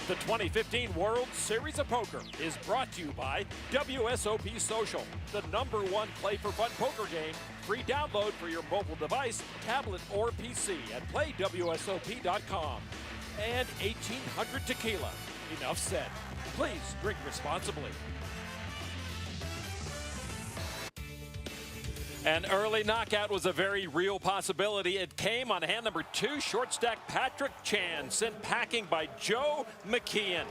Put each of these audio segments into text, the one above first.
The 2015 World Series of Poker is brought to you by WSOP Social, the #1 play for fun poker game. Free download for your mobile device, tablet, or PC at playwsop.com. And 1800 Tequila. Enough said. Please drink responsibly. An early knockout was a very real possibility. It came on hand number 2, short stack Patrick Chan, sent packing by Joe McKeon.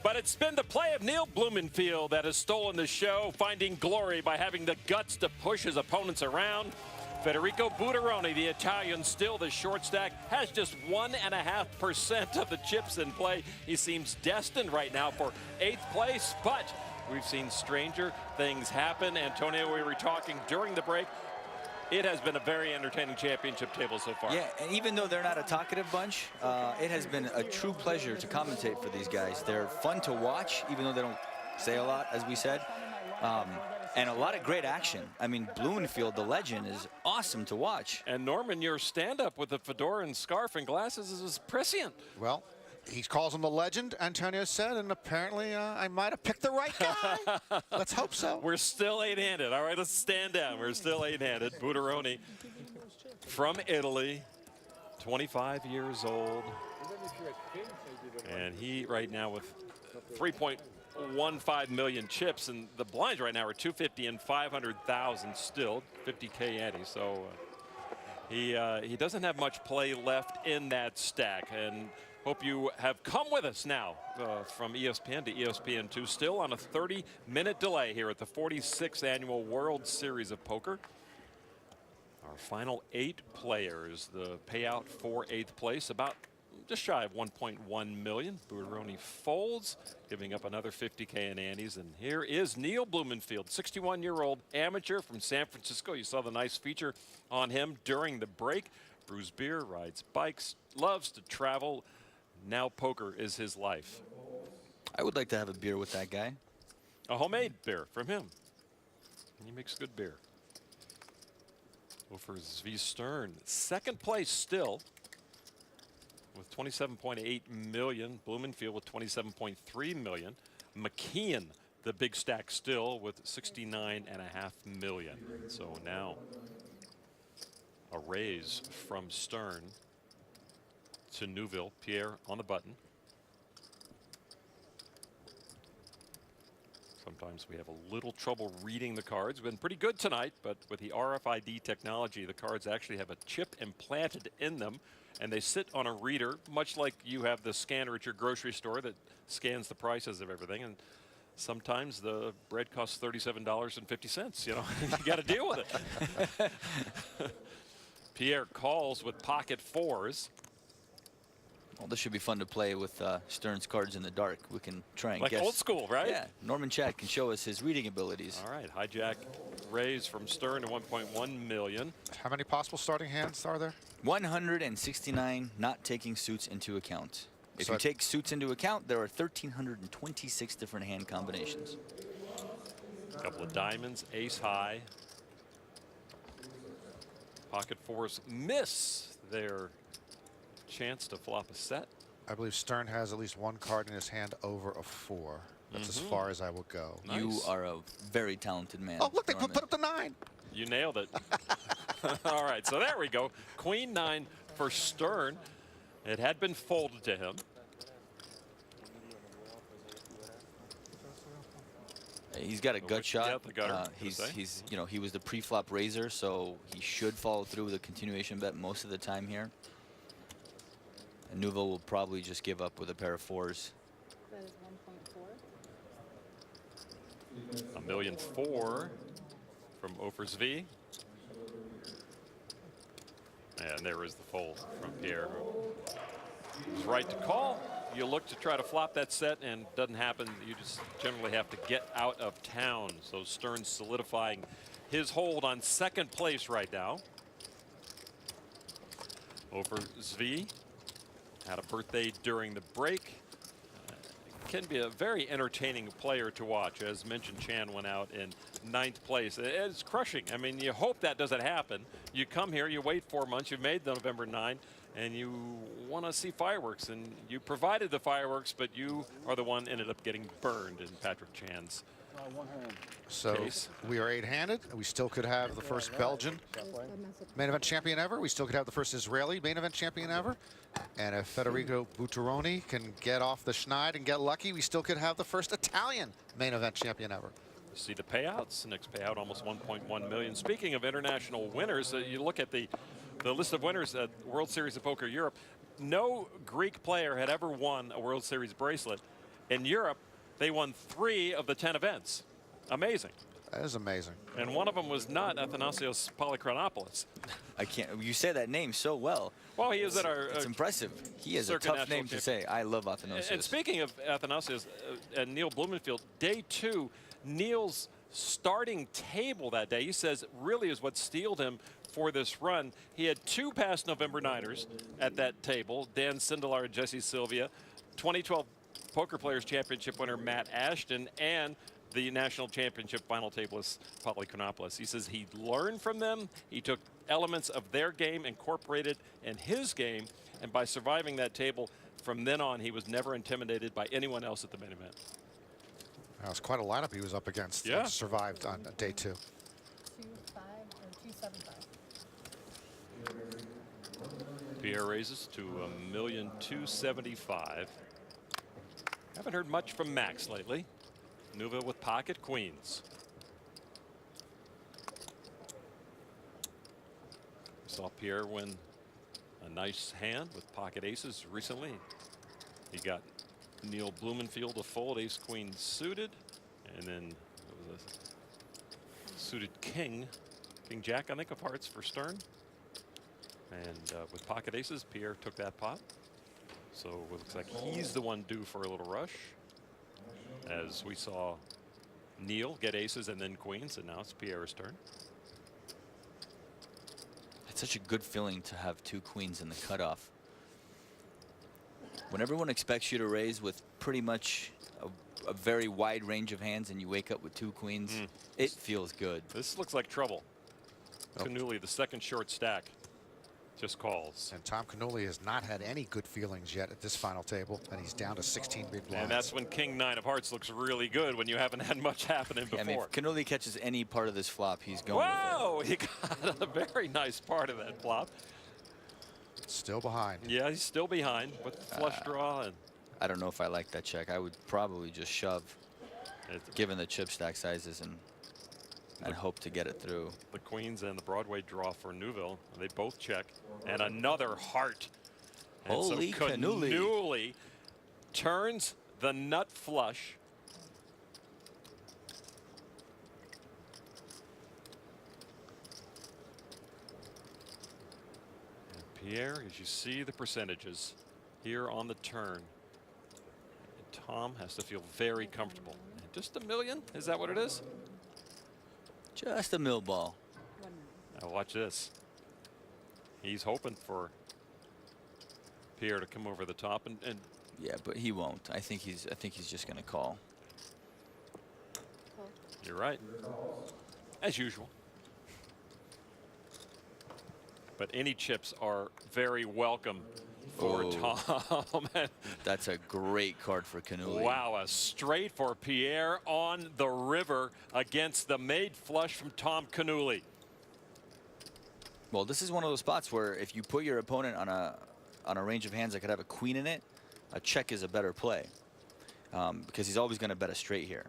But it's been the play of Neil Blumenfield that has stolen the show, finding glory by having the guts to push his opponents around. Federico Buderoni, the Italian, still the short stack, has just 1.5% of the chips in play. He seems destined right now for 8th place, but we've seen stranger things happen. Antonio, we were talking during the break. It has been a very entertaining championship table so far. Yeah, and even though they're not a talkative bunch, it has been a true pleasure to commentate for these guys. They're fun to watch, even though they don't say a lot, as we said. And a lot of great action. I mean, Blumenfield, the legend, is awesome to watch. And Norman, your stand-up with the fedora and scarf and glasses is prescient. Well, he calls him the legend, Antonio said, and apparently I might have picked the right guy. Let's hope so. We're still 8-handed. All right, let's stand down. We're still 8-handed. Buderoni from Italy, 25 years old. And he right now with 3.15 million chips, and the blinds right now are 250 and 500,000 still, 50K ante. So he doesn't have much play left in that stack. And hope you have come with us now from ESPN to ESPN2, still on a 30-minute delay here at the 46th Annual World Series of Poker. Our final 8 players, the payout for 8th place, about just shy of 1.1 million. Buderoni folds, giving up another 50K in antes. And here is Neil Blumenfield, 61-year-old amateur from San Francisco. You saw the nice feature on him during the break. Brews beer, rides bikes, loves to travel. Now poker is his life. I would like to have a beer with that guy. A homemade beer from him. He makes good beer. For Zvi Stern, 2nd place still with 27.8 million. Blumenfield with 27.3 million. McKeon, the big stack, still with 69.5 million. So now a raise from Stern to Neuville. Pierre on the button. Sometimes we have a little trouble reading the cards. Been pretty good tonight, but with the RFID technology, the cards actually have a chip implanted in them, and they sit on a reader, much like you have the scanner at your grocery store that scans the prices of everything. And sometimes the bread costs $37.50. You know, you got to deal with it. Pierre calls with pocket 4s. Well, this should be fun to play with Stern's cards in the dark. We can try and like guess. Old school, right? Yeah, Norman Chad can show us his reading abilities. All right, hijack raise from Stern to 1.1 million. How many possible starting hands are there? 169, not taking suits into account. If you take suits into account, there are 1,326 different hand combinations. A couple of diamonds, ace high. Pocket 4s miss their chance to flop a set. I believe Stern has at least one card in his hand over a 4. That's as far as I will go. Nice. You are a very talented man. Oh, look, they Norman. put up the 9. You nailed it. All right, so there we go. Queen 9 for Stern. It had been folded to him. He's got a gut shot. Yeah, the gutter, He's you know, he was the pre-flop raiser, so he should follow through with a continuation bet most of the time here. And Neuville will probably just give up with a pair of 4s. That is 1.4. $1.4 million from Offers V. And there is the fold from Pierre. He's right to call. You look to try to flop that set, and it doesn't happen. You just generally have to get out of town. So Stern solidifying his hold on 2nd place right now. Over Zvi. Had a birthday during the break. Can be a very entertaining player to watch. As mentioned, Chan went out in 9th place. It's crushing. I mean, you hope that doesn't happen. you come here, you wait 4 months, you've made November 9, and you want to see fireworks, and you provided the fireworks, but you are the one ended up getting burned in Patrick Chan's So case. we are 8-handed. We still could have the first Belgian main event champion ever. We still could have the first Israeli main event champion ever. And if Federico Buteroni can get off the schneid and get lucky, we still could have the first Italian main event champion ever. See the payouts. The next payout almost 1.1 million. Speaking of international winners, you look at the list of winners at World Series of Poker Europe. No Greek player had ever won a World Series bracelet. In Europe, they won 3 of the 10 events. Amazing. That is amazing. And one of them was not Athanasios Polychronopoulos. I can't. You say that name so well. Well, he is at our. It's impressive. He is a Circuit tough National name to Champion. say. I love Athanasios. And speaking of Athanasios and Neil Blumenfield, day 2, Neil's starting table that day, he says, really is what steeled him for this run. He had 2 past November 9ers at that table, Dan Sindelar and Jesse Sylvia, 2012 Poker Players Championship winner Matt Ashton, and the national championship final tableist Polychronopoulos. He says he learned from them. He took elements of their game, incorporated in his game, and by surviving that table, from then on, he was never intimidated by anyone else at the main event. That was quite a lineup he was up against. Yeah. And survived on day 2. 2.5 or 2.75. Pierre raises to $1,275,000. Haven't heard much from Max lately. Neuville with pocket queens. Saw Pierre win a nice hand with pocket aces recently. He got Neil Blumenfield a fold, ace queen suited, and then it was a suited king jack, I think, of hearts for Stern. And with pocket aces, Pierre took that pot. So it looks like he's the one due for a little rush, as we saw Neil get aces and then queens, and now it's Pierre's turn. It's such a good feeling to have 2 queens in the cutoff. When everyone expects you to raise with pretty much a very wide range of hands and you wake up with 2 queens, it feels good. This looks like trouble. Canuli, the second short stack, just calls. And Tom Canuli has not had any good feelings yet at this final table, and he's down to 16 big blinds. And that's when King 9 of hearts looks really good, when you haven't had much happening before. I mean, if Canuli catches any part of this flop, he's going Whoa, he got a very nice part of that flop. Still behind. Yeah, he's still behind with the flush draw. And I don't know if I like that check. I would probably just shove, given the chip stack sizes, and hope to get it through. the queens and the Broadway draw for Neuville, they both check. And another heart. And Holy so Canuli. Canuli turns the nut flush. And Pierre, as you see the percentages here on the turn, Tom has to feel very comfortable. And just $1 million, is that what it is? Just a mill ball. Now watch this. He's hoping for Pierre to come over the top, and Yeah, but he won't. I think he's just going to call. you're right, as usual. But any chips are very welcome for Tom. That's a great card for Canuli. Wow, a straight for Pierre on the river against the made flush from Tom Canuli. Well, this is one of those spots where if you put your opponent on a range of hands that could have a queen in it, a check is a better play, because he's always going to bet a straight here.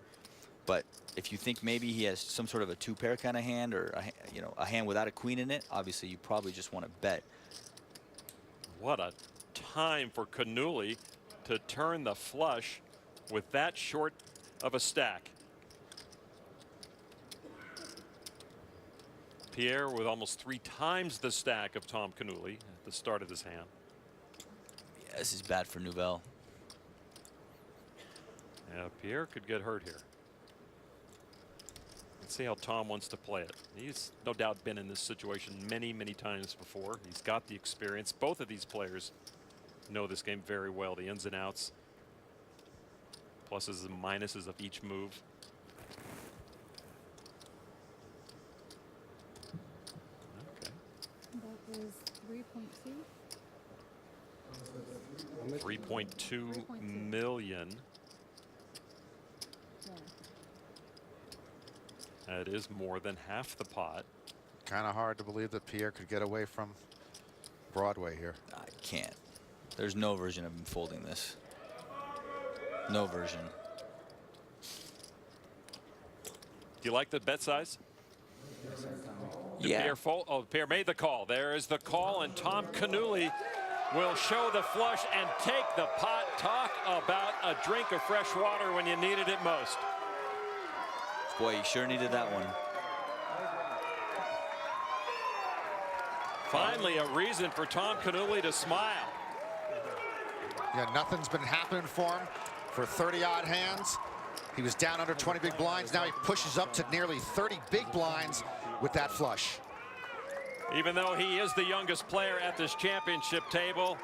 But if you think maybe he has some sort of a 2-pair kind of hand, or a hand without a queen in it, obviously you probably just want to bet. What a time for Canuli to turn the flush with that short of a stack. Pierre with almost 3 times the stack of Tom Canuli at the start of this hand. Yeah, this is bad for Neuville. Yeah, Pierre could get hurt here. Let's see how Tom wants to play it. He's no doubt been in this situation many, many times before. He's got the experience. Both of these players know this game very well, the ins and outs, pluses and minuses of each move. Okay. is 3.2. 3.2 million. Yeah. That is more than half the pot. Kind of hard to believe that Pierre could get away from Broadway here. I can't. There's no version of him folding this. No version. Do you like the bet size? Did Yeah. Pierre fold? Oh, Pierre made the call. There is the call, and Tom Canuli will show the flush and take the pot. Talk about a drink of fresh water when you needed it most. Boy, you sure needed that one. Finally, a reason for Tom Canuli to smile. Yeah, nothing's been happening for him for 30-odd hands. He was down under 20 big blinds. Now he pushes up to nearly 30 big blinds with that flush. Even though he is the youngest player at this championship table,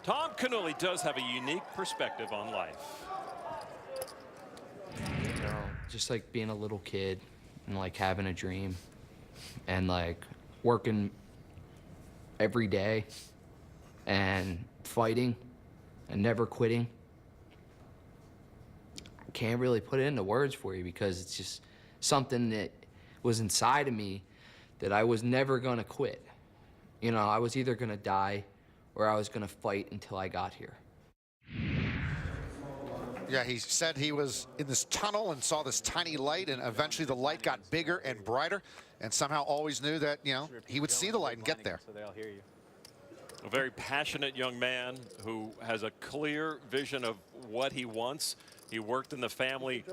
Tom Canuli does have a unique perspective on life. You know, just like being a little kid and like having a dream and like working every day and fighting and never quitting. I can't really put it into words for you because it's just something that was inside of me that I was never gonna quit. You know, I was either gonna die or I was gonna fight until I got here. Yeah, he said he was in this tunnel and saw this tiny light, and eventually the light got bigger and brighter, and somehow always knew that, you know, he would see the light and get there. So they'll hear you. A very passionate young man who has a clear vision of what he wants. He worked in the family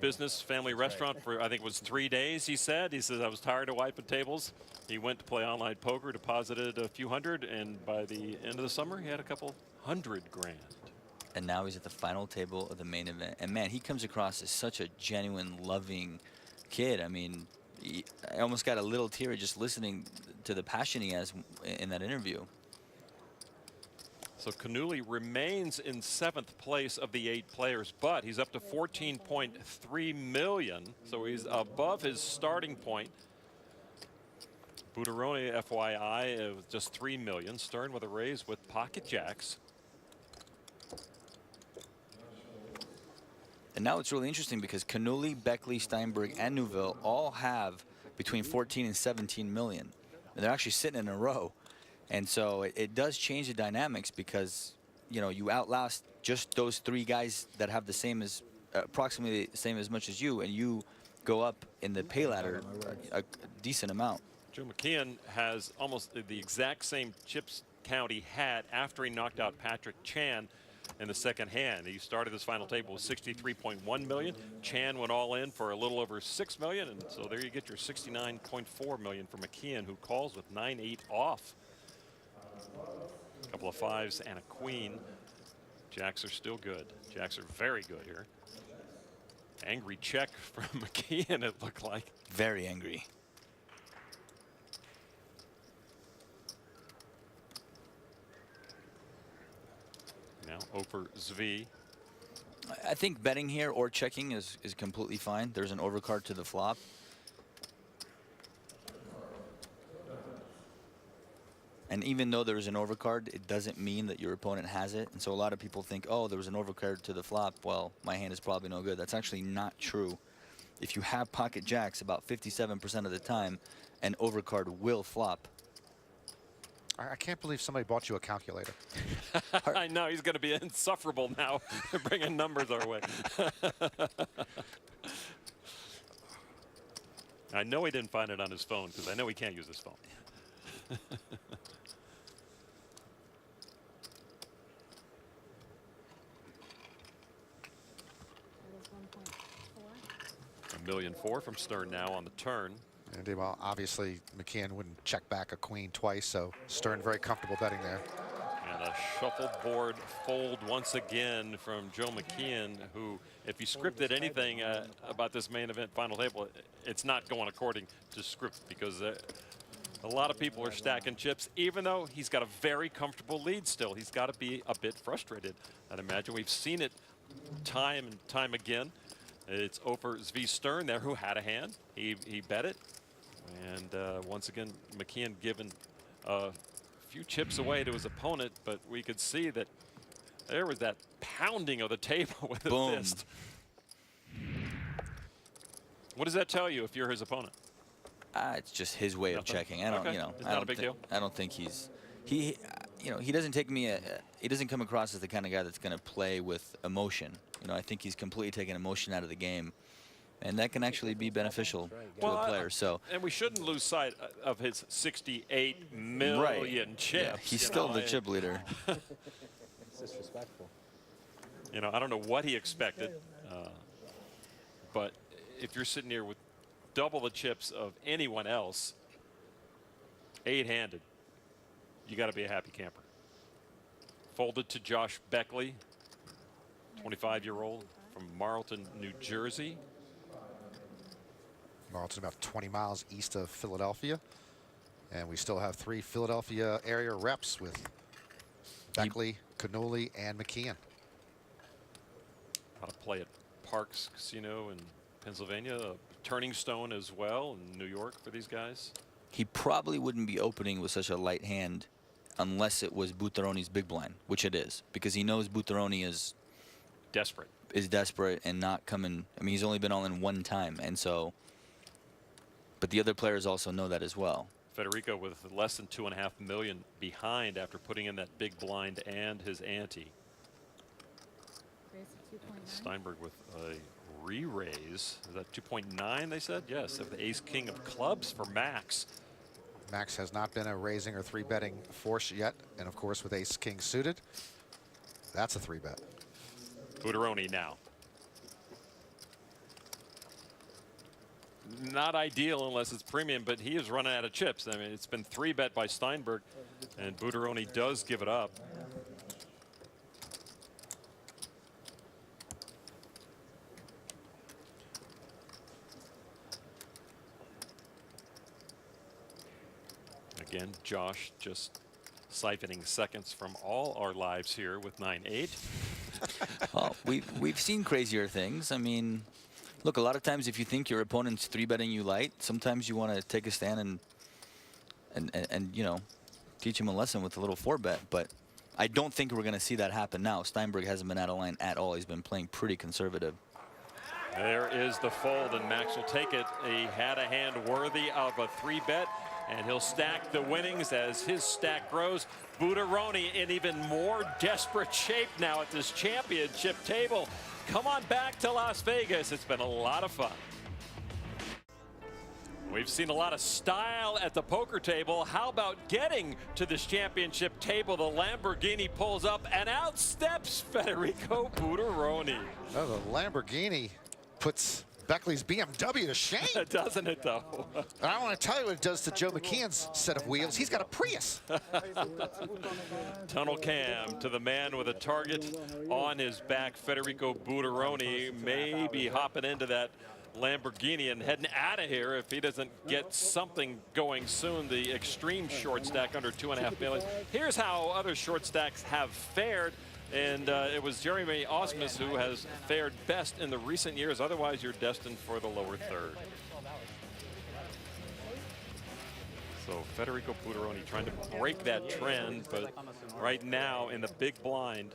business, family restaurant for, I think it was 3 days, he said. He says, I was tired of wiping tables. He went to play online poker, deposited a few hundred, and by the end of the summer, he had a couple $100 grand. And now he's at the final table of the main event. And man, he comes across as such a genuine, loving kid. I mean, I almost got a little teary just listening to the passion he has in that interview. So Canuli remains in 7th place of the 8 players, but he's up to 14.3 million, so he's above his starting point. Buteroni, FYI, with just 3 million. Stern with a raise with pocket jacks. And now it's really interesting because Canuli, Beckley, Steinberg, and Neuville all have between 14 and 17 million. And they're actually sitting in a row. And so it does change the dynamics because, you know, you outlast just those 3 guys that have the same as, approximately the same as much as you, and you go up in the pay ladder a decent amount. Joe McKeon has almost the exact same chips count he had after he knocked out Patrick Chan in the second hand. He started this final table with 63.1 million. Chan went all in for a little over 6 million, and so there you get your 69.4 million for McKeon, who calls with 9-8 off. A couple of 5s and a queen. Jacks are still good. Jacks are very good here. Angry check from McKeon, it looked like. Very angry. Now over Zvi. I think betting here or checking is completely fine. There's an overcard to the flop. And even though there's an overcard, it doesn't mean that your opponent has it. And so a lot of people think, oh, there was an overcard to the flop. Well, my hand is probably no good. That's actually not true. If you have pocket jacks, about 57% of the time, an overcard will flop. I can't believe somebody bought you a calculator. I know, he's going to be insufferable now, bringing numbers our way. I know he didn't find it on his phone, because I know he can't use his phone. $1.4 million from Stern now on the turn. And well, obviously McKeon wouldn't check back a queen twice, so Stern very comfortable betting there. And a shuffleboard fold once again from Joe McKeon, who, if you scripted anything about this main event final table, it's not going according to script, because a lot of people are stacking chips, even though he's got a very comfortable lead still. He's got to be a bit frustrated, I'd imagine. We've seen it time and time again. It's over Zvi Stern there, who had a hand. He bet it. And once again, McKeon given a few chips away to his opponent, but we could see that there was that pounding of the table with Boom. a fist. What does that tell you if you're his opponent? It's just his way of checking. I don't, Okay. you know, It's I not don't a big thi- deal. I don't think he doesn't take me. He doesn't come across as the kind of guy that's going to play with emotion. You know, I think he's completely taken emotion out of the game, and that can actually be beneficial to a player. So, and we shouldn't lose sight of his 68 million chips. yeah, he's you still know, the chip leader. It's disrespectful. You know, I don't know what he expected, but if you're sitting here with double the chips of anyone else, 8-handed, you got to be a happy camper. Folded to Josh Beckley, 25-year-old from Marlton, New Jersey. Marlton about 20 miles east of Philadelphia. And we still have 3 Philadelphia area reps with Beckley, Cannoli, and McKeon. How to play at Parks Casino in Pennsylvania, a turning stone as well in New York for these guys. He probably wouldn't be opening with such a light hand unless it was Butteroni's big blind, which it is, because he knows Butteroni is Desperate. desperate and not coming. I mean, he's only been all in one time, and so. But the other players also know that as well. Federico with less than $2.5 million behind after putting in that big blind and his ante. Steinberg with a re-raise. Is that 2.9 they said? Yes, of the ace king of clubs for Max. Max has not been a raising or 3-betting force yet. And of course, with ace king suited, that's a 3-bet. Buderoni now. Not ideal unless it's premium, but he is running out of chips. I mean, it's been 3-bet by Steinberg, and Buderoni does give it up. Again, Josh just siphoning seconds from all our lives here with 9-8. Well, we've seen crazier things. I mean, look, a lot of times if you think your opponent's 3-betting you light, sometimes you want to take a stand and you know, teach him a lesson with a little 4-bet. But I don't think we're going to see that happen now. Steinberg hasn't been out of line at all. He's been playing pretty conservative. There is the fold, and Max will take it. He had a hand worthy of a 3-bet, and he'll stack the winnings as his stack grows. Buderoni in even more desperate shape now at this championship table. Come on back to Las Vegas. It's been a lot of fun. We've seen a lot of style at the poker table. How about getting to this championship table? The Lamborghini pulls up, and out steps Federico Buderoni. Oh, the Lamborghini puts Beckley's BMW to shame. Doesn't it, though? And I want to tell you what it does to Joe McKeon's set of wheels. He's got a Prius. Tunnel cam to the man with a target on his back. Federico Buderoni may be hopping into that Lamborghini and heading out of here if he doesn't get something going soon. The extreme short stack under $2.5 million. Here's how other short stacks have fared. And it was Jeremy Osmus who has fared best in the recent years. Otherwise, you're destined for the lower third. So Federico Buderoni trying to break that trend, but right now in the big blind.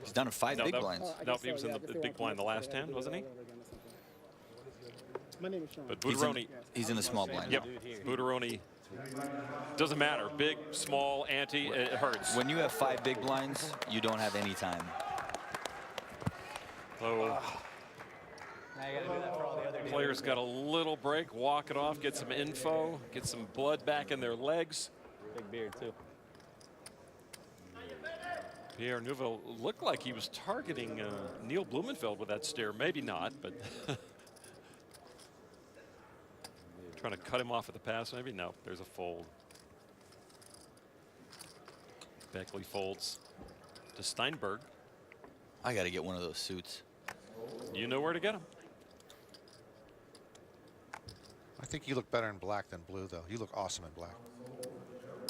He's down to 5 big blinds. No, he was in the big blind the last hand, wasn't he? But He's Buderoni. he's in the small blind. Yep, Buderoni. Doesn't matter. Big, small, ante, it hurts. When you have 5 big blinds, you don't have any time. So players got a little break, walk it off, get some info, get some blood back in their legs. Big beard, too. Pierre Neuville looked like he was targeting Neil Blumenfeld with that stare. Maybe not, but trying to cut him off at the pass. Maybe no. There's a fold. Beckley folds to Steinberg. I got to get one of those suits. You know where to get him. I think you look better in black than blue, though. You look awesome in black.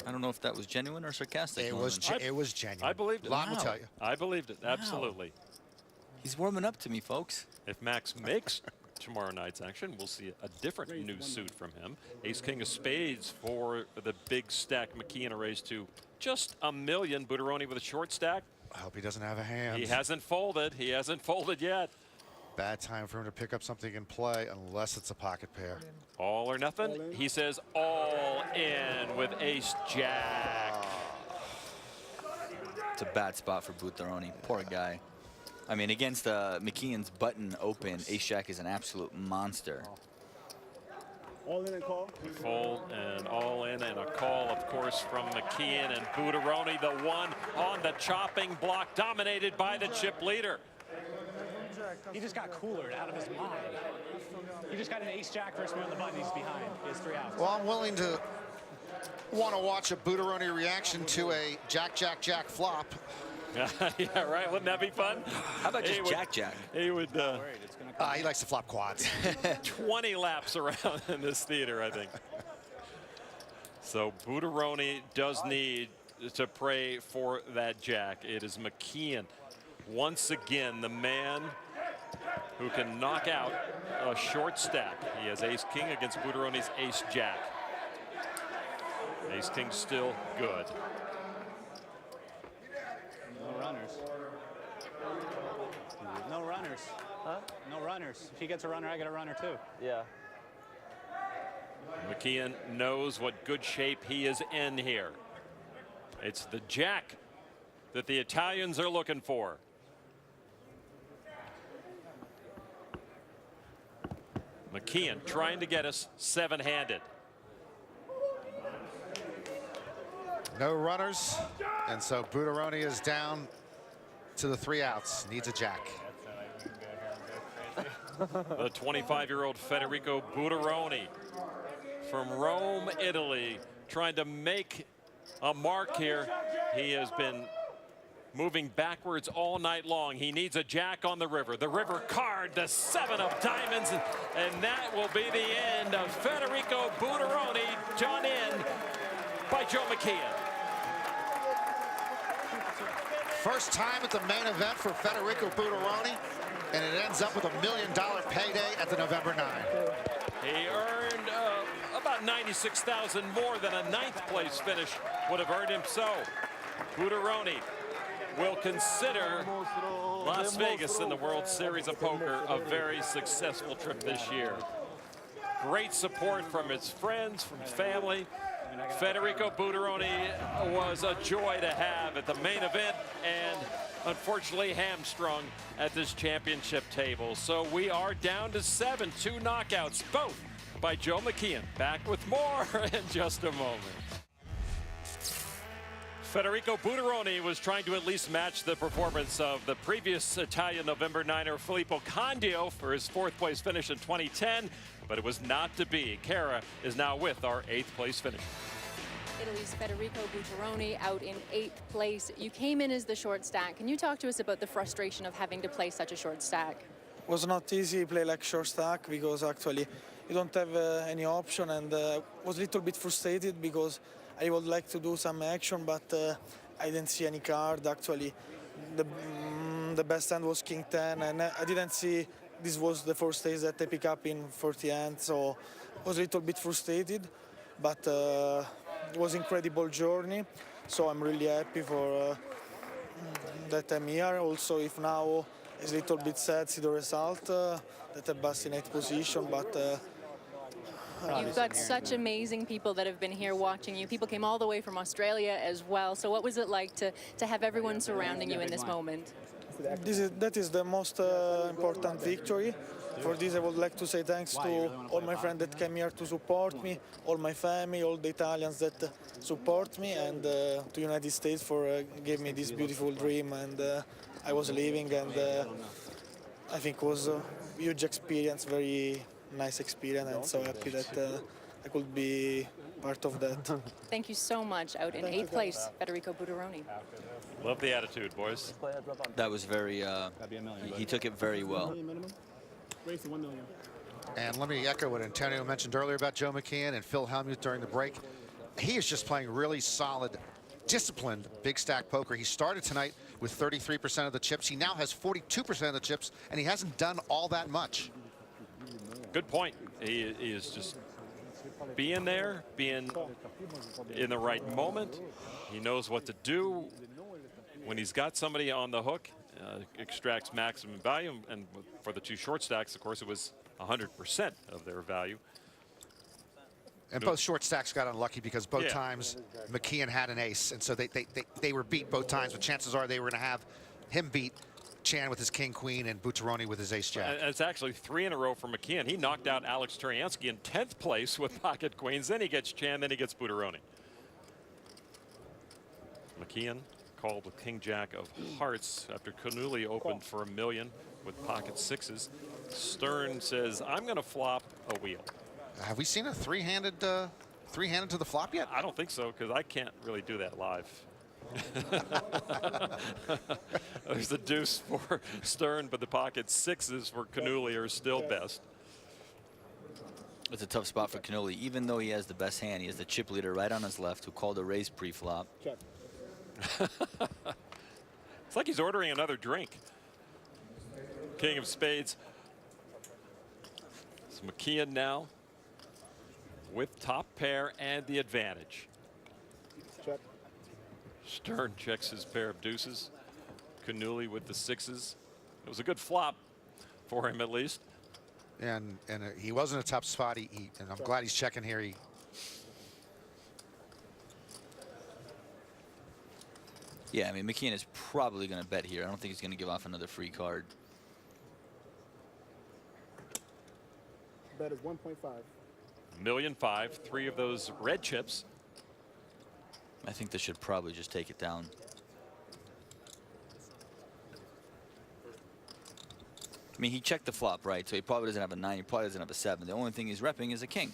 I don't know if that was genuine or sarcastic. It was genuine. I believed it. Lon will Wow. tell you. I believed it. Absolutely. He's warming up to me, folks. If Max makes tomorrow night's action, we'll see a different new suit from him. Ace King of Spades for the big stack. McKeon raised to just $1 million. Buteroni with a short stack. I hope he doesn't have a hand. He hasn't folded. He hasn't folded yet. Bad time for him to pick up something in play unless it's a pocket pair. All or nothing. He says all in with ace jack. It's a bad spot for Buteroni. Poor guy. I mean, against McKeon's button open, ace jack is an absolute monster. All in and call. Fold and all in, and a call, of course, from McKeon. And Buteroni, the one on the chopping block, dominated by the chip leader. He just got cooler out of his mind. He just got an ace jack first man on the button. He's behind. He has 3 outs. Well, I'm willing to want to watch a Buteroni reaction to a jack, jack, jack flop. Yeah, right. Wouldn't that be fun? How about just jack, jack? He would. He likes to flop quads. 20 laps around in this theater, I think. So Buteroni does need to pray for that jack. It is McKeon, once again, the man who can knock out a short stack. He has ace king against Buteroni's ace jack. Ace king still good. No runners. No runners. Huh? No runners. If he gets a runner, I get a runner too. Yeah. McKeon knows what good shape he is in here. It's the jack that the Italians are looking for. McKeon trying to get us 7-handed. No runners, and so Buteroni is down to the 3 outs. Needs a jack. The 25-year-old Federico Buteroni from Rome, Italy, trying to make a mark here. He has been moving backwards all night long. He needs a jack on the river. The river card, the 7 of diamonds, and that will be the end of Federico Buteroni, done in by Joe McKeon. First time at the main event for Federico Buteroni, and it ends up with $1 million payday at the November 9. He earned about $96,000 more than a 9th place finish would have earned him. So Buteroni will consider Las Vegas in the World Series of Poker a very successful trip this year. Great support from his friends, from family. Federico Buteroni was a joy to have at the main event, and unfortunately hamstrung at this championship table. So we are down to 7, 2 knockouts, both by Joe McKeon. Back with more in just a moment. Federico Buteroni was trying to at least match the performance of the previous Italian November 9er Filippo Candio for his 4th place finish in 2010, but it was not to be. Kara is now with our 8th place finish. Italy's Federico Buteroni out in 8th place. You came in as the short stack. Can you talk to us about the frustration of having to play such a short stack? It was not easy to play like short stack because actually you don't have any option, and was a little bit frustrated because I would like to do some action, but I didn't see any card. Actually, the best hand was King 10, and I didn't see this was the first stage that I pick up in 40 hands, so I was a little bit frustrated, but it was incredible journey. So I'm really happy for that I'm here. Also, if now it's a little bit sad to see the result that I bust in 8th position, but. You've got such amazing people that have been here watching you. People came all the way from Australia as well. So what was it like to have everyone surrounding you in this moment? That is the most important victory. For this, I would like to say thanks to all my friends that came here to support me, all my family, all the Italians that support me, and to United States for giving me this beautiful dream. And I was living, and I think it was a huge experience, very nice experience, and so happy that I could be part of that. Thank you so much. Out in 8th place, Federico Buteroni. Love the attitude, boys. That was very, he took it very well. Raise to $1 million. And let me echo what Antonio mentioned earlier about Joe McKeon and Phil Hellmuth during the break. He is just playing really solid, disciplined big stack poker. He started tonight with 33% of the chips. He now has 42% of the chips, and he hasn't done all that much. Good point. He is just being there, being in the right moment. He knows what to do. When he's got somebody on the hook, extracts maximum value. And for the 2 short stacks, of course, it was 100% of their value. And both short stacks got unlucky because both times McKeon had an ace, and so they were beat both times. But chances are they were going to have him beat Chan with his king queen and Butaroni with his ace jack. And it's actually 3 in a row for McKeon. He knocked out Alex Turiansky in 10th place with pocket queens. Then he gets Chan, then he gets Butaroni. McKeon called with king jack of hearts after Canuli opened for $1 million with pocket 6s. Stern says, I'm going to flop a wheel. Have we seen a three-handed to the flop yet? I don't think so, because I can't really do that live. There's the deuce for Stern, but the pocket 6s for Canuli are still best. It's a tough spot for Canoli. Even though he has the best hand, he has the chip leader right on his left who called a raise pre-flop. Check. It's like he's ordering another drink. King of spades. It's McKeon now with top pair and the advantage. Check. Stern checks his pair of deuces. Canuli with the 6s. It was a good flop for him, at least. And he was in a tough spot. And I'm glad he's checking here. Yeah, I mean, McKeon is probably going to bet here. I don't think he's going to give off another free card. Bet is 1.5. $1.5 million, 3 of those red chips. I think this should probably just take it down. I mean, he checked the flop, right? So he probably doesn't have a 9. He probably doesn't have a 7. The only thing he's repping is a king.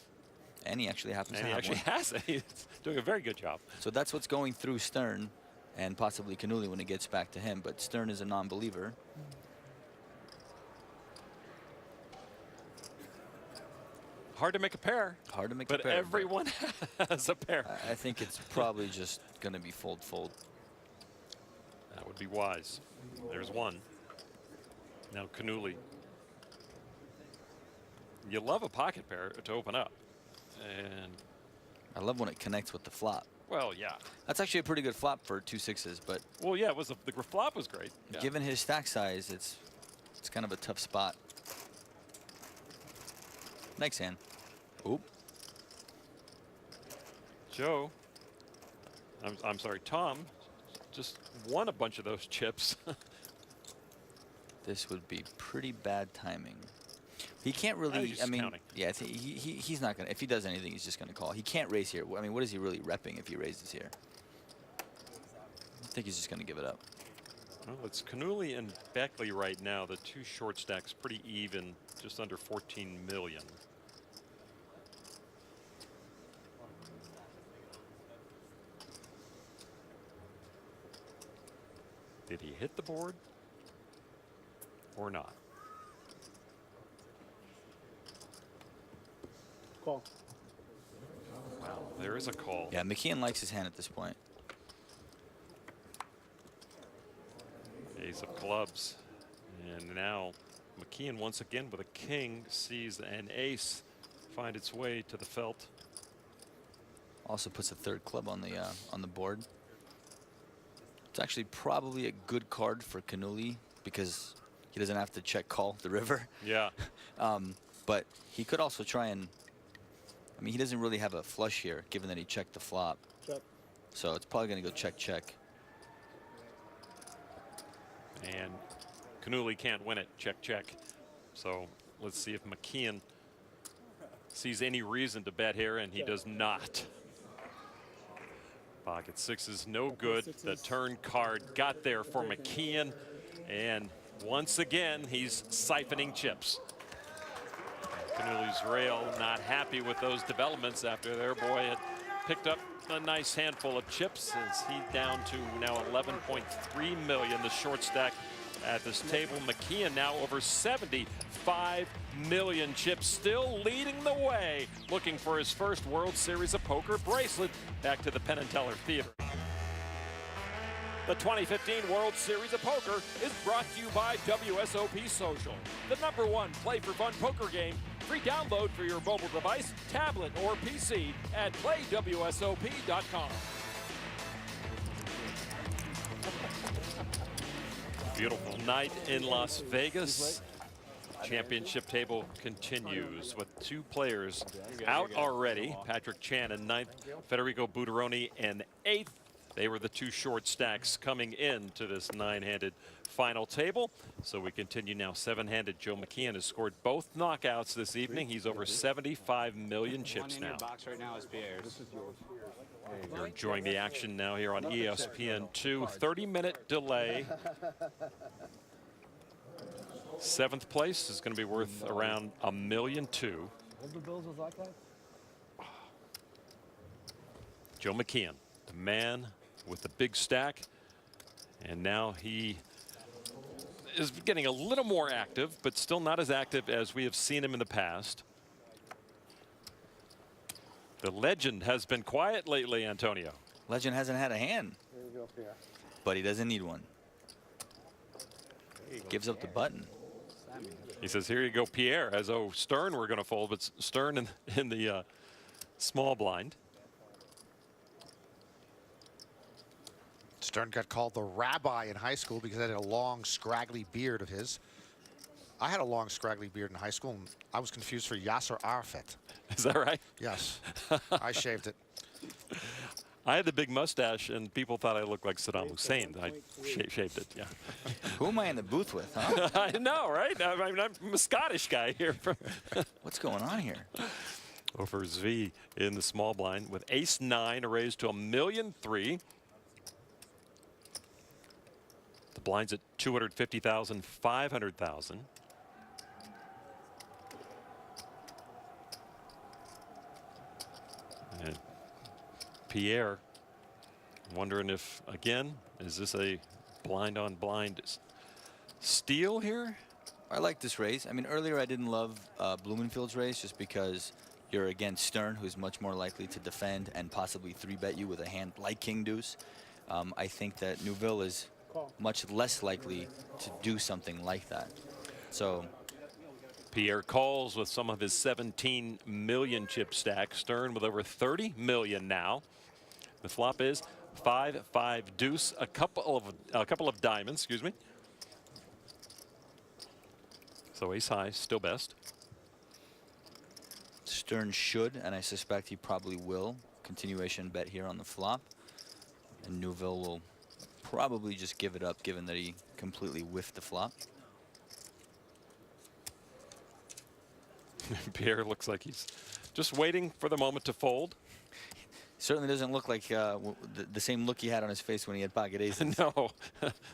And he actually happens to have one. And he actually has it. He's doing a very good job. So that's what's going through Stern and possibly Canuli when it gets back to him. But Stern is a non-believer. Hard to make a pair. Hard to make a but pair. Everyone has a pair. I think it's probably just going to be fold-fold. That would be wise. There's one. Now Canuli. You love a pocket pair to open up. And I love when it connects with the flop. well, yeah. That's actually a pretty good flop for 2 6s, but Well, yeah, it was the flop was great. Yeah. given his stack size, it's kind of a tough spot. Next hand. Oop. Joe, I'm sorry, Tom, just won a bunch of those chips. This would be pretty bad timing. He can't I really, think he's I mean, counting. yeah, he's not going to, if he does anything, he's just going to call. He can't raise here. I mean, what is he really repping if he raises here? I think he's just going to give it up. Well, it's Canuli and Beckley right now. The 2 short stacks pretty even, just under 14 million. Did he hit the board or not? Call. Wow, there is a call. Yeah, McKeon likes his hand at this point. Ace of clubs. And now McKeon once again with a king sees an ace find its way to the felt. Also puts a 3rd club on the board. It's actually probably a good card for Canuli because he doesn't have to check call the river. Yeah. But he could also try and, I mean, he doesn't really have a flush here given that he checked the flop. Check. So it's probably going to go check, check. And Canuli can't win it. Check, check. So let's see if McKeon sees any reason to bet here, and he does not. Pocket 6s, no good. The turn card got there for McKeon, and once again, he's siphoning chips. Canuli's rail not happy with those developments after their boy had picked up a nice handful of chips as he down to now 11.3 million, the short stack at this table. McKeon now over 75 million chips, still leading the way, looking for his first World Series of Poker bracelet. Back to the Penn and Teller Theater. The 2015 World Series of Poker is brought to you by WSOP Social, the #1 play for fun poker game. Free download for your mobile device, tablet, or PC at playwsop.com. Beautiful night in Las Vegas. Championship table continues with 2 players out already. Patrick Chan in 9th, Federico Buteroni in 8th. They were the 2 short stacks coming into this 9-handed final table. So we continue now. 7-handed Joe McKeon has scored both knockouts this evening. He's over 75 million chips now. You're enjoying the action now here on ESPN2. 30-minute delay. 7th place is going to be worth around $1.2 million. Joe McKeon, the man with the big stack, and now he is getting a little more active, but still not as active as we have seen him in the past. The legend has been quiet lately, Antonio. Legend hasn't had a hand, but he doesn't need one. Gives up the button. He says, here you go, Pierre, as though Stern were going to fold, but Stern in the small blind. Stern got called the rabbi in high school because he had a long, scraggly beard of his. I had a long, scraggly beard in high school, and I was confused for Yasser Arafat. Is that right? Yes. I shaved it. I had the big mustache, and people thought I looked like Saddam Hussein. I shaved it, yeah. Who am I in the booth with, huh? I know, right? I mean, I'm a Scottish guy here. What's going on here? Over Zvi in the small blind with ace-9 raised to $1.3 million. The blind's at 250,000, 500,000. And Pierre wondering if, again, is this a blind on blind steal here? I like this raise. I mean, earlier I didn't love Blumenfield's raise just because you're against Stern, who's much more likely to defend and possibly 3-bet you with a hand like King Deuce. I think that Neuville is much less likely to do something like that. So Pierre calls with some of his 17 million chip stack. Stern with over 30 million now. The flop is 5-5 deuce, a couple of diamonds, excuse me. So ace high, still best. Stern should, and I suspect he probably will, continuation bet here on the flop. And Neuville will probably just give it up, given that he completely whiffed the flop. Pierre looks like he's just waiting for the moment to fold. Certainly doesn't look like the same look he had on his face when he had pocket aces. No,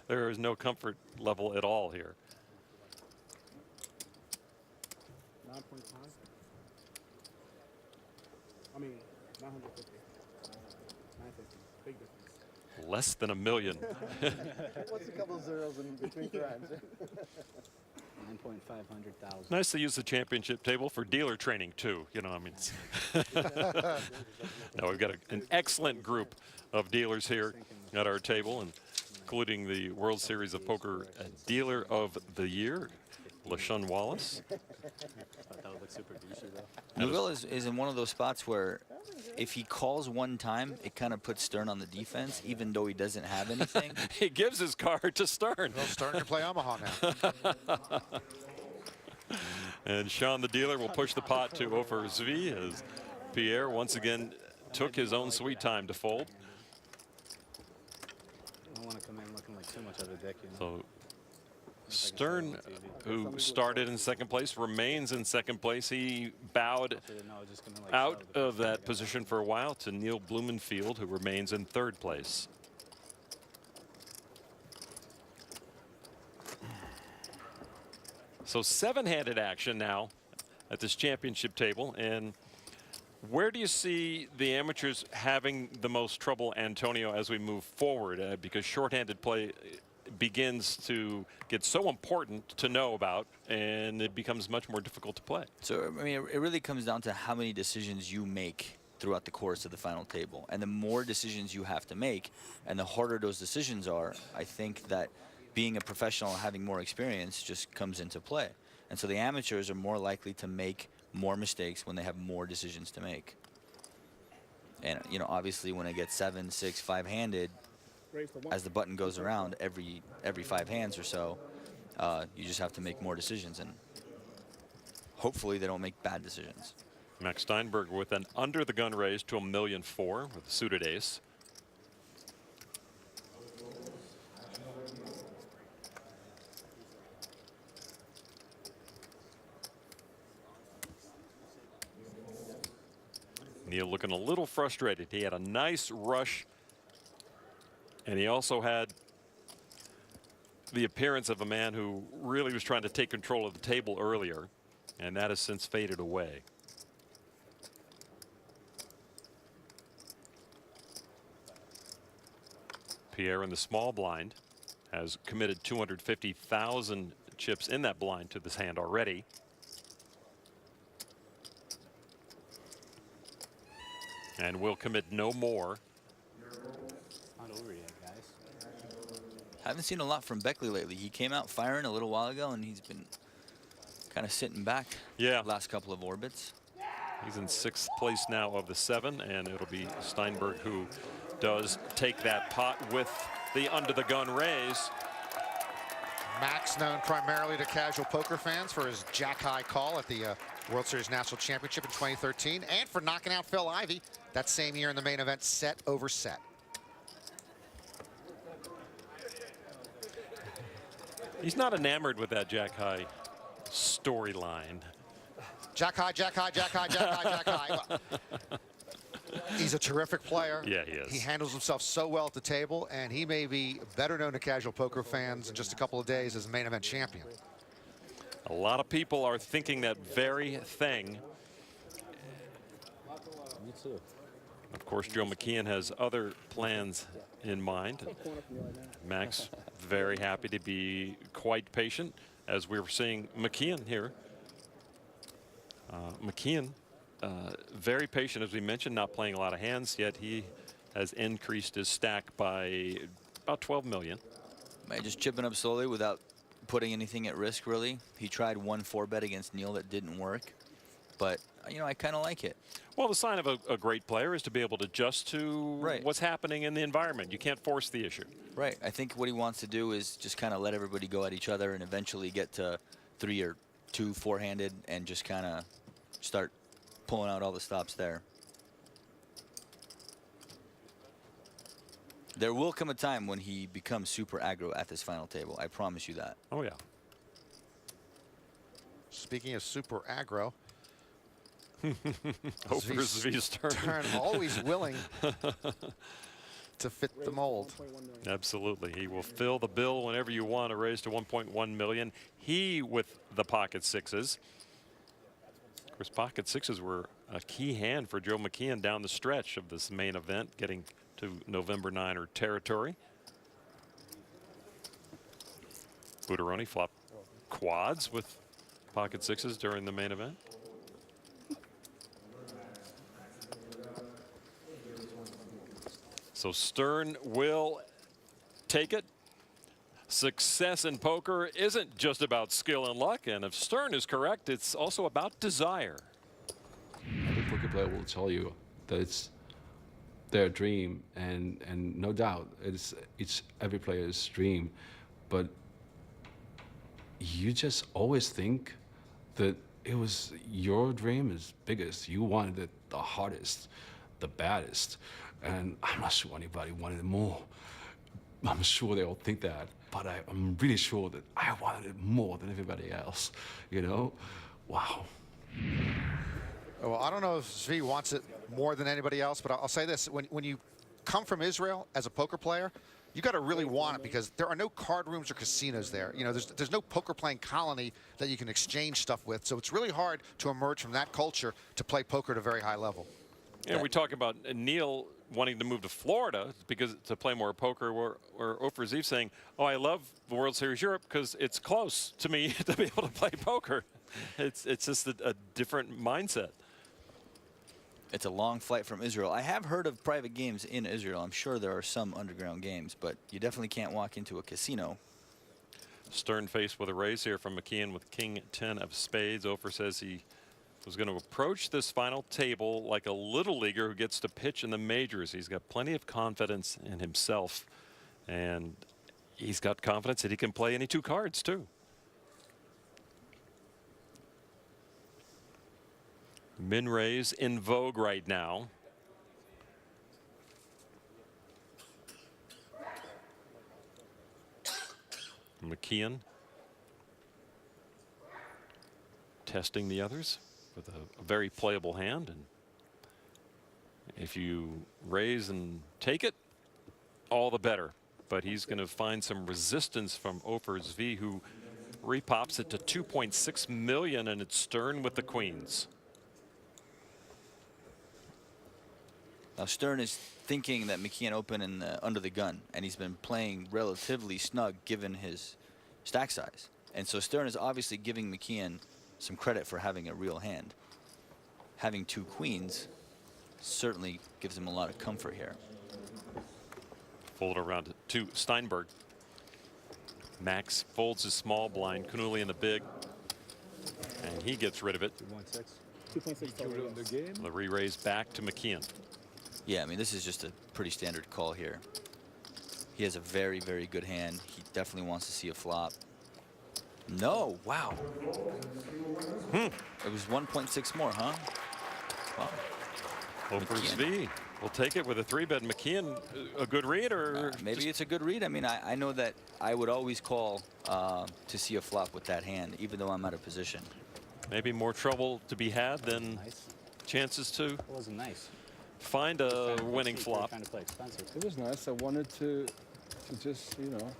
there is no comfort level at all here. 9.5. I mean, 950. 950. Big difference. Less than $1 million. What's a couple zeros in between rhymes? 9,500,000. Nice to use the championship table for dealer training too. You know, I mean, no, we've got an excellent group of dealers here at our table, and including the World Series of Poker Dealer of the Year, LaShawn Wallace. Neuville is in one of those spots where if he calls one time, it kind of puts Stern on the defense, even though he doesn't have anything. He gives his card to Stern. Well, Stern can play Omaha now. And Sean the dealer will push the pot to over Zvi as Pierre once again took his own sweet time to fold. I don't want to come in looking like too much of a dick, you know? So Stern, who started in second place, remains in second place. He bowed out of that position for a while to Neil Blumenfield, who remains in third place. So 7-handed action now at this championship table. And where do you see the amateurs having the most trouble, Antonio, as we move forward? Because shorthanded play begins to get so important to know about, and it becomes much more difficult to play. So, I mean, it really comes down to how many decisions you make throughout the course of the final table. And the more decisions you have to make, and the harder those decisions are, I think that being a professional and having more experience just comes into play. And so the amateurs are more likely to make more mistakes when they have more decisions to make. And, you know, obviously when it gets 7, 6, 5-handed, as the button goes around every 5 hands or so, you just have to make more decisions, and hopefully they don't make bad decisions. Max Steinberg with an under the gun raise to $1.4 million with a suited ace. Neil looking a little frustrated. He had a nice rush, and he also had the appearance of a man who really was trying to take control of the table earlier, and that has since faded away. Pierre in the small blind has committed 250,000 chips in that blind to this hand already. And will commit no more. Not over yet, guys. Haven't seen a lot from Beckley lately. He came out firing a little while ago, and he's been kind of sitting back the last couple of orbits. He's in 6th place now of the 7, and it'll be Steinberg who does take that pot with the under the gun raise. Max, known primarily to casual poker fans for his jack high call at the World Series National Championship in 2013, and for knocking out Phil Ivey that same year in the main event, set over set. He's not enamored with that jack high storyline. Jack high, jack high, jack high, jack high, jack high. He's a terrific player. Yeah, he is. He handles himself so well at the table, and he may be better known to casual poker fans in just a couple of days as main event champion. A lot of people are thinking that very thing. Me too. Of course, Joe McKeon has other plans in mind. Max very happy to be quite patient, as we were seeing McKeon here. McKeon very patient, as we mentioned, not playing a lot of hands, yet he has increased his stack by about 12 million. Just chipping up slowly without putting anything at risk, really. He tried 1 4-bet against Neil that didn't work, but you know, I kind of like it. Well, the sign of a great player is to be able to adjust to what's happening in the environment. You can't force the issue. Right. I think what he wants to do is just kind of let everybody go at each other and eventually get to 3 or 2 4-handed and just kind of start pulling out all the stops there. There will come a time when he becomes super aggro at this final table. I promise you that. Oh, yeah. Speaking of super aggro, Hofer's V's turn. Always willing to fit the mold. Absolutely. He will fill the bill whenever you want to raise to 1.1 million. He with the pocket sixes. Of course, pocket sixes were a key hand for Joe McKeon down the stretch of this main event, getting to November 9er territory. Buteroni flop quads with pocket sixes during the main event. So Stern will take it. Success in poker isn't just about skill and luck, and if Stern is correct, it's also about desire. Every poker player will tell you that it's their dream, and no doubt it's every player's dream, but you just always think that it was your dream is biggest. You wanted it the hardest, the baddest, and I'm not sure anybody wanted it more. I'm sure they all think that, but I'm really sure that I wanted it more than everybody else, you know? Wow. Well, I don't know if Zvi wants it more than anybody else, but I'll say this. When you come from Israel as a poker player, you got to really want it, because there are no card rooms or casinos there. You know, there's no poker playing colony that you can exchange stuff with. So it's really hard to emerge from that culture to play poker at a very high level. And we talk about Neil wanting to move to Florida because to play more poker, or Ofer Ziv saying, oh, I love the World Series Europe because it's close to me to be able to play poker. It's just a different mindset. It's a long flight from Israel. I have heard of private games in Israel. I'm sure there are some underground games, but you definitely can't walk into a casino. Stern faced with a raise here from McKeon with king 10 of spades. Ofer says he was going to approach this final table like a little leaguer who gets to pitch in the majors. He's got plenty of confidence in himself, and he's got confidence that he can play any 2 cards too. Min raise in vogue right now. McKeon testing the others with a very playable hand, and if you raise and take it, all the better. But he's going to find some resistance from Ofer's V, who repops it to 2.6 million, and it's Stern with the queens. Now Stern is thinking that McKeon open in under the gun, and he's been playing relatively snug given his stack size. And so Stern is obviously giving McKeon some credit for having a real hand. Having 2 queens certainly gives him a lot of comfort here. Fold around to Steinberg. Max folds his small blind, Canuli in the big, and he gets rid of it. 2.6. The re-raise back to McKeon. Yeah, I mean, this is just a pretty standard call here. He has a very, very good hand. He definitely wants to see a flop. No, wow. It was 1.6 more, huh? Wow. Ofer's V will take it with a 3-bet. McKeon, a good read, or maybe it's a good read. I mean, I know that I would always call to see a flop with that hand, even though I'm out of position. maybe more trouble to be had than chances to It wasn't nice. find a winning flop. Trying to play expensive. It was nice. I wanted to just, you know.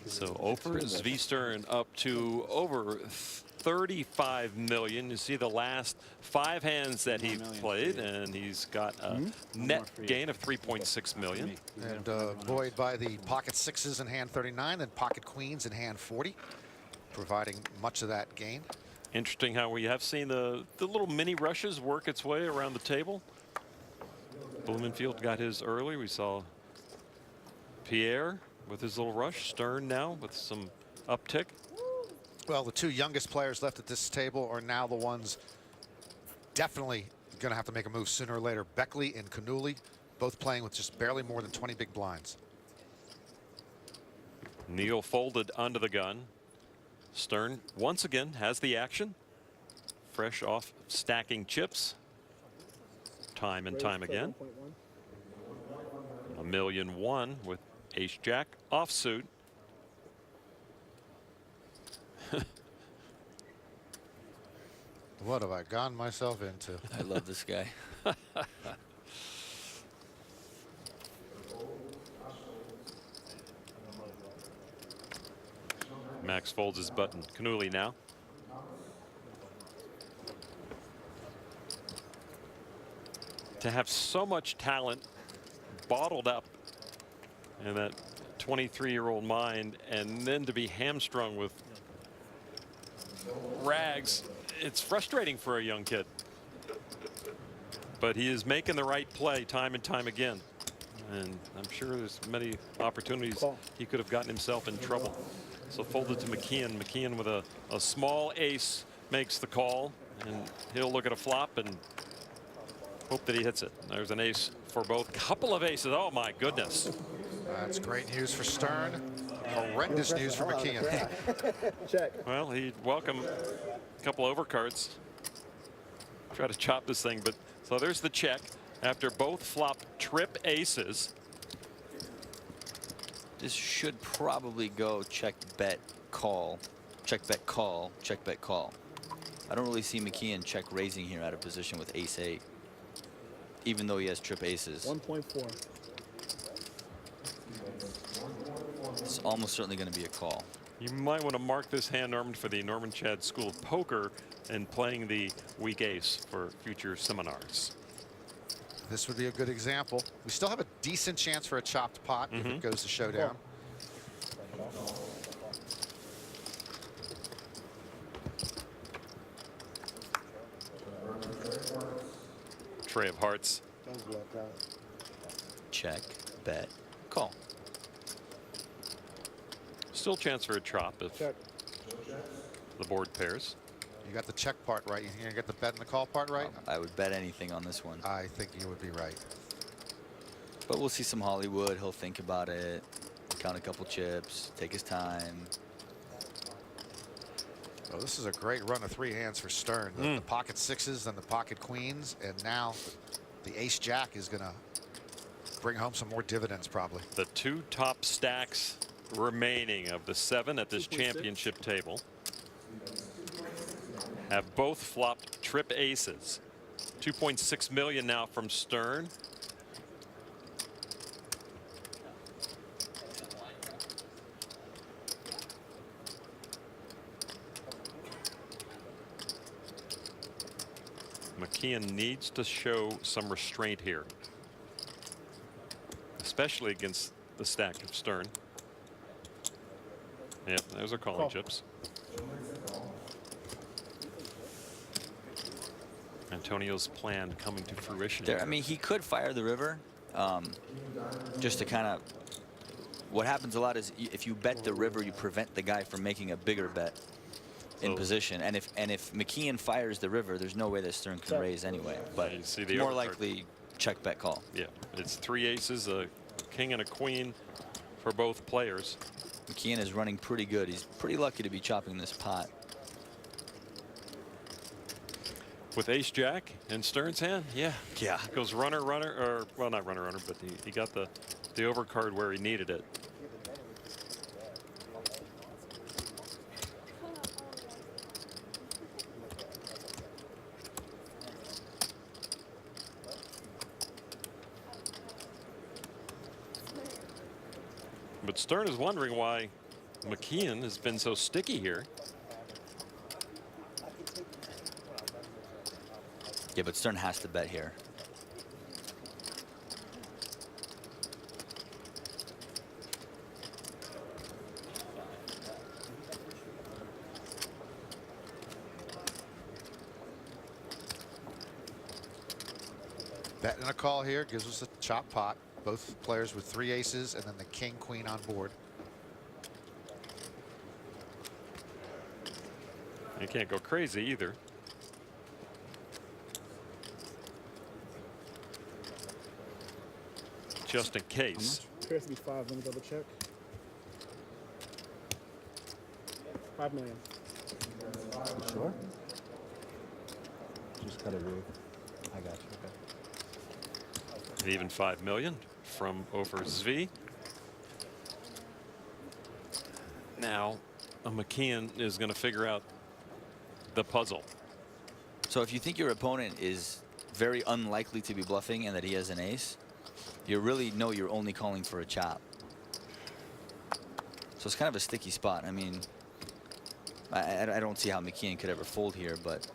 So Ofer's V Stern up to over 35 million. You see the last 5 hands that he played, and he's got a net gain of 3.6 million. And buoyed by the pocket 6s in hand 39 and pocket queens in hand 40, providing much of that gain. Interesting how we have seen the little mini rushes work its way around the table. Blumenfield got his early. We saw Pierre with his little rush. Stern now with some uptick. Well, the 2 youngest players left at this table are now the ones definitely going to have to make a move sooner or later. Beckley and Canuli, both playing with just barely more than 20 big blinds. Neal folded under the gun. Stern once again has the action. Fresh off stacking chips. Time and time again. 1,000,001 with ace jack offsuit. What have I gotten myself into? I love this guy. Max folds his button. Canuli now. To have so much talent bottled up in that 23-year-old mind, and then to be hamstrung with rags, it's frustrating for a young kid. But he is making the right play time and time again. And I'm sure there's many opportunities he could have gotten himself in trouble. So folded to McKeon. McKeon with a small ace makes the call, and he'll look at a flop and hope that he hits it. There's an ace for both. Couple of aces. Oh my goodness. That's great news for Stern. Horrendous news for McKeon. Check. Well, he'd welcome a couple overcards. Try to chop this thing, but so there's the check after both flop trip aces. This should probably go check, bet, call, check, bet, call, check, bet, call. I don't really see McKeon check raising here out of position with ace 8, even though he has trip aces. 1.4. It's almost certainly going to be a call. You might want to mark this hand, Norman, for the Norman Chad School of Poker and playing the weak ace for future seminars. This would be a good example. We still have a decent chance for a chopped pot if it goes to showdown. Tray of hearts. Check, bet, call. Still chance for a chop if Check. the board pairs. You got the check part right. You gonna get the bet and the call part right? I would bet anything on this one. I think you would be right. But we'll see some Hollywood. He'll think about it, count a couple chips, take his time. Well, this is a great run of 3 hands for Stern. The pocket sixes and the pocket queens, and now the ace jack is gonna bring home some more dividends probably. The 2 top stacks remaining of the 7 at this championship table have both flopped trip aces. 2.6 million now from Stern. McKeon needs to show some restraint here, especially against the stack of Stern. Yep, those are calling chips. Antonio's plan coming to fruition. There, I mean, he could fire the river, just to kind of. What happens a lot is if you bet the river, you prevent the guy from making a bigger bet in position. And if McKeon fires the river, there's no way that Stern can raise anyway. But you see it's the more overcard. likely check, bet, call. Yeah, it's 3 aces, a king and a queen for both players. McKeon is running pretty good. He's pretty lucky to be chopping this pot. With ace jack in Stern's hand, yeah. Yeah. Goes runner, runner, or well, not runner, runner, but he got the overcard where he needed it. But Stern is wondering why McKeon has been so sticky here. Yeah, but Stern has to bet here. Bet and a call here gives us a chop pot. Both players with 3 aces and then the king queen on board. You can't go crazy either. Just in case. Appears to be 5. Let me double check. 5 million. You sure? Just cut it, Ruth. I got you. Okay. Even 5 million from over Zvi. Now, McKeon is going to figure out the puzzle. So if you think your opponent is very unlikely to be bluffing and that he has an ace, you really know you're only calling for a chop. So it's kind of a sticky spot. I mean, I don't see how McKeon could ever fold here, but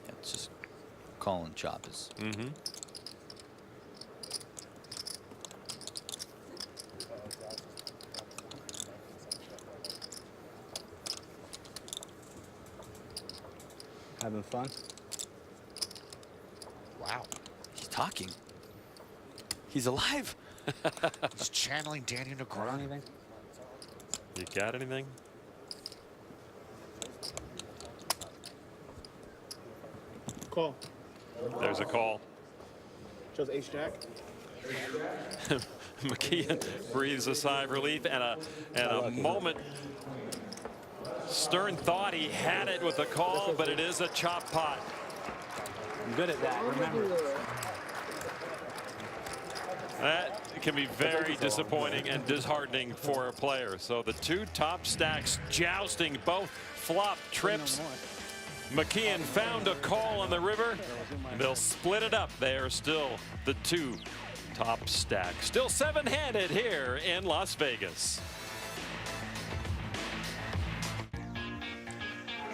yeah, it's just call and chop is. Having fun? Wow. He's talking. He's alive. He's channeling Danny Got Negron. anything? You got anything? Call. There's a call. Chose ace jack. McKeon breathes a sigh of relief and a moment. Stern thought he had it with a call, but it is a chop pot. I'm good at that, remember. That can be very disappointing and disheartening for a player. So the 2 top stacks jousting, both flop trips. McKeon found a call on the river, and they'll split it up. They are still the 2 top stacks. Still 7-handed here in Las Vegas.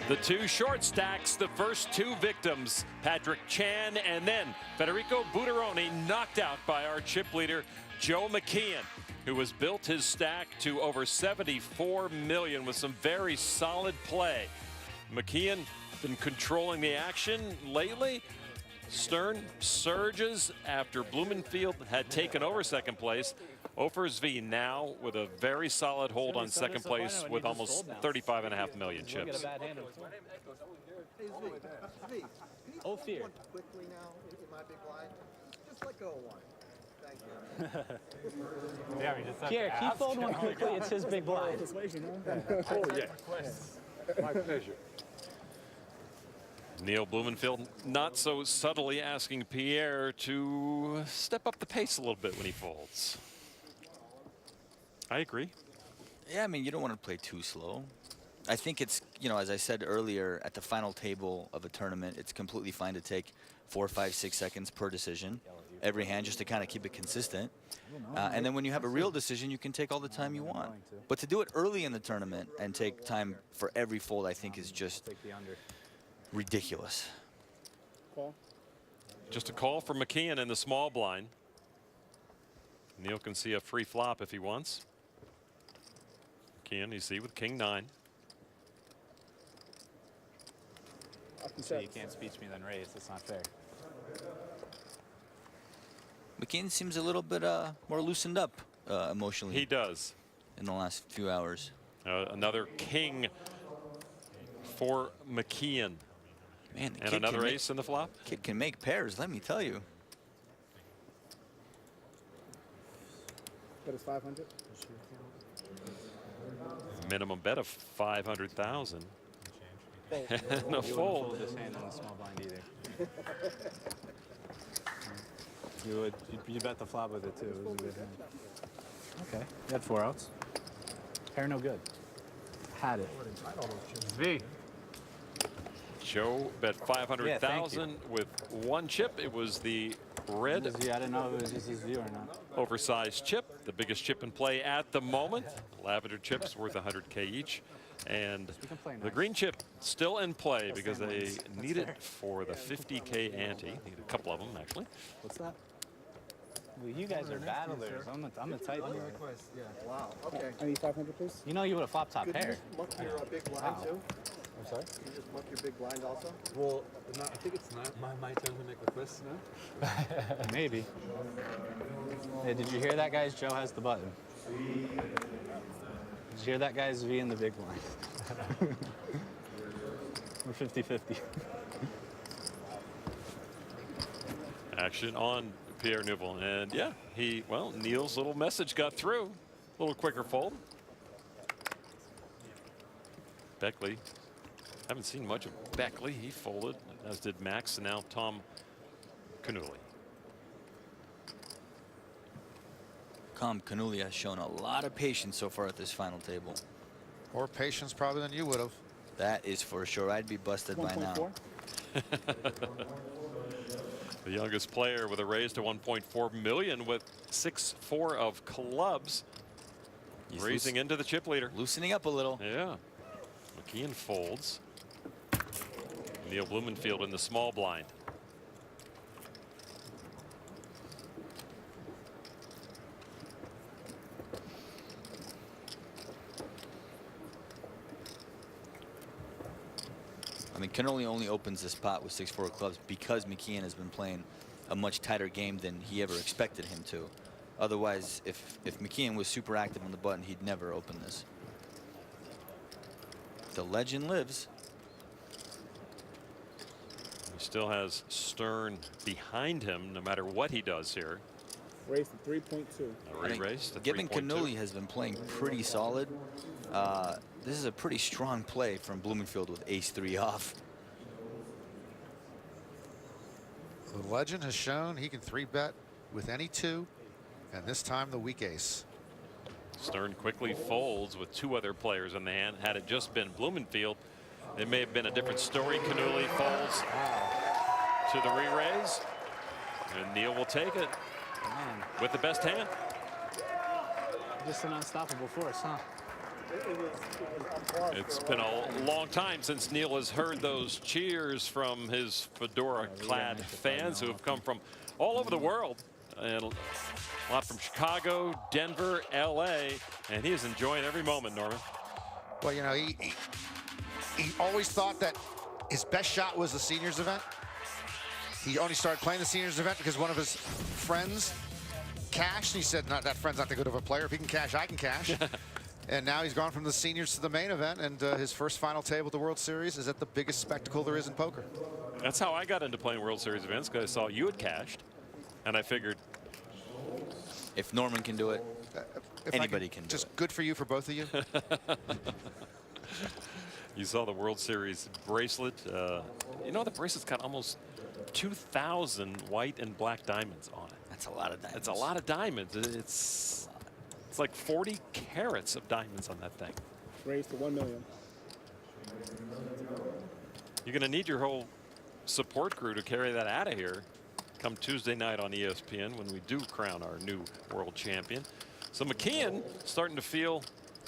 The 2 short stacks, the first 2 victims, Patrick Chan and then Federico Buteroni, knocked out by our chip leader, Joe McKeon, who has built his stack to over 74 million with some very solid play. McKeon been controlling the action lately. Stern surges after Blumenfield had taken over second place. Ofers V now with a very solid hold on second place with almost 35.5 million chips. Oh, fear. Quickly now in my big blind. Just let go of one. Thank you. Pierre, can you fold one quickly? It's his big blind. Oh, yeah. My pleasure. Neil Blumenfield not so subtly asking Pierre to step up the pace a little bit when he folds. I agree. Yeah, I mean, you don't want to play too slow. I think it's, you know, as I said earlier, at the final table of a tournament, it's completely fine to take 4, 5, 6 seconds per decision, every hand, just to kind of keep it consistent. And then when you have a real decision, you can take all the time you want. But to do it early in the tournament and take time for every fold, I think is just ridiculous. Just a call for McKeon in the small blind. Neil can see a free flop if he wants. McKeon, you see, with king 9. So you can't speech me then raise. That's not fair. McKean seems a little bit more loosened up emotionally. He does. In the last few hours. Another king for McKeon. Man, the and kid another can ace in the flop. Kid can make pairs, let me tell you. That is 500. Minimum bet of 500,000. No No fold. This hand in the small blind either. You would. You bet the flop with it too. It was a good hand. Okay. You had 4 outs. Pair no good. Had it. V. Joe bet 500,000 with 1 chip. It was the red. I didn't know if it was just his view or not. Oversized chip, the biggest chip in play at the moment. Lavender chips worth 100K each. And the green chip still in play because they need it for the 50K ante. Need a couple of them, actually. What's that? Well, you guys are battlers. I'm a tight one. Yeah. Wow. Okay. I need 500, please. You know you would have flop top Could you pair. just muck your big blind too? I'm sorry? Can you just muck your big blind also? Well, no, I think it's not my turn to make requests now. Maybe. Hey, did you hear that, guys? Joe has the button. Did you hear that, guys? V in the big blind. We're 50-50. Action on Pierre Neuville. And yeah, Neil's little message got through. A little quicker fold. Beckley. Haven't seen much of Beckley. He folded, as did Max, and now Tom Canuli. Tom Canuli has shown a lot of patience so far at this final table. More patience probably than you would have. That is for sure. I'd be busted by now. The youngest player with a raise to 1.4 million with 6-4 of clubs. He's raising into the chip leader. Loosening up a little. Yeah. McKeon folds. Neil Blumenfield in the small blind. I mean, Canoli only opens this pot with 6-4 of clubs because McKeon has been playing a much tighter game than he ever expected him to. Otherwise, if McKeon was super active on the button, he'd never open this. The legend lives. He still has Stern behind him no matter what he does here. Raised to 3.2. Re-raise to Given 3.2. Canoli has been playing pretty solid, this is a pretty strong play from Blumenfield with ace-3 off. The legend has shown he can 3-bet with any 2, and this time the weak ace. Stern quickly folds with 2 other players in the hand. Had it just been Blumenfield, it may have been a different story. Canuli folds to the re-raise, and Neil will take it with the best hand. Just an unstoppable force, huh? It's been a long time since Neil has heard those cheers from his fedora-clad fans who have come from all over the world. And a lot from Chicago, Denver, LA, and he is enjoying every moment, Norman. Well, you know, he always thought that His best shot was the seniors event. He only started playing the seniors event because one of his friends cashed. He said, "Not that friend's not that good of a player. If he can cash, I can cash." And now he's gone from the seniors to the main event, and his first final table at the World Series is at the biggest spectacle there is in poker. That's how I got into playing World Series events, because I saw you had cashed, and I figured if Norman can do it, anybody can do it. Just good for you, for both of you. You saw the World Series bracelet. You know, the bracelet's got almost 2,000 white and black diamonds on it. That's a lot of diamonds. It's a lot of diamonds. It's like 40 carats of diamonds on that thing. Raised to 1 million. You're going to need your whole support crew to carry that out of here come Tuesday night on ESPN when we do crown our new world champion. So McKeon starting to feel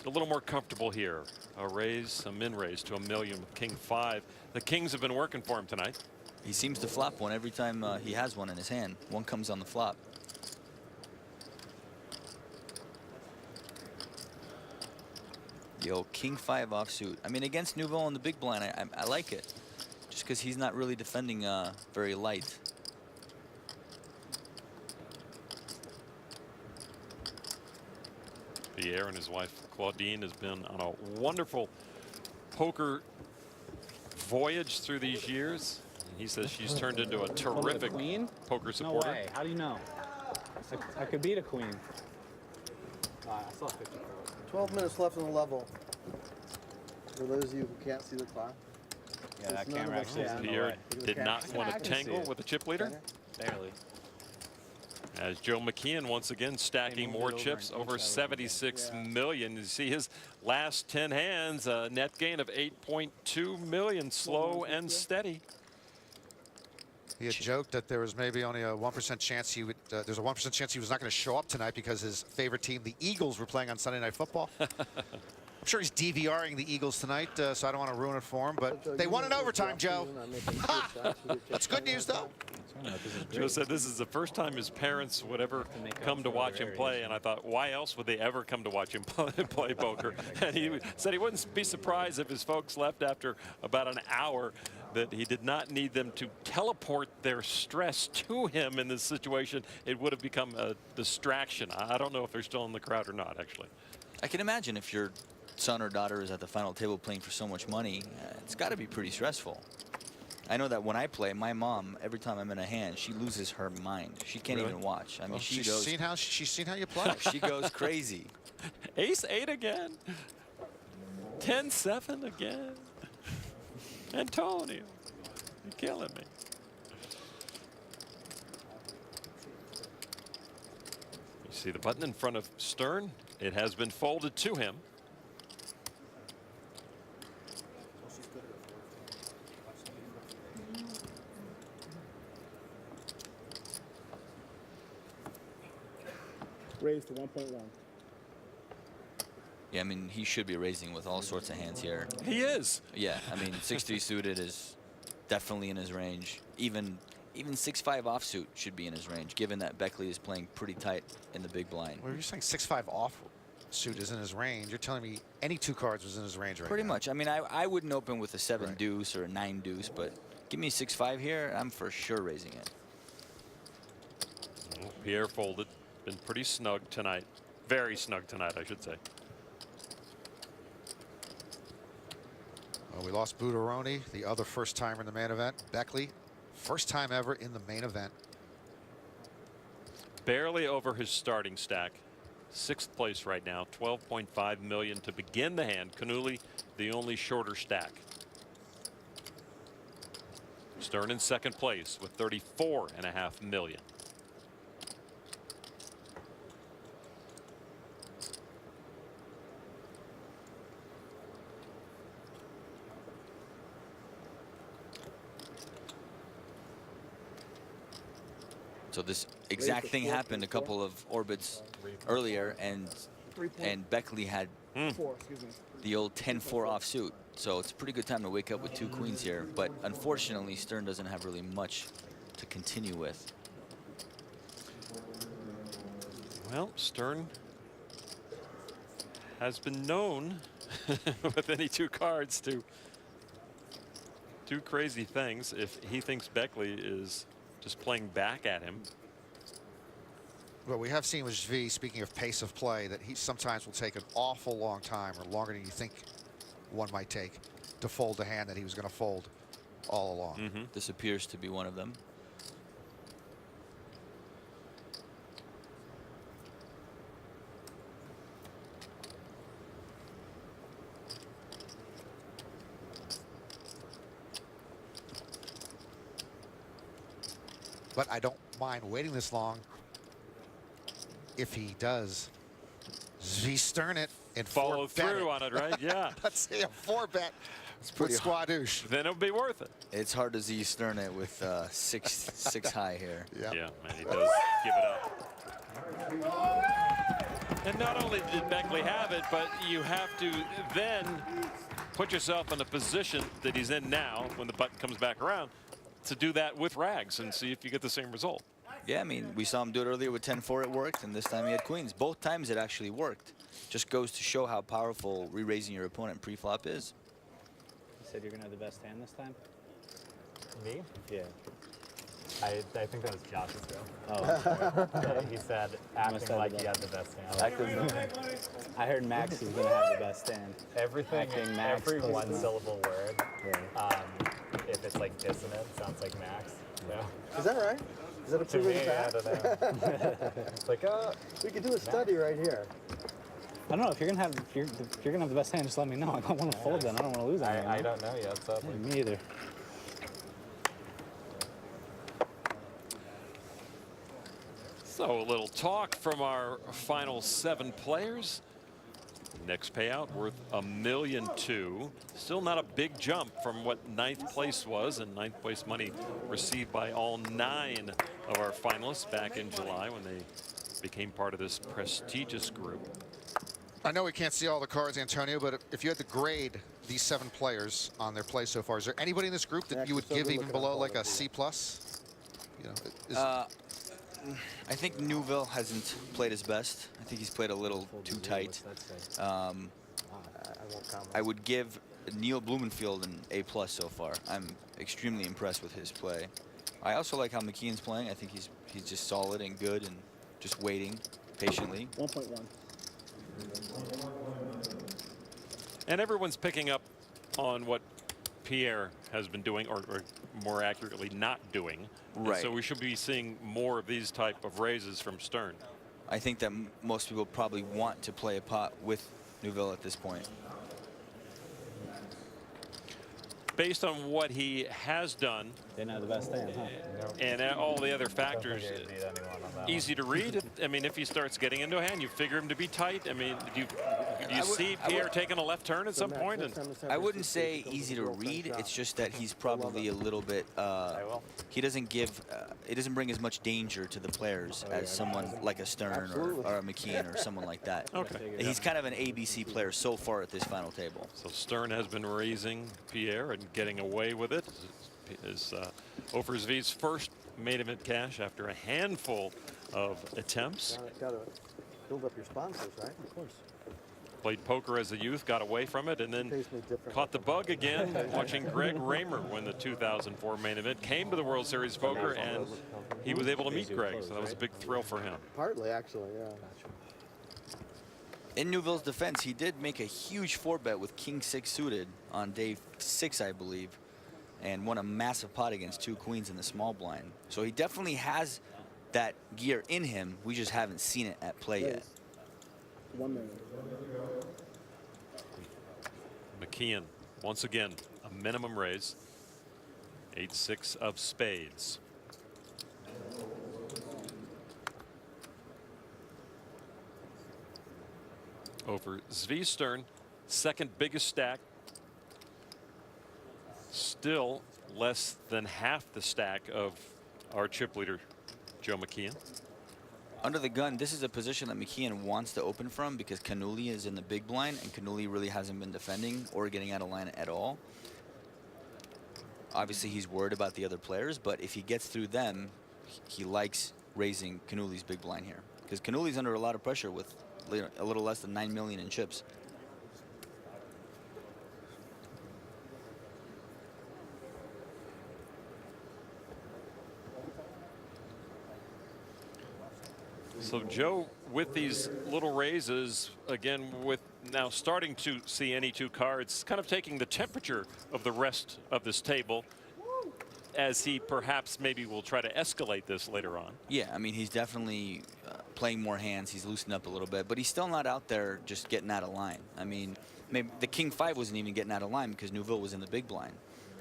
a little more comfortable here. A min raise to $1 million with King 5. The Kings have been working for him tonight. He seems to flop one every time he has one in his hand. One comes on the flop. Yo, King 5 offsuit. I mean, against Nouveau in the big blind, I like it. Just because he's not really defending very light. Pierre and his wife Claudine has been on a wonderful poker voyage through these years. And he says she's turned into a terrific poker supporter. No way. How do you know? I could beat a queen. I still have 54. 12 minutes left on the level. For those of you who can't see the clock. Yeah, that camera actually is in the Pierre way. did not want to tangle with the chip leader. Barely. As Joe McKeon once again stacking more chips, over 76 million. You see his last 10 hands, a net gain of 8.2 million, slow and steady. He had joked that there was maybe only a 1% chance he would. There's a 1% chance he was not going to show up tonight because his favorite team, the Eagles, were playing on Sunday Night Football. I'm sure he's DVRing the Eagles tonight, so I don't want to ruin it for him. But they won in overtime, Joe. That's good news, though. Joe said this is the first time his parents would ever come to watch him play, and I thought, why else would they ever come to watch him play poker? And he said he wouldn't be surprised if his folks left after about an hour, that he did not need them to teleport their stress to him in this situation. It would have become a distraction. I don't know if they're still in the crowd or not, actually. I can imagine if your son or daughter is at the final table playing for so much money, it's got to be pretty stressful. I know that when I play, my mom, every time I'm in a hand, she loses her mind. She can't even watch. I mean, she's seen how you play. She goes crazy. Ace-8 again. 10-7 again. Antonio, you're killing me. You see the button in front of Stern. It has been folded to him. Raised to 1.1. Yeah, I mean, he should be raising with all sorts of hands here. He is. Yeah, I mean, 6-3 suited is definitely in his range. Even 6-5 offsuit should be in his range, given that Beckley is playing pretty tight in the big blind. Well, you're saying 6-5 offsuit is in his range. You're telling me any two cards was in his range right Pretty now. much. I mean, I wouldn't open with a 7 deuce or a 9 deuce, but give me 6-5 here, I'm for sure raising it. Pierre folded. Been pretty snug tonight. Very snug tonight, I should say. Well, we lost Butaroni, the other first timer in the main event. Beckley, first time ever in the main event. Barely over his starting stack. 6th place right now, 12.5 million to begin the hand. Canuli, the only shorter stack. Stern in 2nd place with 34.5 million. So this exact thing happened a couple of orbits earlier, and Beckley had the old 10-4 offsuit. So it's a pretty good time to wake up with 2 queens here. But unfortunately, Stern doesn't have really much to continue with. Well, Stern has been known with any 2 cards to two crazy things. If he thinks Beckley is just playing back at him. What we have seen with Zvi, speaking of pace of play, that he sometimes will take an awful long time, or longer than you think one might take, to fold a hand that he was going to fold all along. This appears to be one of them. But I don't mind waiting this long if he does. Zvi Stern it and Follow through on it, right? Yeah. Let's say a 4-bet with Squadouche. Then it'll be worth it. It's hard to Z Stern it with six high here. Yeah, man, he does give it up. And not only did Beckley have it, but you have to then put yourself in a position that he's in now when the button comes back around to do that with rags and see if you get the same result. Yeah, I mean, we saw him do it earlier with 10-4, it worked, and this time he had queens. Both times it actually worked. Just goes to show how powerful re-raising your opponent pre-flop is. You said you're going to have the best hand this time? Me? Yeah. I think that was Josh's go. Oh. He said acting like he had the best hand. I heard Max is going to have the best hand. Everything, Acting Max every was one the- syllable word, Yeah. if it's like dissonant, sounds like Max. Yeah. Is that right? Is that a To proven me, I fact? don't know. It's like, We could do a study right here. I don't know if you're gonna have the best hand. Just let me know. I don't want to fold then. I don't want to lose anything. I don't know yet. So Yeah, me either. So a little talk from our final 7 players. Next payout worth $1.2 million. Still not a big jump from what 9th place was, and 9th place money received by all 9 of our finalists back in July when they became part of this prestigious group. I know we can't see all the cards, Antonio, but if you had to grade these 7 players on their play so far, is there anybody in this group that you would give even below like a C+? You know, I think Neuville hasn't played his best. I think he's played a little too tight. I would give Neil Blumenfield an A+ so far. I'm extremely impressed with his play. I also like how McKeon's playing. I think he's just solid and good and just waiting patiently. 1.1. And everyone's picking up on what Pierre has been doing, or more accurately, not doing. And Right. so we should be seeing more of these type of raises from Stern. I think that most people probably want to play a pot with Neuville at this point. Based on what he has done, Didn't have the best hand, huh? and all the other factors, think he'd beat anyone on that easy to read. I mean, if he starts getting into a hand, you figure him to be tight. I mean, do you see Pierre taking a left turn at some point? And I wouldn't say easy to read. It's just that he's probably a little bit. He doesn't give. It doesn't bring as much danger to the players as someone like a Stern or a McKeon or someone like that. Okay. He's kind of an ABC player so far at this final table. so Stern has been raising Pierre and getting away with it. Is Ofer Zvi's first main event cash after a handful of attempts. Gotta build up your sponsors, right? Of course. Played poker as a youth, got away from it, and then Pays me different. caught the bug again watching Greg Raymer win the 2004 main event. Came to the World Series poker, and he was able to meet Greg, so that was a big thrill for him. Partly, actually, yeah. In Neuville's defense, he did make a huge 4-bet with King-6 suited on day 6, I believe, and won a massive pot against 2 queens in the small blind. So he definitely has that gear in him. We just haven't seen it at play yet. 1 minute. McKeon, once again, a minimum raise. 8-6 of spades. Over Zvi Stern, second biggest stack. Still less than half the stack of our chip leader, Joe McKeon. Under the gun, this is a position that McKeon wants to open from because Canuli is in the big blind, and Canuli really hasn't been defending or getting out of line at all. Obviously, he's worried about the other players, but if he gets through them, he likes raising Canuli's big blind here because Canuli's under a lot of pressure with a little less than 9 million in chips. So Joe, with these little raises, again, with now starting to see any two cards, kind of taking the temperature of the rest of this table, as he perhaps maybe will try to escalate this later on. Yeah, I mean, he's definitely playing more hands. He's loosened up a little bit, but he's still not out there just getting out of line. I mean, maybe the King 5 wasn't even getting out of line because Neuville was in the big blind.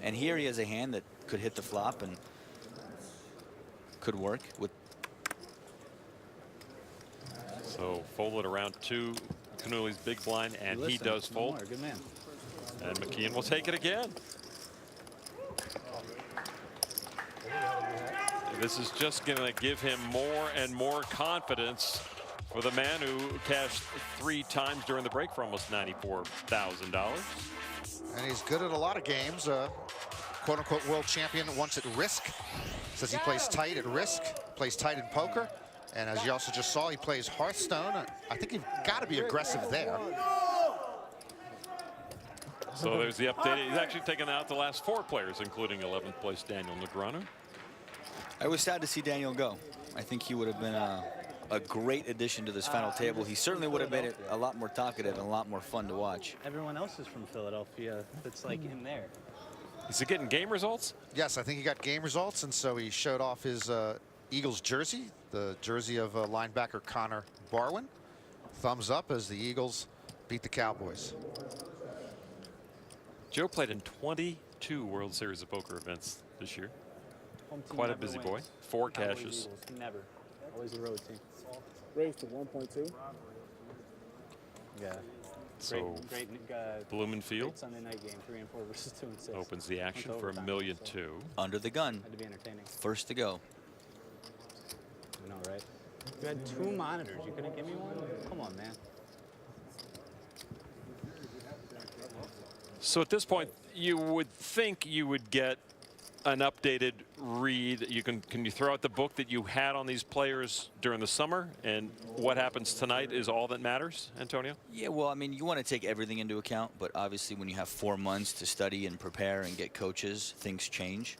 And here he has a hand that could hit the flop and could work with. So folded around to Canouli's big blind, and he does fold. Good man. And McKeon will take it again. This is just going to give him more and more confidence for the man who cashed 3 times during the break for almost $94,000. And he's good at a lot of games. Quote-unquote world champion once at Risk. Says he plays tight at Risk, plays tight in poker. And as you also just saw, he plays Hearthstone. I think you've got to be aggressive there. So there's the update. He's actually taken out the last 4 players, including 11th place Daniel Negreanu. I was sad to see Daniel go. I think he would have been a great addition to this final table. He certainly would have made it a lot more talkative and a lot more fun to watch. Everyone else is from Philadelphia that's like in there. Is he getting game results? Yes, I think he got game results, and so he showed off his Eagles jersey, the jersey of linebacker Connor Barwin. Thumbs up as the Eagles beat the Cowboys. Joe played in 22 World Series of Poker events this year. Quite a busy boy. 4 cashes. Never. Always a road team. Raised to 1.2. Yeah. So Great Blumenfield Sunday night game, 3 and 4 versus 2 and 6. opens the action for $1.2 million. Under the gun. Had to be entertaining. First to go. I know, right? You had 2 monitors. You couldn't give me one? Come on, man. So at this point, you would think you would get an updated read. Can you throw out the book that you had on these players during the summer, and what happens tonight is all that matters, Antonio? Yeah, well, I mean, you want to take everything into account, but obviously when you have 4 months to study and prepare and get coaches, things change.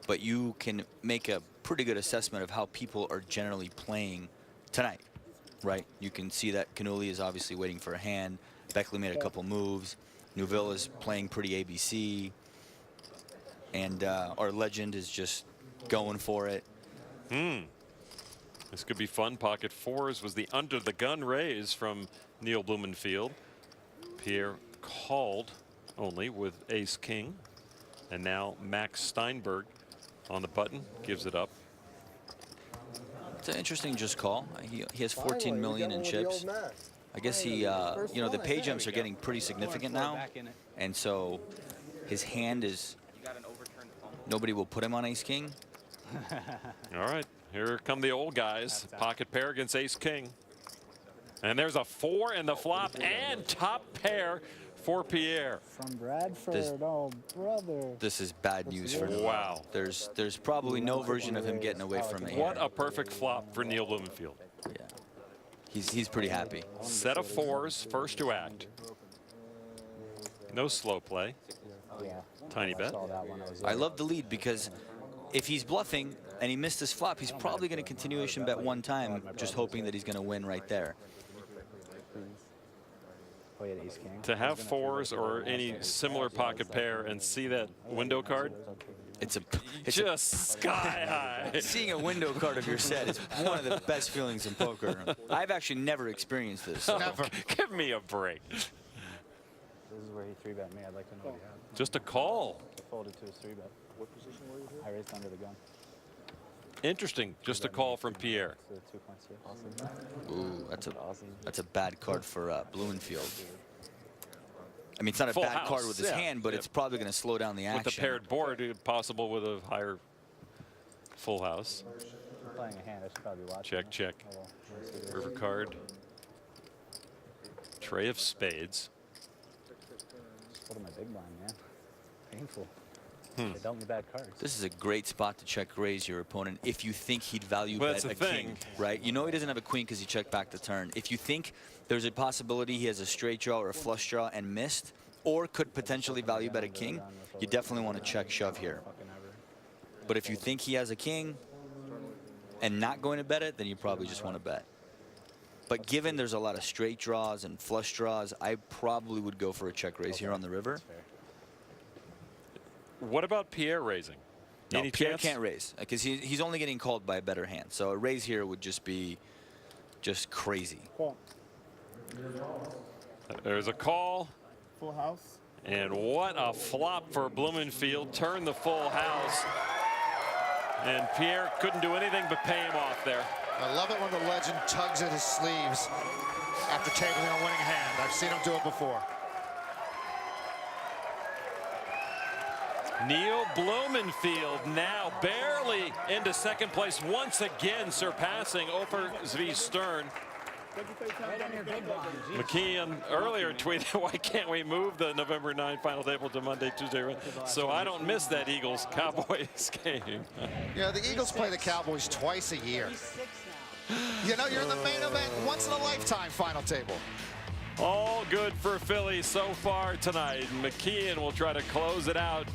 But you can make a pretty good assessment of how people are generally playing tonight, right? You can see that Cannuli is obviously waiting for a hand. Beckley made a couple moves. Neuville is playing pretty ABC. And our legend is just going for it. This could be fun. Pocket 4s was the under the gun raise from Neil Blumenfield. Pierre called only with ace king. And now Max Steinberg on the button gives it up. It's an interesting just call. He has 14 million in chips. I guess he, you know, the pay jumps are getting pretty significant now. And so his hand is, nobody will put him on ace king. All right, here come the old guys. Pocket pair against ace king. And there's a 4 in the flop and top pair for Pierre. From Bradford, oh brother. This is bad news for Neil. Wow. There's probably no version of him getting away from it. What a perfect flop for Neil Blumenfield. Yeah. He's pretty happy. Set of 4s, first to act. No slow play. Tiny bet. I love the lead because if he's bluffing and he missed his flop, he's probably going to continuation bet 1 time, just hoping that he's going to win right there. To have 4s or any similar pocket pair and see that window card, it's just sky high. Seeing a window card of your set is one of the best feelings in poker. I've actually never experienced this. So. Never. Give me a break. This is where he 3-bet me. I'd like to know what he had. Just a call. I folded to his 3-bet. What position were you here? I raised under the gun. Interesting. Just a call from Pierre. Ooh, that's a bad card for Blumenfield. I mean, it's not a Full bad house. card with his hand, but it's probably going to slow down the action. With the paired board, possible with a higher full house. I'm playing a hand. I should probably watch. Check, check. Oh, well. River card. Tray of spades. Just folded my big blind, man. Painful. They dealt me bad cards. This is a great spot to check raise your opponent if you think he'd value Well, bet that's a the king, right? You know he doesn't have a queen because he checked back the turn. If you think there's a possibility he has a straight draw or a flush draw and missed, or could potentially value bet a king, you definitely want to check shove here. But if you think he has a king and not going to bet it, then you probably just want to bet. But given there's a lot of straight draws and flush draws, I probably would go for a check raise here on the river. What about Pierre raising? No, Any Pierre chance? can't raise because he's only getting called by a better hand. So a raise here would just be crazy. Call. There's a call. Full house. And what a flop for Blumenfield. Turned the full house. And Pierre couldn't do anything but pay him off there. I love it when the legend tugs at his sleeves after tabling a winning hand. I've seen him do it before. Neil Blumenfield now barely into second place, once again surpassing Ofer Zvi Stern. McKeon earlier tweeted, why can't we move the November 9 final table to Monday, Tuesday, so I don't miss that Eagles-Cowboys game. Yeah, the Eagles play the Cowboys twice a year. You know, you're in the main event, once in a lifetime final table. All good for Philly so far tonight. McKeon will try to close it out.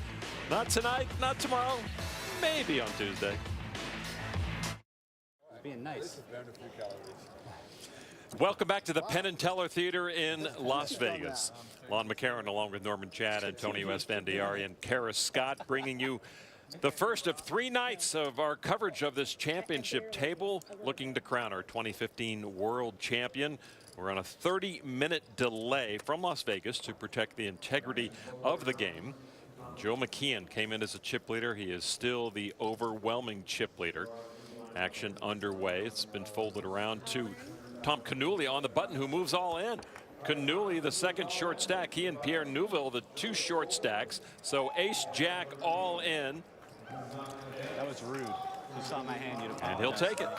Not tonight, not tomorrow, maybe on Tuesday. Being nice. Welcome back to the Penn and Teller Theater in Las Vegas. Lon McCarron along with Norman Chad, Antonio Esfandiari, and Kara Scott bringing you the first of 3 nights of our coverage of this championship table, looking to crown our 2015 world champion. We're on a 30-minute delay from Las Vegas to protect the integrity of the game. Joe McKeon came in as a chip leader. He is still the overwhelming chip leader. Action underway. It's been folded around to Tom Canuli on the button, who moves all in. Canuli, the second short stack. He and Pierre Neuville, the 2 short stacks. So ace-jack all in. That was rude. You saw my hand, you'd apologize. And he'll take it.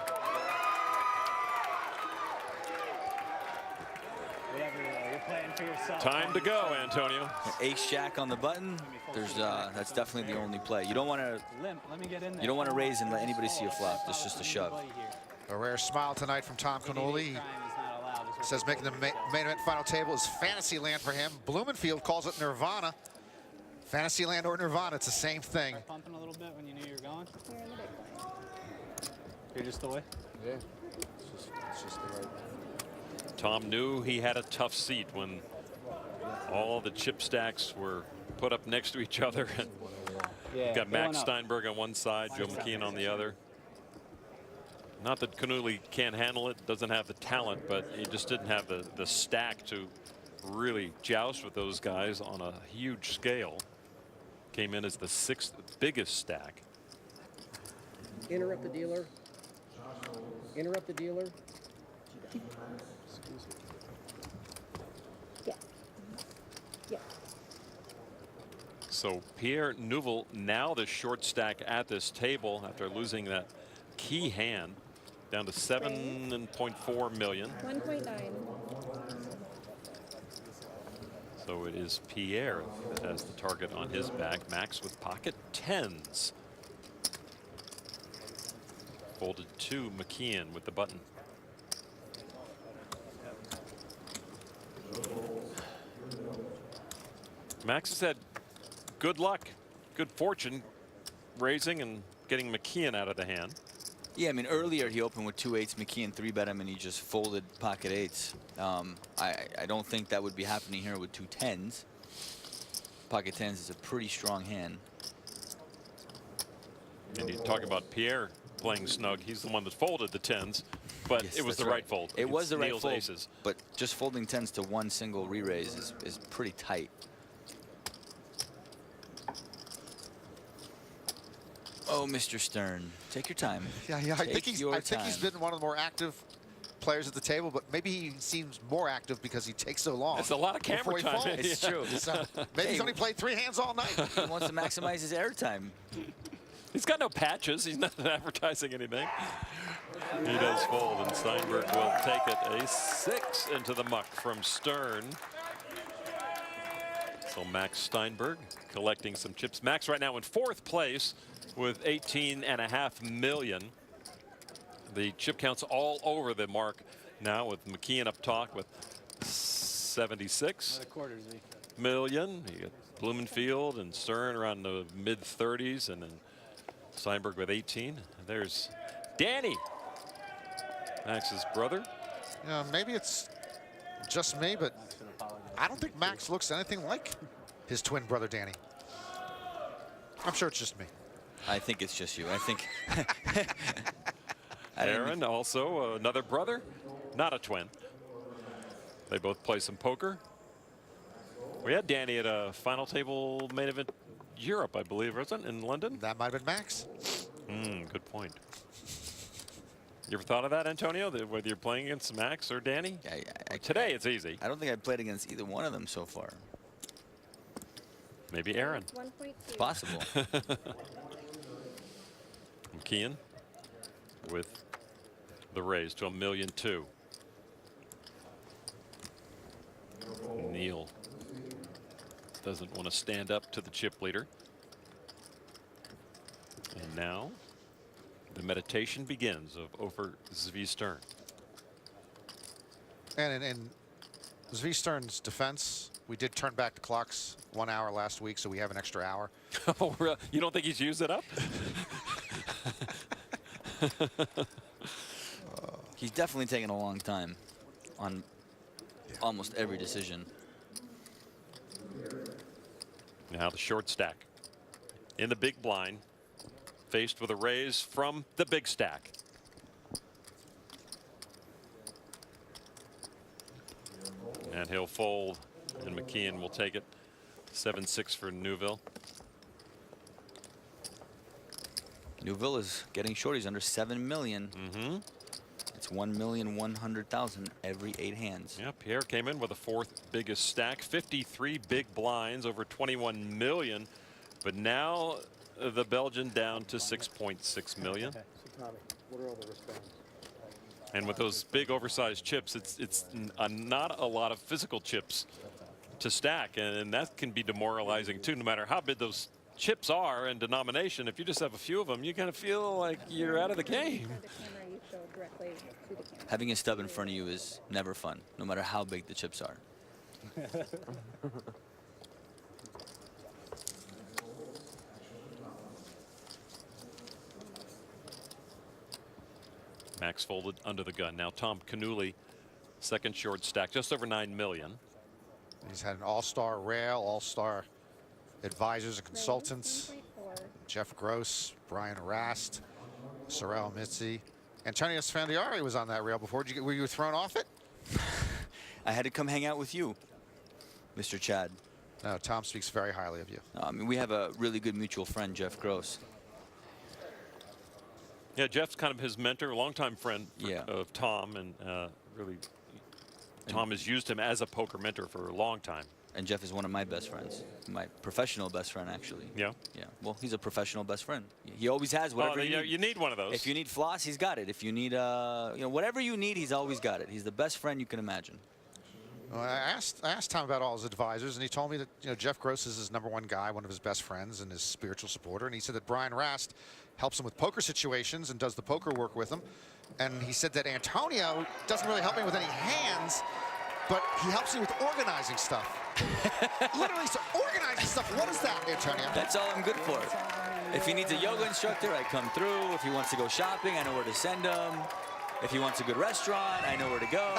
You're playing for yourself. Time to go, Antonio. Ace-jack on the button. That's definitely the only play. You don't want to. Let me get in there. You don't want to raise and let anybody see a flop. It's just a shove. A rare smile tonight from Tom Canuli. Says making the main event final table is fantasy land for him. Blumenfield calls it Nirvana. Fantasy land or Nirvana, it's the same thing. Pumping a little bit when you knew you were going. You're just away. Yeah, it's just the right. Tom knew he had a tough seat when all the chip stacks were put up next to each other. Yeah, got Max Steinberg on one side, Joe McKeon on the other. Not that Canuli can't handle it, doesn't have the talent, but he just didn't have the stack to really joust with those guys on a huge scale. Came in as the 6th biggest stack. Interrupt the dealer. Interrupt the dealer. Yeah. Yeah. So Pierre Neuville now the short stack at this table after losing that key hand down to 7.4 million. 1.9. So it is Pierre that has the target on his back. Max with pocket 10s. Folded to McKeon with the button. Max has had good luck, good fortune raising and getting McKeon out of the hand. Yeah, I mean, earlier he opened with 2 8s. McKeon 3-bet him, and he just folded pocket 8s. I don't think that would be happening here with 2 10s. Pocket 10s is a pretty strong hand. And you talk about Pierre playing snug. He's the one that folded the 10s, but Yes, it was that's the right fold. It was the right Neil's fold, aces. but just folding 10s to one single re-raise is pretty tight. Oh, Mr. Stern, take your time. Yeah, I think he's been one of the more active players at the table, but maybe he seems more active because he takes so long. It's a lot of camera time. It's true. So maybe he's only played 3 hands all night. He wants to maximize his airtime. He's got no patches. He's not advertising anything. He does fold, and Steinberg will take it. A 6 into the muck from Stern. So Max Steinberg collecting some chips. Max right now in 4th place with 18.5 million. The chip counts all over the mark now, with McKeon up top with 76 million. You got Blumenfield and Stern around the mid-30s, and then Steinberg with 18. There's Danny, Max's brother. You know, maybe it's just me, but I don't think Max looks anything like his twin brother, Danny. I'm sure it's just me. I think it's just you. I think. Aaron, also another brother, not a twin. They both play some poker. We had Danny at a final table main event Europe, I believe, wasn't it, in London? That might have been Max. Good point. You ever thought of that, Antonio, that whether you're playing against Max or Danny? Today it's easy. I don't think I've played against either one of them so far. Maybe Aaron. It's possible. McKeon with the raise to $1.2 million. Neal doesn't want to stand up to the chip leader. And now the meditation begins of Ofer Zvistern. And in Zvistern's defense, we did turn back the clocks 1 hour last week, so we have an extra hour. Oh, really? You don't think he's used it up? He's definitely taken a long time on almost every decision. Now the short stack in the big blind, faced with a raise from the big stack. And he'll fold, and McKeon will take it. 7-6 for Neuville. Neuville is getting short. He's under 7 million. It's 1,100,000 every 8 hands. Yeah, Pierre came in with a fourth biggest stack, 53 big blinds, over 21 million. But now the Belgian down to 6.6 million. So Tommy, what are all the wristbands? And with those big oversized chips, it's not a lot of physical chips to stack, and that can be demoralizing too, no matter how big those chips are in denomination. If you just have a few of them, you kind of feel like you're out of the game. Having a stub in front of you is never fun, no matter how big the chips are. Max folded under the gun. Now Tom Canuli, second short stack, just over 9 million. He's had an all-star rail, all-star advisors and consultants. Jeff Gross, Brian Rast, Sorel Mitzi. Antonio Sfandiari was on that rail before. Were you thrown off it? I had to come hang out with you, Mr. Chad. No, Tom speaks very highly of you. I mean, we have a really good mutual friend, Jeff Gross. Yeah, Jeff's kind of his mentor, longtime friend of Tom, and really, Tom has used him as a poker mentor for a long time. And Jeff is one of my best friends, my professional best friend, actually. Yeah. Yeah. Well, he's a professional best friend. He always has whatever you need. You need one of those. If you need floss, he's got it. If you need, whatever you need, he's always got it. He's the best friend you can imagine. Well, I asked Tom about all his advisors, and he told me that Jeff Gross is his #1 guy, one of his best friends, and his spiritual supporter. And he said that Brian Rast helps him with poker situations and does the poker work with him. And he said that Antonio doesn't really help me with any hands, but he helps me with organizing stuff. Literally, so organizing stuff. What is that, Antonio? That's all I'm good for. If he needs a yoga instructor, I come through. If he wants to go shopping, I know where to send him. If he wants a good restaurant, I know where to go.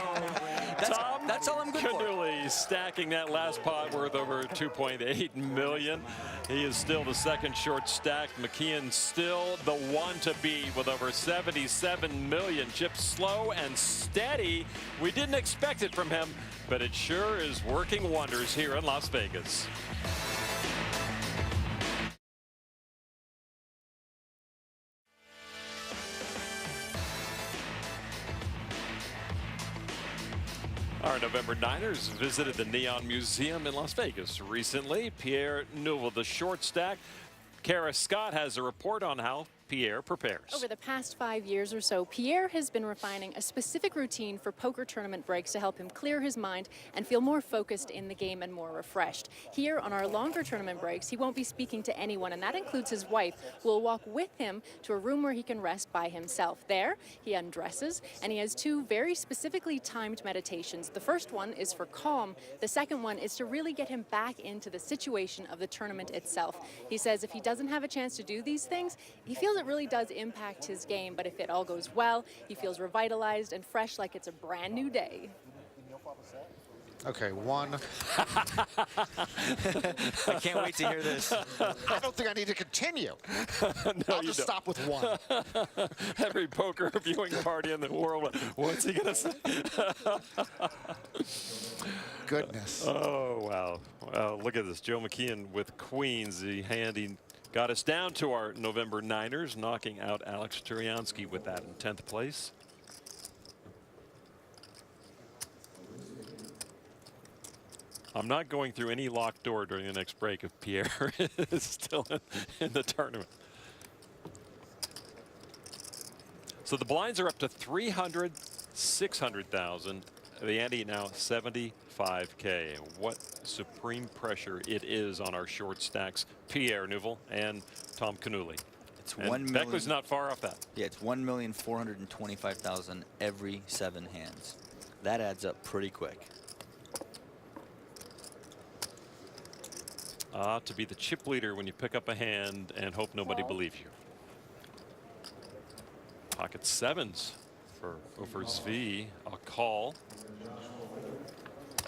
That's all I'm good for. Canuli stacking that last pot worth over 2.8 million. He is still the second short stack. McKeon still the one to beat with over 77 million. Chips slow and steady. We didn't expect it from him, but it sure is working wonders here in Las Vegas. Our November Niners visited the Neon Museum in Las Vegas recently. Pierre Neuville, the short stack. Kara Scott has a report on how Pierre prepares. Over the past 5 years or so, Pierre has been refining a specific routine for poker tournament breaks to help him clear his mind and feel more focused in the game and more refreshed. Here on our longer tournament breaks, he won't be speaking to anyone, and that includes his wife, who will walk with him to a room where he can rest by himself. There, he undresses, and he has 2 very specifically timed meditations. The first one is for calm. The second one is to really get him back into the situation of the tournament itself. He says if he doesn't have a chance to do these things, he feels it really does impact his game, but if it all goes well, he feels revitalized and fresh like it's a brand new day. Okay, one. I can't wait to hear this. I don't think I need to continue. No, I'll just stop with one. Every poker viewing party in the world, what's he going to say? Goodness. Oh, wow. Well, look at this. Joe McKeon with queens. The hand he got us down to our November Niners, knocking out Alex Turiansky with that in 10th place. I'm not going through any locked door during the next break if Pierre is still in the tournament. So the blinds are up to 300, 600,000. The ante now 75K. What supreme pressure it is on our short stacks. Pierre Nouvel and Tom Canuli. It's and 1 million. Beckley's not far off that. Yeah, it's 1,425,000 every 7 hands. That adds up pretty quick. To be the chip leader when you pick up a hand and hope nobody believes you. Pocket sevens for Ofer Zvi. A call.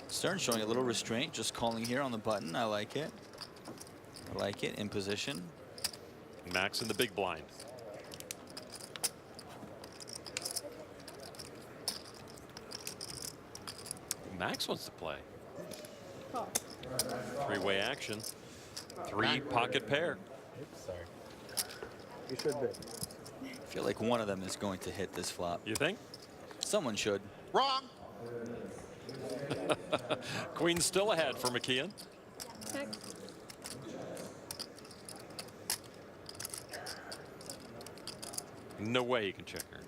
Stern showing a little restraint, just calling here on the button. I like it. I like it in position. Max in the big blind. Max wants to play. Three-way action. 3 pocket pair. Oops, sorry. You should be. I feel like one of them is going to hit this flop. You think? Someone should. Wrong. Queen's still ahead for McKeon. Check. No way you can check her.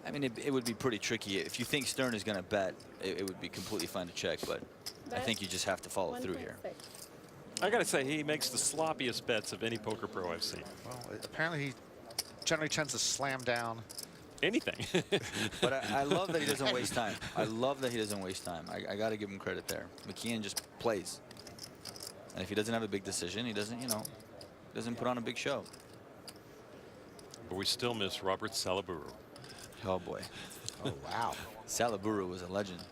I mean, it would be pretty tricky. If you think Stern is going to bet, it would be completely fine to check, but I think you just have to follow through here. I got to say, he makes the sloppiest bets of any poker pro I've seen. Well, apparently he generally tends to slam down anything. But I love that he doesn't waste time. I love that he doesn't waste time. I got to give him credit there. McKeon just plays. And if he doesn't have a big decision, he doesn't, you know, doesn't put on a big show. But we still miss Robert Salaburu. Oh, boy. Oh, wow. Salaburu was a legend.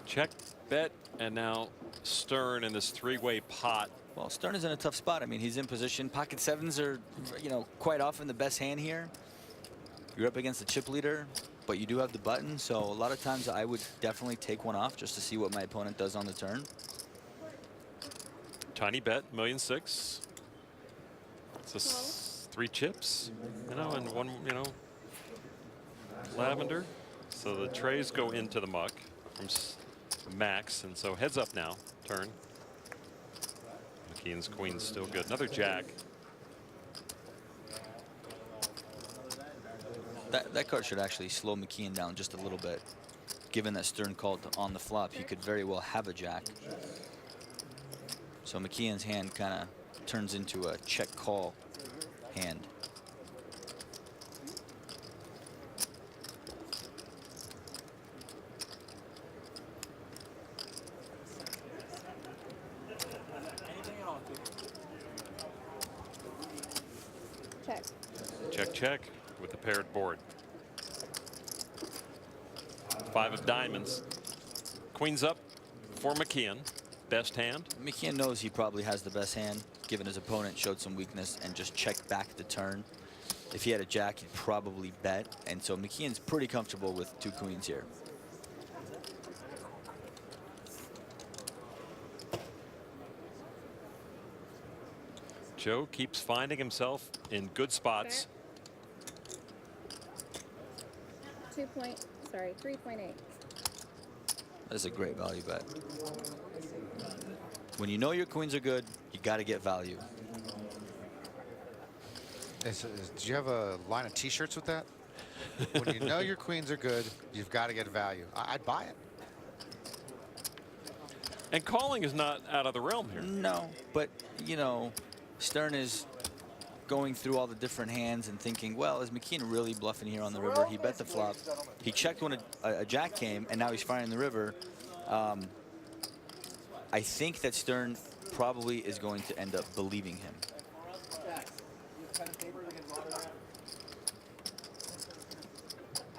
Check, bet, and now Stern in this 3-way pot. Well, Stern is in a tough spot. I mean, he's in position. Pocket sevens are, you know, quite often the best hand here. You're up against the chip leader, but you do have the button. So a lot of times I would definitely take one off just to see what my opponent does on the turn. Tiny bet, 1.6 million. It's just 3 chips, you know, and 1, you know, lavender. So the trays go into the muck from Max, and so heads up now, turn. McKeon's queen's still good. Another jack. That card should actually slow McKeon down just a little bit. Given that Stern called on the flop, he could very well have a jack. So McKeon's hand kind of turns into a check call hand. Check. Check, check with the paired board. 5 of diamonds. Queen's up for McKeon. Best hand. McKeon knows he probably has the best hand, given his opponent showed some weakness and just checked back the turn. If he had a jack, he'd probably bet. And so McKeon's pretty comfortable with 2 queens here. Joe keeps finding himself in good spots. 3.8. That's a great value bet. When you know your queens are good, you got to get value. Do you have a line of T-shirts with that? When you know your queens are good, you've got to get value. I'd buy it. And calling is not out of the realm here. No, but, you know, Stern is going through all the different hands and thinking, well, is McKeon really bluffing here on the river? He bet the flop. He checked when a jack came, and now he's firing the river. I think that Stern probably is going to end up believing him.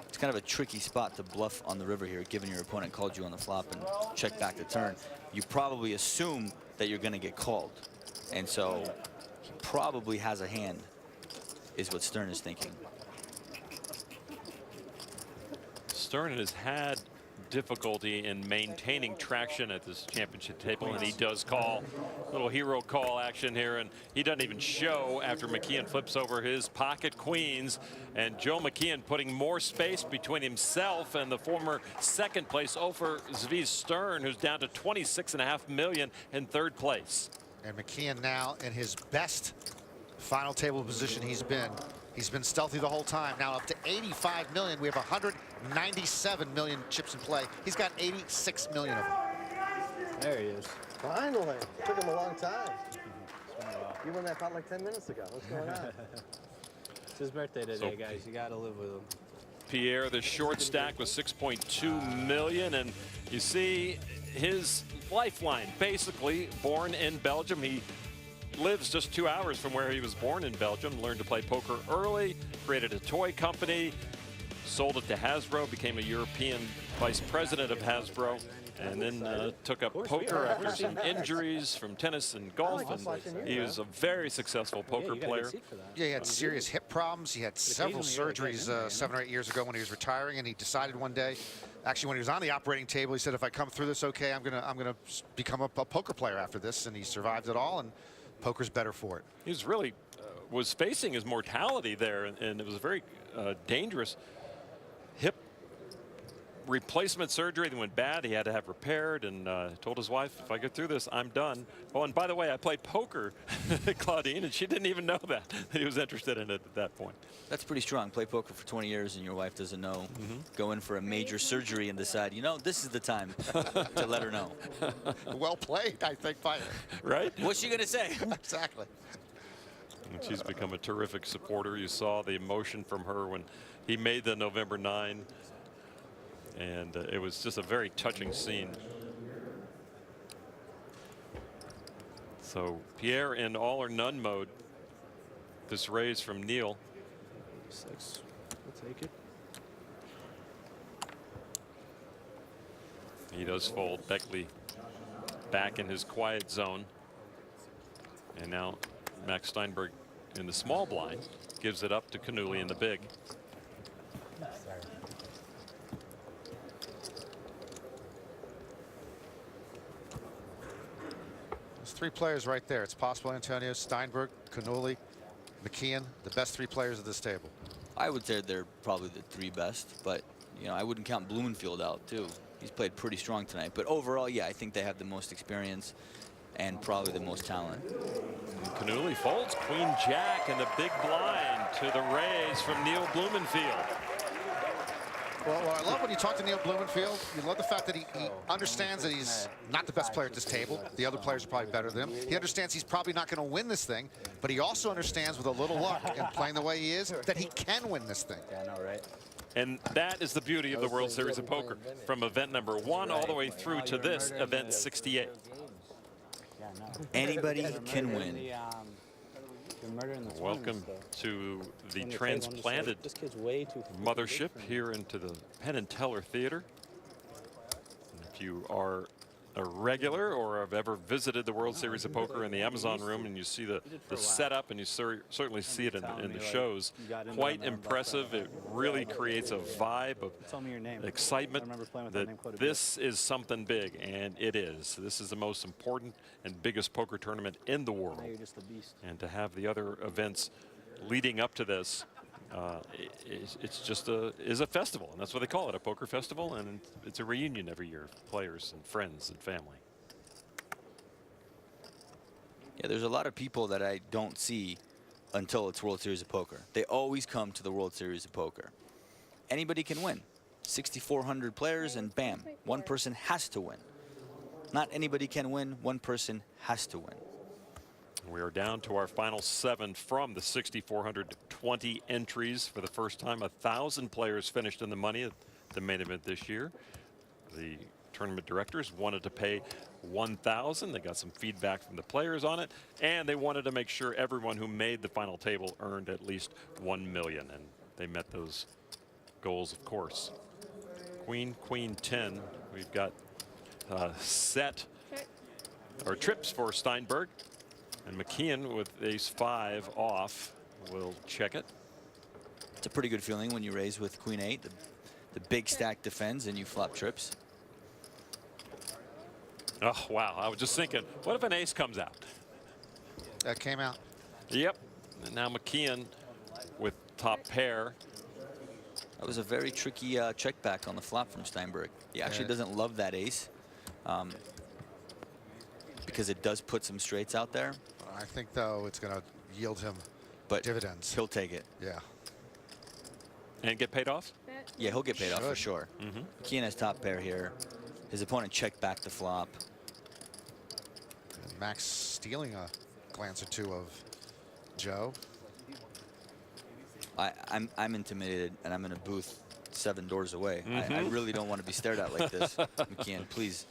It's kind of a tricky spot to bluff on the river here, given your opponent called you on the flop and check back the turn. You probably assume that you're going to get called. And so he probably has a hand, is what Stern is thinking. Stern has had difficulty in maintaining traction at this championship table, and he does call a little hero call action here, and he doesn't even show after McKeon flips over his pocket queens, and Joe McKeon putting more space between himself and the former second place Ofer Zvi Stern, who's down to 26.5 million in third place. And McKeon now in his best final table position he's been. He's been stealthy the whole time. Now up to 85 million. We have 197 million chips in play. He's got 86 million of them. There he is. Finally. Took him a long time. You won that pot like 10 minutes ago. What's going on? It's his birthday today, guys. You got to live with him. Pierre, the short stack, with 6.2 million, and you see his lifeline, basically born in Belgium. He lives just 2 hours from where he was born in Belgium, learned to play poker early, created a toy company, sold it to Hasbro, became a European vice president of Hasbro, and then took up poker after some injuries from tennis and golf, and he was a very successful poker player. Yeah, he had serious hip problems. He had several surgeries 7 or 8 years ago when he was retiring, and he decided one day, actually when he was on the operating table, he said, if I come through this okay, I'm gonna become a poker player after this, and he survived it all, and poker's better for it. He was really was facing his mortality there, and it was a very dangerous hip replacement surgery that went bad. He had to have repaired, and told his wife, if I get through this, I'm done. Oh, and by the way, I played poker, Claudine, and she didn't even know that he was interested in it at that point. That's pretty strong. Play poker for 20 years and your wife doesn't know. Go in for a major surgery and decide, you know, this is the time to let her know. Well played, I think, by her. Right? What's she going to say? Exactly. And she's become a terrific supporter. You saw the emotion from her when he made the November 9. And it was just a very touching scene. So Pierre in all or none mode. This raise from Neil. 6. We'll take it. He does fold. Beckley back in his quiet zone. And now Max Steinberg in the small blind gives it up to Canuli in the big. There's 3 players right there. It's possible Antonio, Steinberg, Canuli, McKeon, the best 3 players at this table. I would say they're probably the 3 best, but you know, I wouldn't count Blumenfield out too. He's played pretty strong tonight, but overall, yeah, I think they have the most experience and probably the most talent. And Canuli folds Queen Jack in the big blind to the raise from Neil Blumenfield. Well, what I love when you talk to Neil Blumenfield, you love the fact that he understands that he's not the best player at this table. The other players are probably better than him. He understands he's probably not going to win this thing, but he also understands with a little luck and playing the way he is that he can win this thing. Yeah, I know, right? And that is the beauty of the World Series of Poker, from event number 1 all the way through to this event 68. Yeah, no. Anybody can win. Welcome to the transplanted mothership here into the Penn and Teller Theater. And if you are a regular or have ever visited the World Series of Poker in the Amazon room and you see the setup, and you certainly see it in the shows, quite impressive. It really creates a vibe of excitement that this is something big, and it is. This is the most important and biggest poker tournament in the world. And to have the other events leading up to this, it's just a festival, and that's what they call it, a poker festival, and it's a reunion every year of players and friends and family. Yeah, there's a lot of people that I don't see until it's World Series of Poker. They always come to the World Series of Poker. Anybody can win. 6,400 players, and bam, one person has to win. Not anybody can win, one person has to win. We are down to our final 7 from the 6,420 entries. For the first time, 1,000 players finished in the money at the main event this year. The tournament directors wanted to pay $1,000. They got some feedback from the players on it, and they wanted to make sure everyone who made the final table earned at least $1 million, and they met those goals, of course. Queen, Queen 10. We've got set or trips for Steinberg, and McKeon with ace 5 off will check it. It's a pretty good feeling when you raise with Queen 8. The big stack defends and you flop trips. Oh, wow. I was just thinking, what if an ace comes out? That came out. Yep. And now McKeon with top pair. That was a very tricky check back on the flop from Steinberg. He actually doesn't love that ace because it does put some straights out there. I think, though, it's going to yield him dividends. He'll take it. Yeah. And get paid off? Yeah, he'll get paid off for sure. McKeon has top pair here. His opponent checked back the flop. And Max stealing a glance or two of Joe. I'm intimidated, and I'm in a booth 7 doors away. I really don't want to be stared at like this. McKeon, please.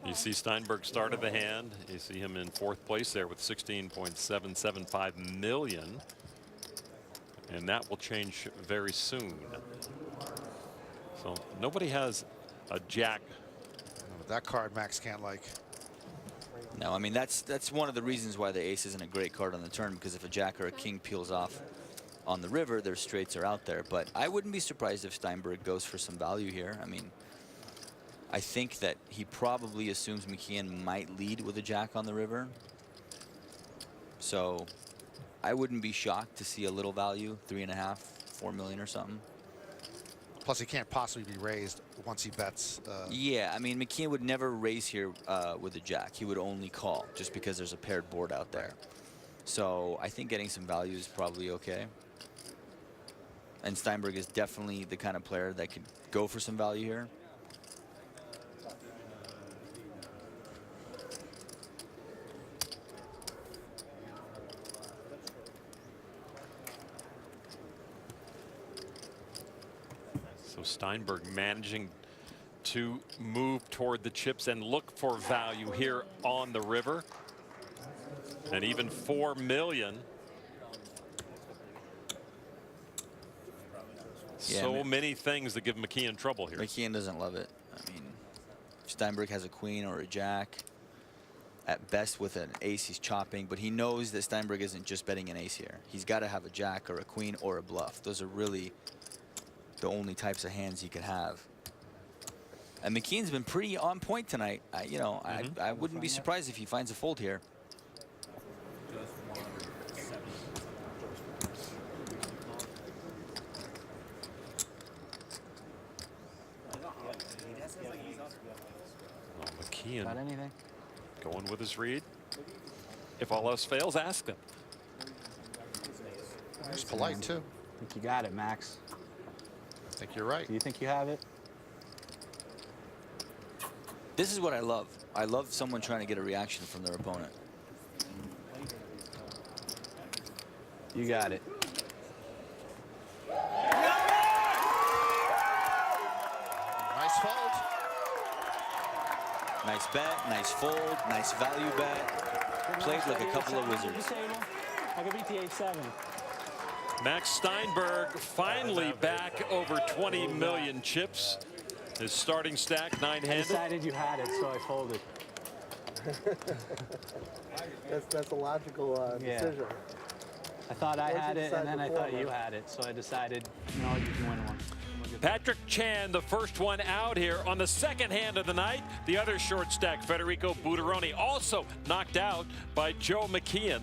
You see Steinberg started the hand. You see him in 4th place there with 16.775 million. And that will change very soon. So nobody has a jack. That card Max can't like. No, I mean, that's one of the reasons why the ace isn't a great card on the turn, because if a jack or a king peels off on the river, their straights are out there. But I wouldn't be surprised if Steinberg goes for some value here. I mean, I think that he probably assumes McKeon might lead with a jack on the river. So I wouldn't be shocked to see a little value, 3.5, 4 million or something. Plus, he can't possibly be raised once he bets. Yeah, I mean, McKeon would never raise here with a jack. He would only call just because there's a paired board out there. So I think getting some value is probably okay. And Steinberg is definitely the kind of player that could go for some value here. So Steinberg managing to move toward the chips and look for value here on the river. And even 4 million. Yeah, so many things that give McKeon trouble here. McKeon doesn't love it. I mean, Steinberg has a queen or a jack. At best with an ace, he's chopping, but he knows that Steinberg isn't just betting an ace here. He's got to have a jack or a queen or a bluff. Those are really the only types of hands he could have. And McKeon's been pretty on point tonight. I wouldn't be surprised if he finds a fold here. McKeon Got anything? Going with his read. If all else fails, ask him. He's polite, too. I think you got it, Max. I think you're right. Do you think you have it? This is what I love. I love someone trying to get a reaction from their opponent. You got it. Nice fold. Nice bet, nice fold, nice value bet. Played like a couple of wizards. I could beat the 8-7. Max Steinberg finally back over 20 million chips. His starting stack, 9-handed. I decided you had it, so I folded. that's a logical decision. I thought I had it, and then I thought you had it, so I decided, you know, you can win one. Patrick Chan, the first one out here on the second hand of the night. The other short stack, Federico Buonarroti, also knocked out by Joe McKeon.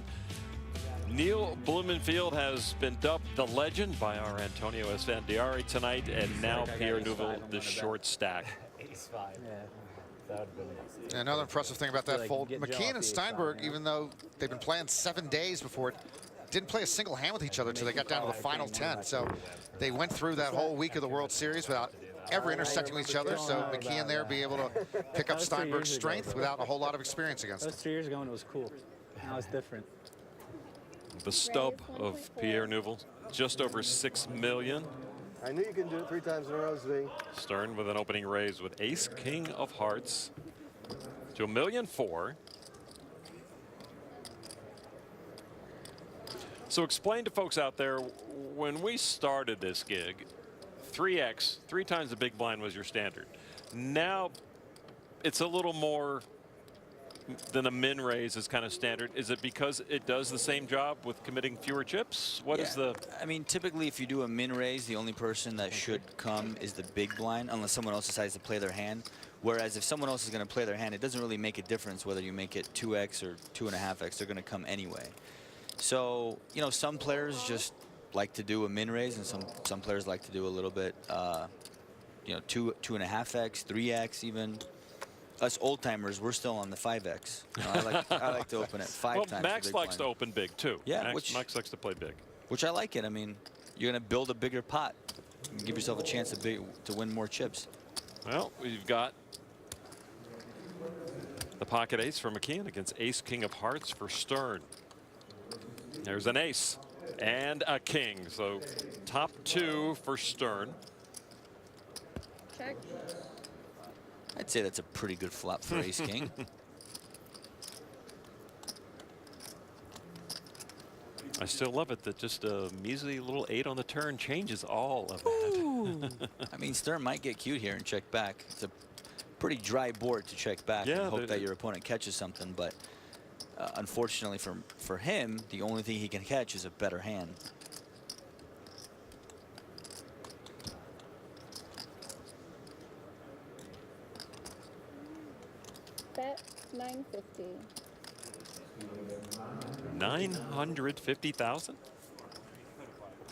Neil Blumenfield has been dubbed the legend by our Antonio Esfandiari tonight, and now Pierre Neuville, the short stack. Ace 5. Yeah. That would have been Another impressive thing about that like fold, get Joe McKeon off and the Steinberg, ace-5, even though they've been playing 7 days before it, didn't play a single hand with each other until they got down to the final 10. So they went through that whole week of the World Series without ever intersecting with each other. So McKeon there be able to pick up Steinberg's strength without a whole lot of experience against That him. was 3 years ago when it was cool. Now it's different. The stub of Pierre Neuville, just over 6 million. I knew you can do it 3 times in a row, Zvi. Stern with an opening raise with ace king of hearts to $1.4 million. So explain to folks out there, when we started this gig, 3x, 3 times the big blind was your standard. Now it's a little more than a min raise is kind of standard. Is it because it does the same job with committing fewer chips? What is the? I mean, typically if you do a min raise, the only person that should come is the big blind, unless someone else decides to play their hand. Whereas if someone else is going to play their hand, it doesn't really make a difference whether you make it 2x or 2.5x. They're going to come anyway. So, you know, some players just like to do a min raise, and some players like to do a little bit, you know, 2.5x, 3x even. Us old timers, we're still on the 5x. You know, I like to open it 5 times. Max likes to open big too. Yeah, Max likes to play big. Which I like it. I mean, you're going to build a bigger pot, and give yourself a chance to win more chips. Well, we've got the pocket ace for McKeon against ace king of hearts for Stern. There's an ace and a king. So top 2 for Stern. Check. I'd say that's a pretty good flop for ace king. I still love it that just a measly little 8 on the turn changes all of that. I mean, Stern might get cute here and check back. It's a pretty dry board to check back Yeah, and hope that your opponent catches something. But unfortunately for him, the only thing he can catch is a better hand. Bet 950. 950,000.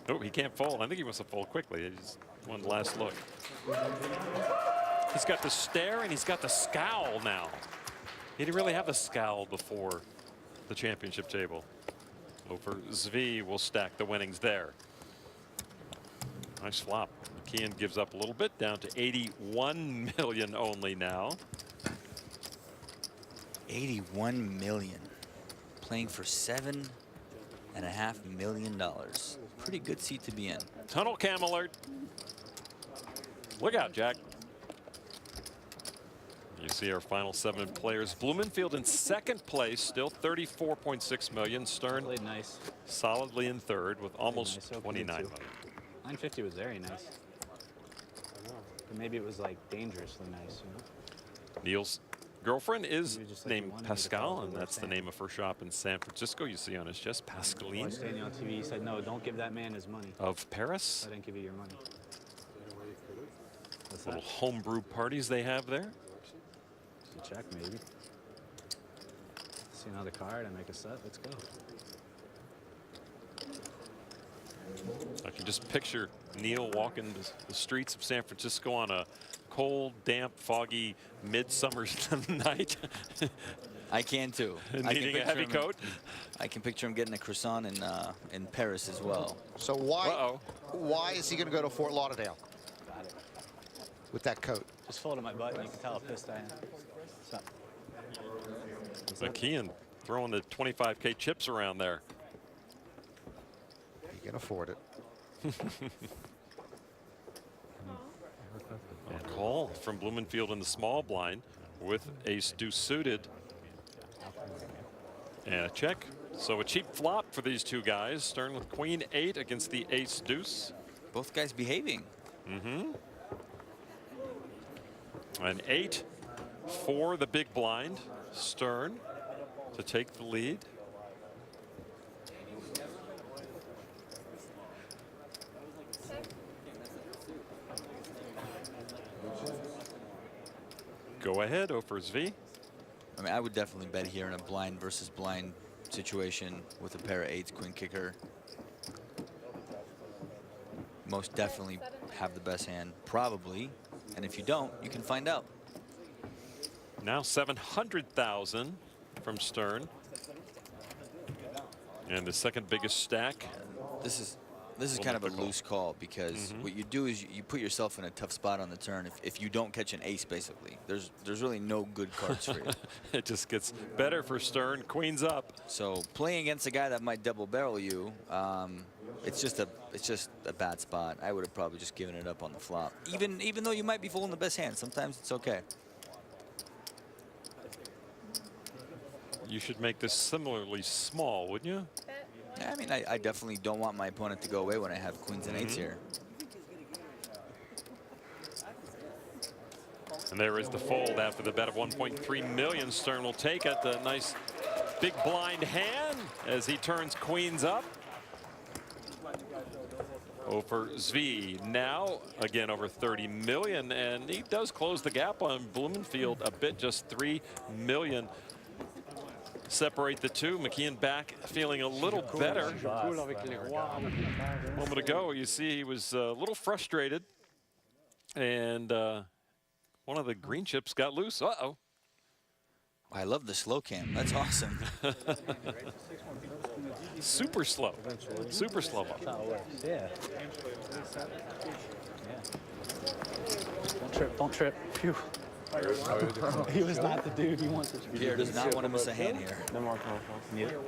Oh, he can't fold. I think he wants to fold quickly. He just one last look. He's got the stare and he's got the scowl now. He didn't really have the scowl before the championship table. Over Zvi will stack the winnings there. Nice flop. McKeon gives up a little bit, down to 81 million only now. 81 million, playing for $7.5 million. Pretty good seat to be in. Tunnel cam alert. Look out, Jack. You see our final 7 players. Blumenfield in second place, still 34.6 million. Stern Played nice. Solidly in third with almost Nice 29 million. 950 was very nice. But maybe it was like dangerously nice, you know? Neil's girlfriend is Maybe just like named you wanted Pascal, to and that's the name of her shop in San Francisco. You see on his chest, I Pascaline was standing on TV. He said, "No, don't give that man his money." of Paris. I didn't give you your money. What's Little that? homebrew parties they have there. It's a check, maybe. See another card. I make a set. Let's go. I can just picture Neil walking the streets of San Francisco on a cold, damp, foggy midsummer night. I can too. Needing a heavy coat. I can picture him getting a croissant in Paris as well. So why is he going to go to Fort Lauderdale with that coat? Just folded my butt, and you can tell how pissed I am. So, McKeon throwing the 25K chips around there. He can afford it. A call from Blumenfield in the small blind with ace deuce suited. And a check. So a cheap flop for these two guys. Stern with queen 8 against the ace deuce. Both guys behaving. Mm-hmm. An 8 for the big blind. Stern to take the lead. Go ahead, over Zvi. I mean, I would definitely bet here in a blind versus blind situation with a pair of 8s, queen kicker. Most definitely have the best hand, probably. And if you don't, you can find out. Now 700,000 from Stern. And the second biggest stack. This is kind of a loose call because what you do is you put yourself in a tough spot on the turn if you don't catch an ace, basically. There's really no good cards for you. It just gets better for Stern. Queen's up. So playing against a guy that might double barrel you, It's just a bad spot. I would have probably just given it up on the flop. Even though you might be folding the best hand, sometimes it's okay. You should make this similarly small, wouldn't you? Yeah, I mean, I definitely don't want my opponent to go away when I have queens and eights here. And there is the fold after the bet of 1.3 million. Stern will take it. A nice big blind hand as he turns queens up. Over Zvi now again over 30 million, and he does close the gap on Blumenfield a bit, just 3 million. Separate the two. McKeon back feeling a little better. A moment ago, you see he was a little frustrated, and one of the green chips got loose. Uh-oh. I love the slow cam. That's awesome. Super slow. Super slow. Yeah. Don't trip. Don't trip. Phew. He was not the dude he wants to be. Pierre does not want to miss a hand here. No more. Need it.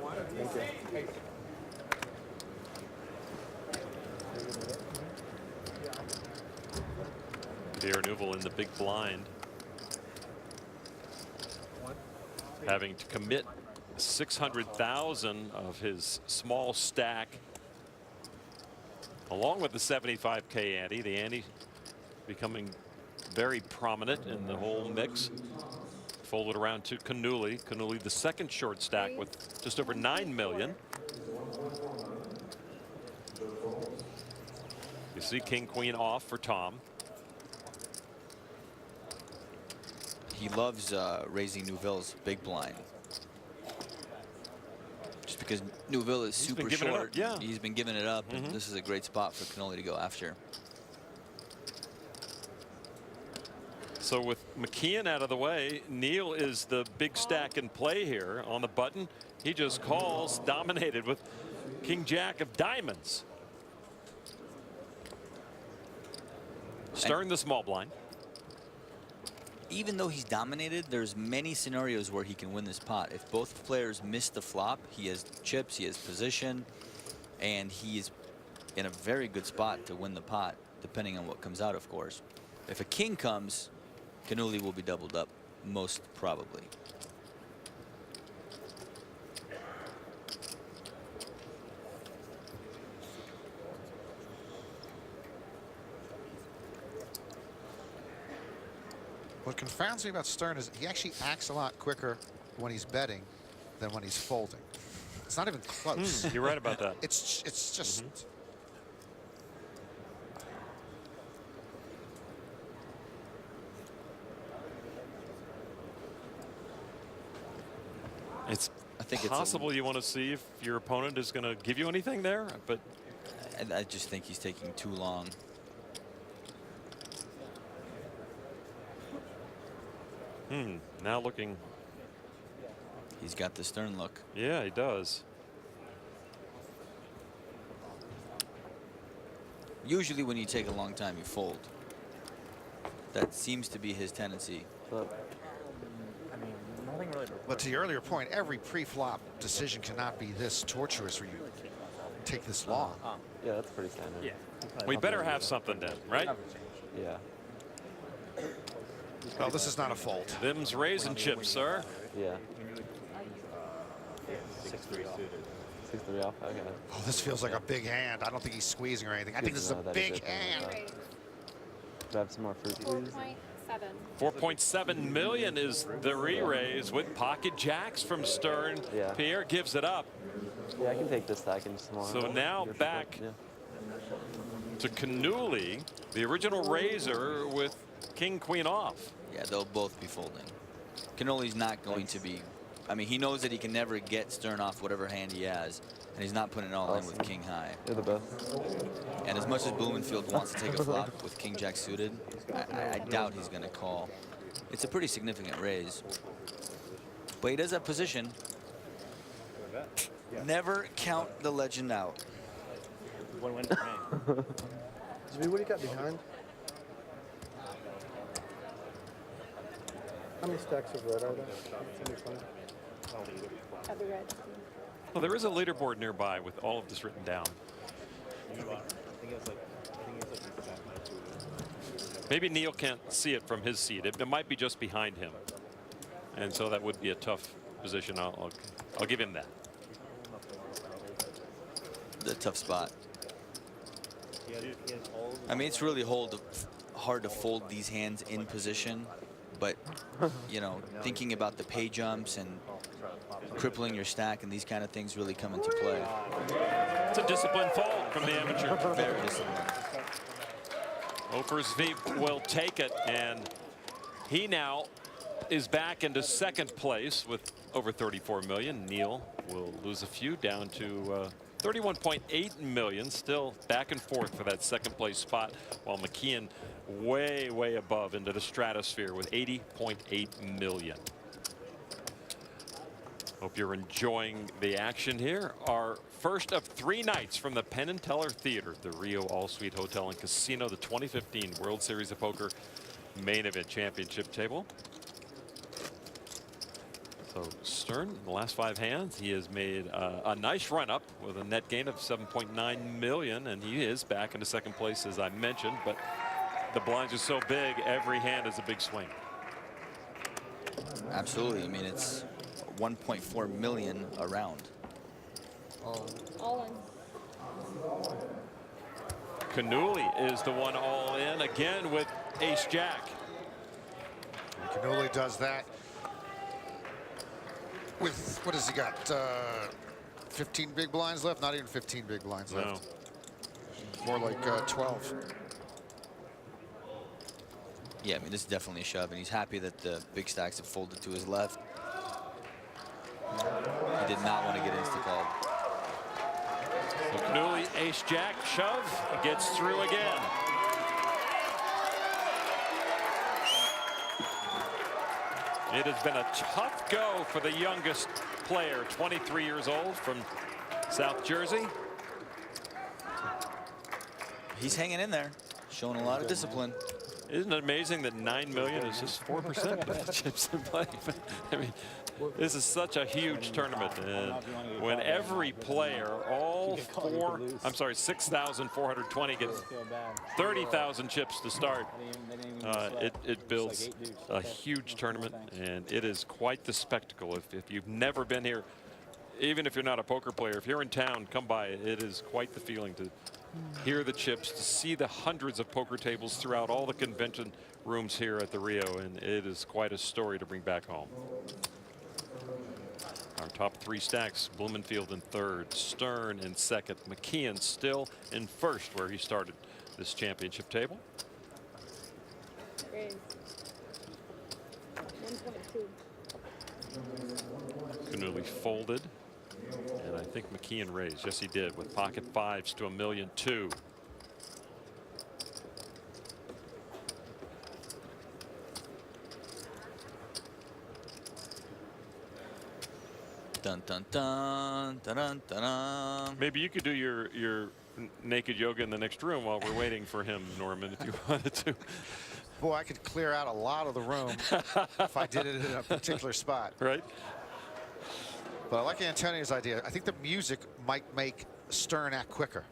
Pierre Nouvel in the big blind, having to commit 600,000 of his small stack, along with the 75K ante. The ante becoming very prominent in the whole mix. Folded around to Canuli. Canuli, the second short stack with just over 9 million. You see king queen off for Tom. He loves raising Nouvel's big blind. Just because Nouvel is super short. Yeah. He's been giving it up, and this is a great spot for Canoli to go after. So with McKeon out of the way, Neil is the big stack in play here on the button. He just calls, dominated with king jack of diamonds. Stern the small blind. Even though he's dominated, there's many scenarios where he can win this pot. If both players miss the flop, he has chips, he has position, and he's in a very good spot to win the pot, depending on what comes out, of course. If a king comes, Canuli will be doubled up, most probably. What confounds me about Stern is he actually acts a lot quicker when he's betting than when he's folding. It's not even close. You're right about that. It's just. It's I think possible you want to see if your opponent is going to give you anything there, but I just think he's taking too long. Now looking. He's got the Stern look. Yeah, he does. Usually when you take a long time, you fold. That seems to be his tendency. But to your earlier point, every pre-flop decision cannot be this torturous where you take this long. Yeah, that's pretty standard. Yeah. We better have something then, right? Yeah. Well, this is not a fold. Them's raisin chips, sir. Yeah. 6-3 off. Okay. Oh, this feels like a big hand. I don't think he's squeezing or anything. I think this is a big hand. Could I have some more fruit, please? 4.7 million is the re-raise with pocket jacks from Stern. Yeah. Pierre gives it up. Yeah, I can take this stack and just more. So now back to Canuli, the original raiser with king queen off. Yeah, they'll both be folding. Canoli's not going to be. I mean, he knows that he can never get Stern off whatever hand he has, and he's not putting it all in with king high. You're the best. And as much as Blumenfield wants to take a flop with king jack suited, I doubt he's going to call. It's a pretty significant raise. But he does have position. Never count the legend out. Zvi, what do you got behind? How many stacks of red are there? Of the red. Well, there is a leaderboard nearby with all of this written down. Maybe Neil can't see it from his seat. It might be just behind him, and so that would be a tough position. I'll give him that. The tough spot. I mean, it's really hard to fold these hands in position, but you know, thinking about the pay jumps and crippling your stack and these kind of things really come into play. It's a disciplined fold from the amateur. Very disciplined. Ofer Zvi will take it, and he now is back into second place with over 34 million. Neil will lose a few down to 31.8 million, still back and forth for that second place spot, while McKeon way above into the stratosphere with 80.8 million. Hope you're enjoying the action here. Our first of 3 nights from the Penn and Teller Theater, the Rio All-Suite Hotel and Casino, the 2015 World Series of Poker main event championship table. So Stern, in the last 5 hands, he has made a nice run up with a net gain of 7.9 million, and he is back into second place, as I mentioned, but the blinds are so big, every hand is a big swing. Absolutely. I mean, it's 1.4 million a round. All in. Canuli is the one all in again with ace jack. Canuli does that with, what has he got? 15 big blinds left? Not even 15 big blinds left. More like 12. Yeah, I mean, this is definitely a shove, and he's happy that the big stacks have folded to his left. He did not want to get insta-called. So Canuli, ace jack, shove, gets through again. It has been a tough go for the youngest player, 23 years old from South Jersey. He's hanging in there, showing a lot of discipline. Isn't it amazing that 9 million is just 4% of the chips in play? I mean, this is such a huge tournament, and when every player, all 6,420 gets 30,000 chips to start, it builds a huge tournament, and it is quite the spectacle. If you've never been here, even if you're not a poker player, if you're in town, come by. It is quite the feeling to hear the chips, to see the hundreds of poker tables throughout all the convention rooms here at the Rio, and it is quite a story to bring back home. Our top 3 stacks: Blumenfield in third, Stern in second, McKeon still in first, where he started this championship table. Raise. 1.2. Canuli folded, and I think McKeon raised. Yes, he did, with pocket 5s to 1,000,002. Dun dun dun dun dun dun. Maybe you could do your naked yoga in the next room while we're waiting for him, Norman, if you wanted to. Boy, I could clear out a lot of the room if I did it in a particular spot. Right. But I like Antonio's idea. I think the music might make Stern act quicker.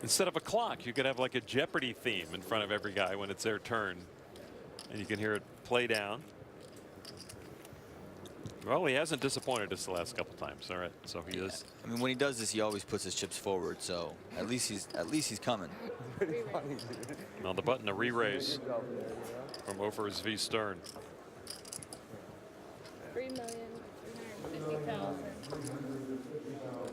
Instead of a clock, you could have like a Jeopardy theme in front of every guy when it's their turn, and you can hear it play down. Well, he hasn't disappointed us the last couple times. All right, so he is. I mean, when he does this, he always puts his chips forward, so at least he's coming. On the button, a re-raise from Ofer Zvi Stern. 3,350,000.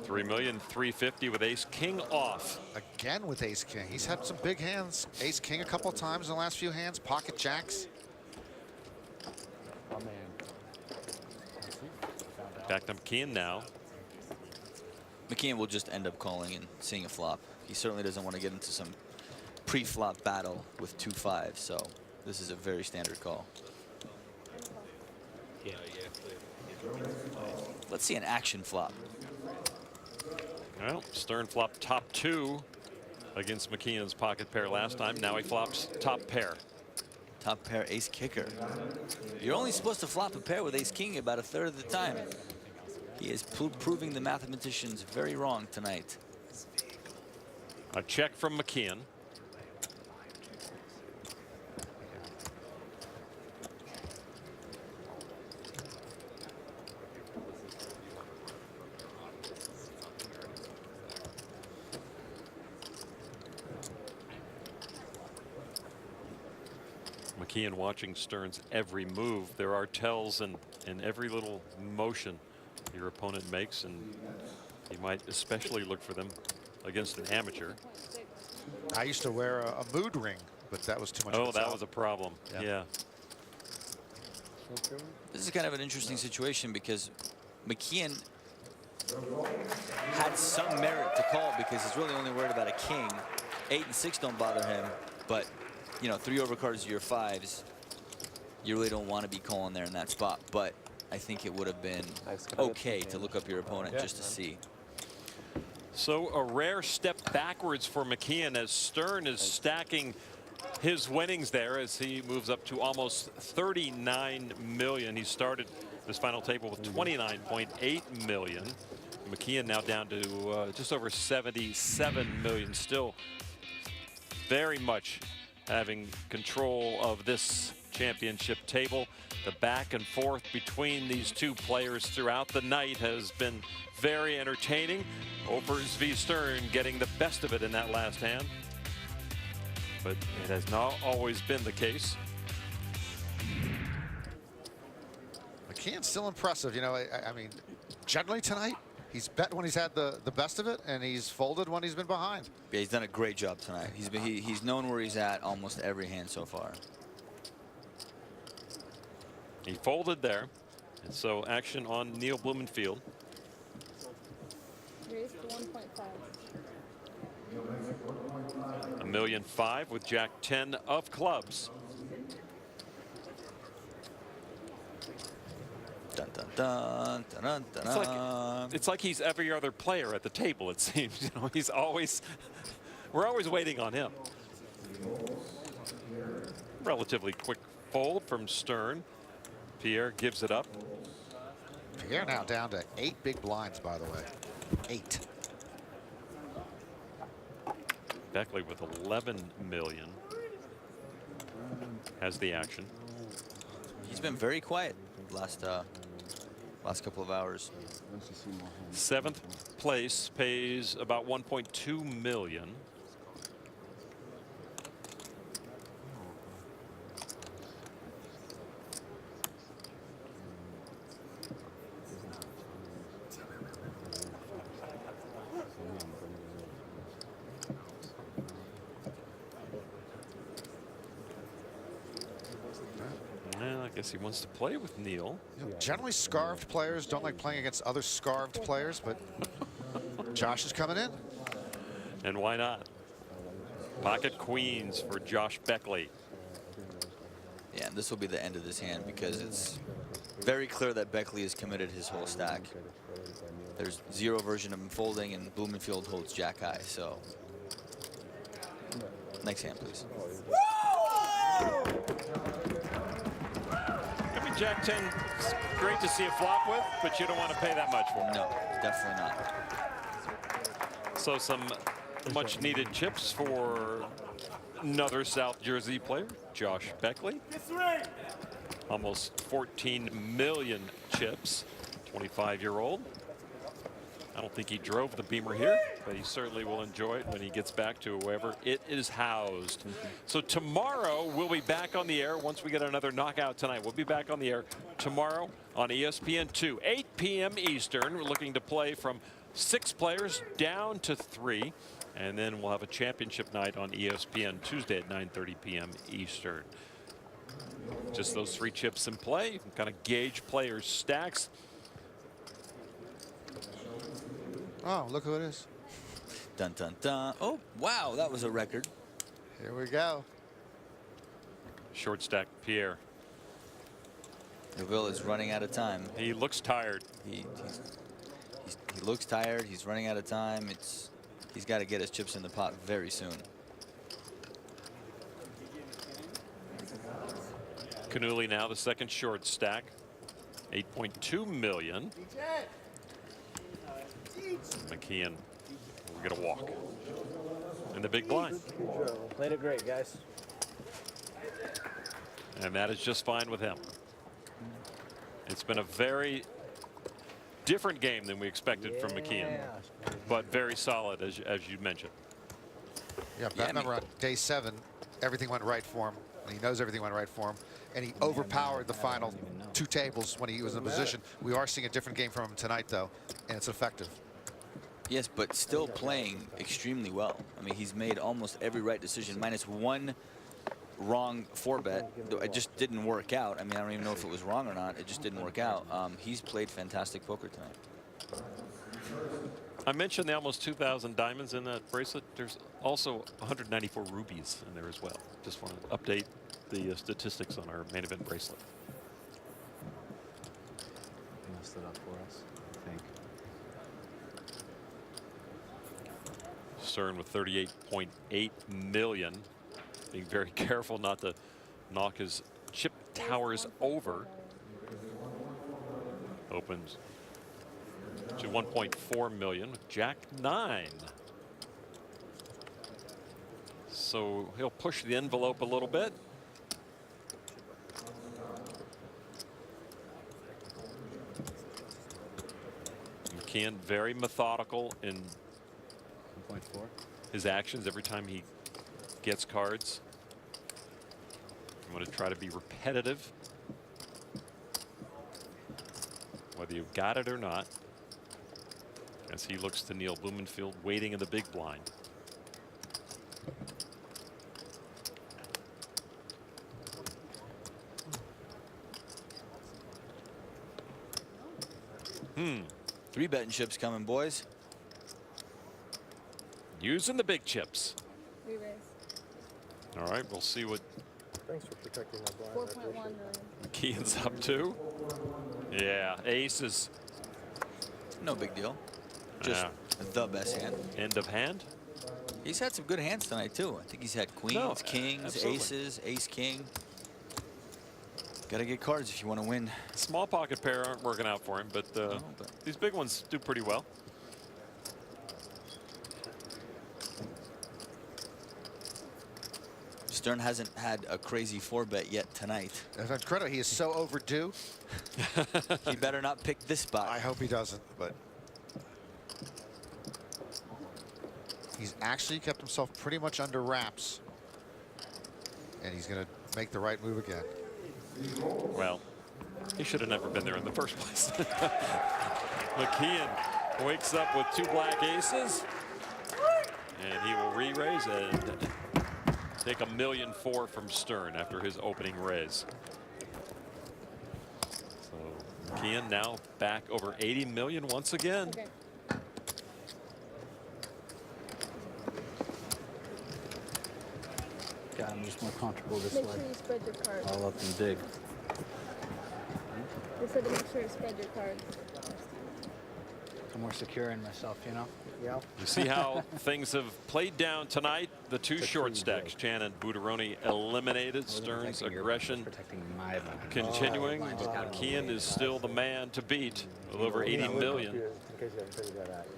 3,350,000 with ace king off. Again with ace king. He's had some big hands. Ace king a couple of times in the last few hands. Pocket jacks. Oh, man. Back to McKeon now. McKeon will just end up calling and seeing a flop. He certainly doesn't want to get into some pre-flop battle with 2 5s, so this is a very standard call. Let's see an action flop. Well, Stern flopped top 2 against McKeon's pocket pair last time. Now he flops top pair. Top pair ace kicker. You're only supposed to flop a pair with ace king about 1/3 of the time. He is proving the mathematicians very wrong tonight. A check from McKeon. McKeon watching Stern's every move. There are tells in every little motion your opponent makes, and you might especially look for them against an amateur. I used to wear a mood ring, but that was too much. Oh, that was a problem. Yeah. This is kind of an interesting situation because McKeon had some merit to call because he's really only worried about a king. 8 and 6 don't bother him, but you know, 3 overcards to your 5s, you really don't want to be calling there in that spot. But I think it would have been okay to look up your opponent just to see. So a rare step backwards for McKeon as Stern is stacking his winnings there as he moves up to almost 39 million. He started this final table with 29.8 million. McKeon now down to just over 77 million, still very much having control of this championship table. The back and forth between these two players throughout the night has been very entertaining. Opers v. Stern getting the best of it in that last hand. But it has not always been the case. McKeon's still impressive. You know, I mean, generally tonight, he's bet when he's had the best of it, and he's folded when he's been behind. Yeah, he's done a great job tonight. He's known where he's at almost every hand so far. He folded there. And so action on Neil Blumenfield. Raised to 1.5. $1.5 million with Jack 10 of clubs. Dun, dun, dun, dun, dun, dun. It's like he's every other player at the table, it seems. You know, he's always, we're always waiting on him. Relatively quick fold from Stern. Pierre gives it up. Pierre now down to 8 big blinds, by the way. 8. Beckley with 11 million has the action. He's been very quiet last couple of hours. 7th place pays about 1.2 million. I guess he wants to play with Neil. You know, generally, scarved players don't like playing against other scarved players, but Josh is coming in. And why not? Pocket queens for Josh Beckley. Yeah, and this will be the end of this hand because it's very clear that Beckley has committed his whole stack. There's zero version of him folding, and Blumenfield holds jack high. So next hand, please. Jack 10, it's great to see a flop with, but you don't want to pay that much for it. No, definitely not. So some much needed chips for another South Jersey player, Josh Beckley. Almost 14 million chips, 25-year-old. I don't think he drove the Beamer here, but he certainly will enjoy it when he gets back to wherever it is housed. So tomorrow we'll be back on the air once we get another knockout tonight. We'll be back on the air tomorrow on ESPN2, 8 p.m. Eastern. We're looking to play from 6 players down to 3. And then we'll have a championship night on ESPN Tuesday at 9:30 p.m. Eastern. Just those 3 chips in play. You can kind of gauge players' stacks. Oh, look who it is. Dun, dun, dun. Oh, wow, that was a record. Here we go. Short stack Pierre. Neville is running out of time. He looks tired. He looks tired. He's running out of time. He's got to get his chips in the pot very soon. Canuli now the second short stack. 8.2 million. McKeon will get a walk in the big blind. Played it great, guys. And that is just fine with him. It's been a very different game than we expected from McKeon, but very solid, as you mentioned. Yeah, I remember on day 7, everything went right for him. And he knows everything went right for him. And he overpowered the final 2 tables when he was in position. We are seeing a different game from him tonight, though, and it's effective. Yes, but still playing extremely well. I mean, he's made almost every right decision, minus 1 wrong 4-bet. It just didn't work out. I mean, I don't even know if it was wrong or not. It just didn't work out. He's played fantastic poker tonight. I mentioned the almost 2,000 diamonds in that bracelet. There's also 194 rubies in there as well. Just want to update the statistics on our main event bracelet. Messed it up for us, I think. Stern with 38.8 million. Being very careful not to knock his chip towers over. Opens to 1.4 million with Jack 9. So he'll push the envelope a little bit. McKeon very methodical in 1.4. his actions every time he gets cards. I'm going to try to be repetitive, whether you've got it or not, as he looks to Neil Blumenfield waiting in the big blind. Three betting chips coming, boys. Using the big chips. We raise. All right, we'll see what Thanks for protecting my blind. 4.1 million. Keane's up to. Yeah, aces. No big deal. Just the best hand. End of hand. He's had some good hands tonight, too. I think he's had queens, kings, absolutely. aces, ace, king. Got to get cards if you want to win. Small pocket pair aren't working out for him, but, these big ones do pretty well. Stern hasn't had a crazy 4-bet yet tonight. As much credit, he is so overdue. He better not pick this spot. I hope he doesn't, but he's actually kept himself pretty much under wraps. And he's going to make the right move again. Well, he should have never been there in the first place. McKeon wakes up with 2 black aces, and he will re-raise and take $1.4 million from Stern after his opening raise. So McKeon now back over 80 million once again. Okay. God, I'm just more comfortable this Make way. sure you spread your cards. I'll let them dig. They said to make sure you spread your cards. I'm more secure in myself, you know? Yeah. You see how things have played down tonight. The 2 short stacks, Chan and Buderoni eliminated. Stern's aggression continuing. McKeon is still the man to beat with over 80 million.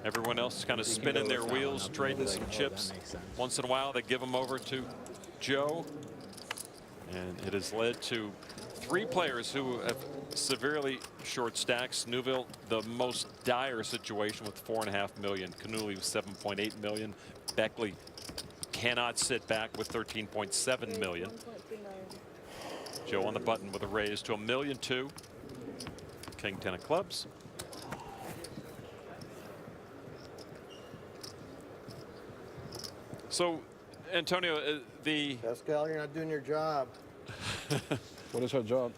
Everyone else is kind of spinning their wheels, trading some chips. Once in a while, they give them over to Joe. And it has led to 3 players who have severely short stacks. Neuville, the most dire situation with 4.5 million. Canuli with 7.8 million. Beckley cannot sit back with 13.7 million. Joe on the button with a raise to $1.2 million. King 10 of clubs. So, Antonio, the Pascal, you're not doing your job. What is her job?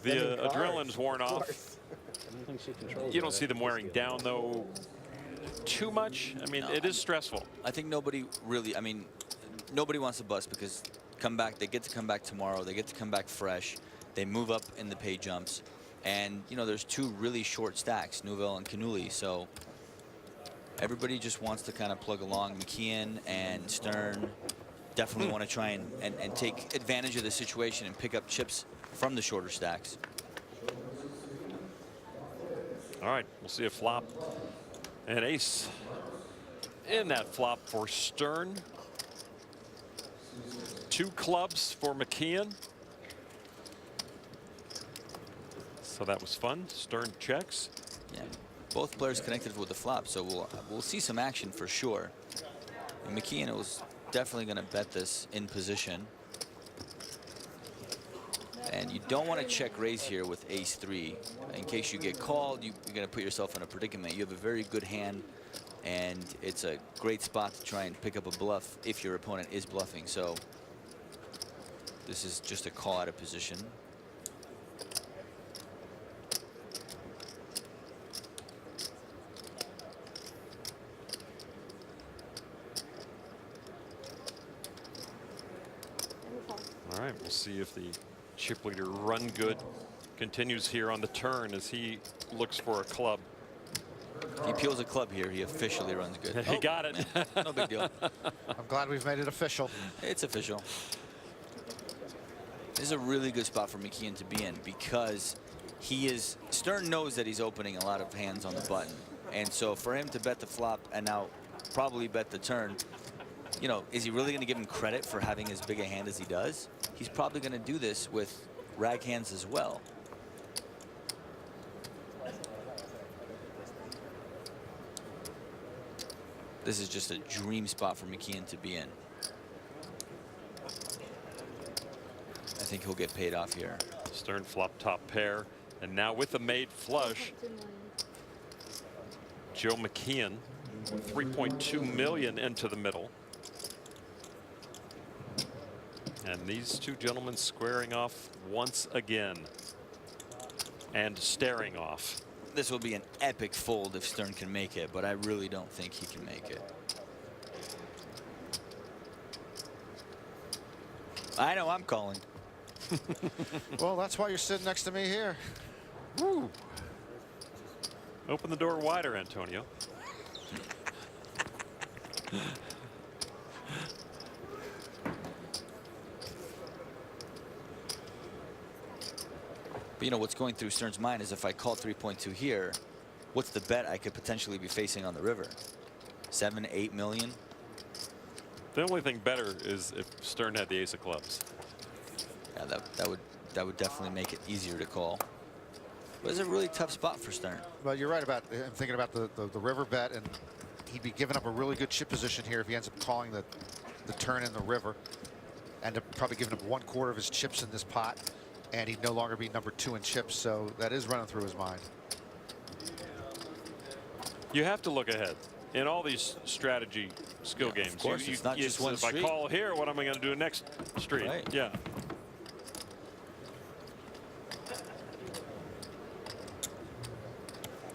the adrenaline's worn off. I don't think she controls You don't see them wearing down though too much. I mean, it is stressful. I think nobody really, I mean, nobody wants to bust because they get to come back tomorrow. They get to come back fresh. They move up in the pay jumps. And, you know, there's 2 really short stacks, Neuville and Canuli. So everybody just wants to kind of plug along. McKeon and Stern definitely want to try and take advantage of the situation and pick up chips from the shorter stacks. All right, we'll see a flop An ace in that flop for Stern. 2 clubs for McKeon. So that was fun. Stern checks. Yeah, both players connected with the flop, so we'll see some action for sure. And McKeon was definitely going to bet this in position. And you don't want to check raise here with ace-3. In case you get called, you're going to put yourself in a predicament. You have a very good hand, and it's a great spot to try and pick up a bluff if your opponent is bluffing. So this is just a call out of position. All right, we'll see if the chip leader run good continues here on the turn as he looks for a club. If he peels a club here, he officially runs good. He got it. No big deal. I'm glad we've made it official. It's official. This is a really good spot for McKeon to be in because Stern knows that he's opening a lot of hands on the button. And so for him to bet the flop and now probably bet the turn, you know, is he really going to give him credit for having as big a hand as he does? He's probably going to do this with rag hands as well. This is just a dream spot for McKeon to be in. I think he'll get paid off here. Stern flop top pair, and now with the made flush, Joe McKeon, 3.2 million into the middle. And these two gentlemen squaring off once again and staring off. This will be an epic fold if Stern can make it, but I really don't think he can make it. I know I'm calling. Well, that's why you're sitting next to me here. Woo. Open the door wider, Antonio. But you know what's going through Stern's mind is if I call 3.2 here, what's the bet I could potentially be facing on the river? 7, 8 million? The only thing better is if Stern had the ace of clubs. Yeah, that would definitely make it easier to call. But it's a really tough spot for Stern. Well, you're right about, I'm thinking about the river bet, and he'd be giving up a really good chip position here if he ends up calling the turn in the river. End up probably giving up 1/4 of his chips in this pot, and he'd no longer be number 2 in chips, so that is running through his mind. You have to look ahead in all these strategy skill games. Of course, it's not just one If I street. call here, what am I going to do next street? Right. Yeah.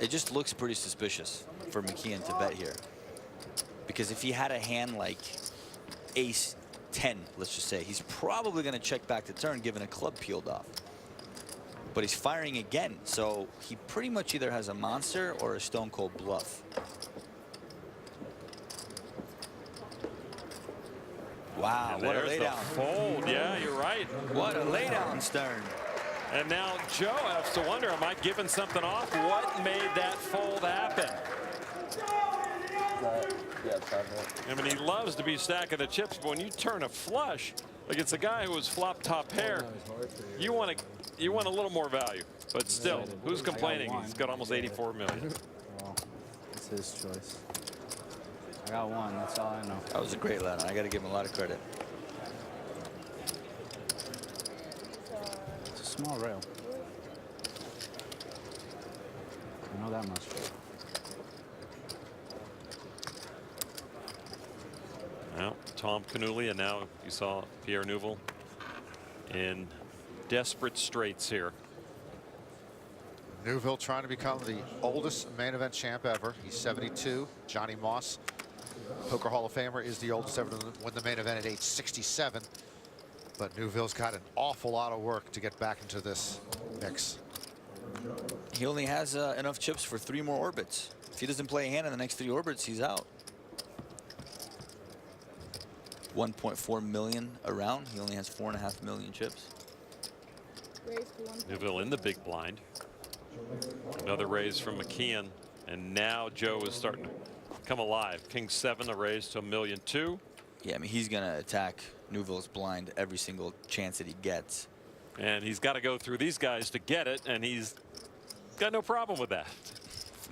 It just looks pretty suspicious for McKeon to bet here. Because if he had a hand like ace 10, let's just say, he's probably going to check back to turn given a club peeled off. But he's firing again, so he pretty much either has a monster or a stone cold bluff. Wow, And what a there's the laydown. fold. Yeah, you're right. What a laydown, Stern. And now Joe has to wonder, am I giving something off? What made that fold happen? I mean, he loves to be stacking the chips, but when you turn a flush, like it's a guy who was flop top pair, you want a little more value. But still, who's complaining? He's got almost 84 million. Well, it's his choice. I got one, that's all I know. That was a great laydown. I got to give him a lot of credit. It's a small rail. I know that much. Now, Tom Canuli, and now you saw Pierre Neuville in desperate straits here. Neuville trying to become the oldest main event champ ever. He's 72. Johnny Moss, Poker Hall of Famer, is the oldest ever to win the main event at age 67. But Neuville's got an awful lot of work to get back into this mix. He only has enough chips for 3 more orbits. If he doesn't play a hand in the next 3 orbits, he's out. 1.4 million around. He only has 4.5 million chips. Neuville in the big blind. Another raise from McKeon. And now Joe is starting to come alive. King 7, a raise to $1.2 million. Yeah, I mean, he's going to attack Neuville's blind every single chance that he gets. And he's got to go through these guys to get it, and he's got no problem with that.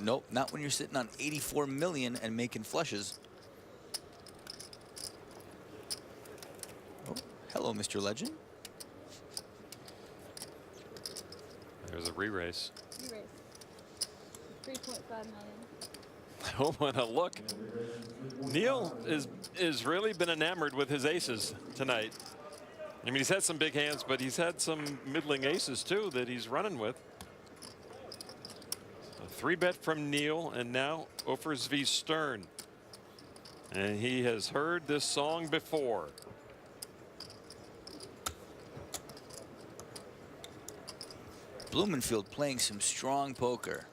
Nope, not when you're sitting on 84 million and making flushes. Oh, hello, Mr. Legend. There's a re-race. Re-race. 3.5 million. Oh, what a look. Neil is really been enamored with his aces tonight. I mean, he's had some big hands, but he's had some middling aces too that he's running with. A 3-bet from Neil, and now Offers v Stern. And he has heard this song before. Blumenfield playing some strong poker.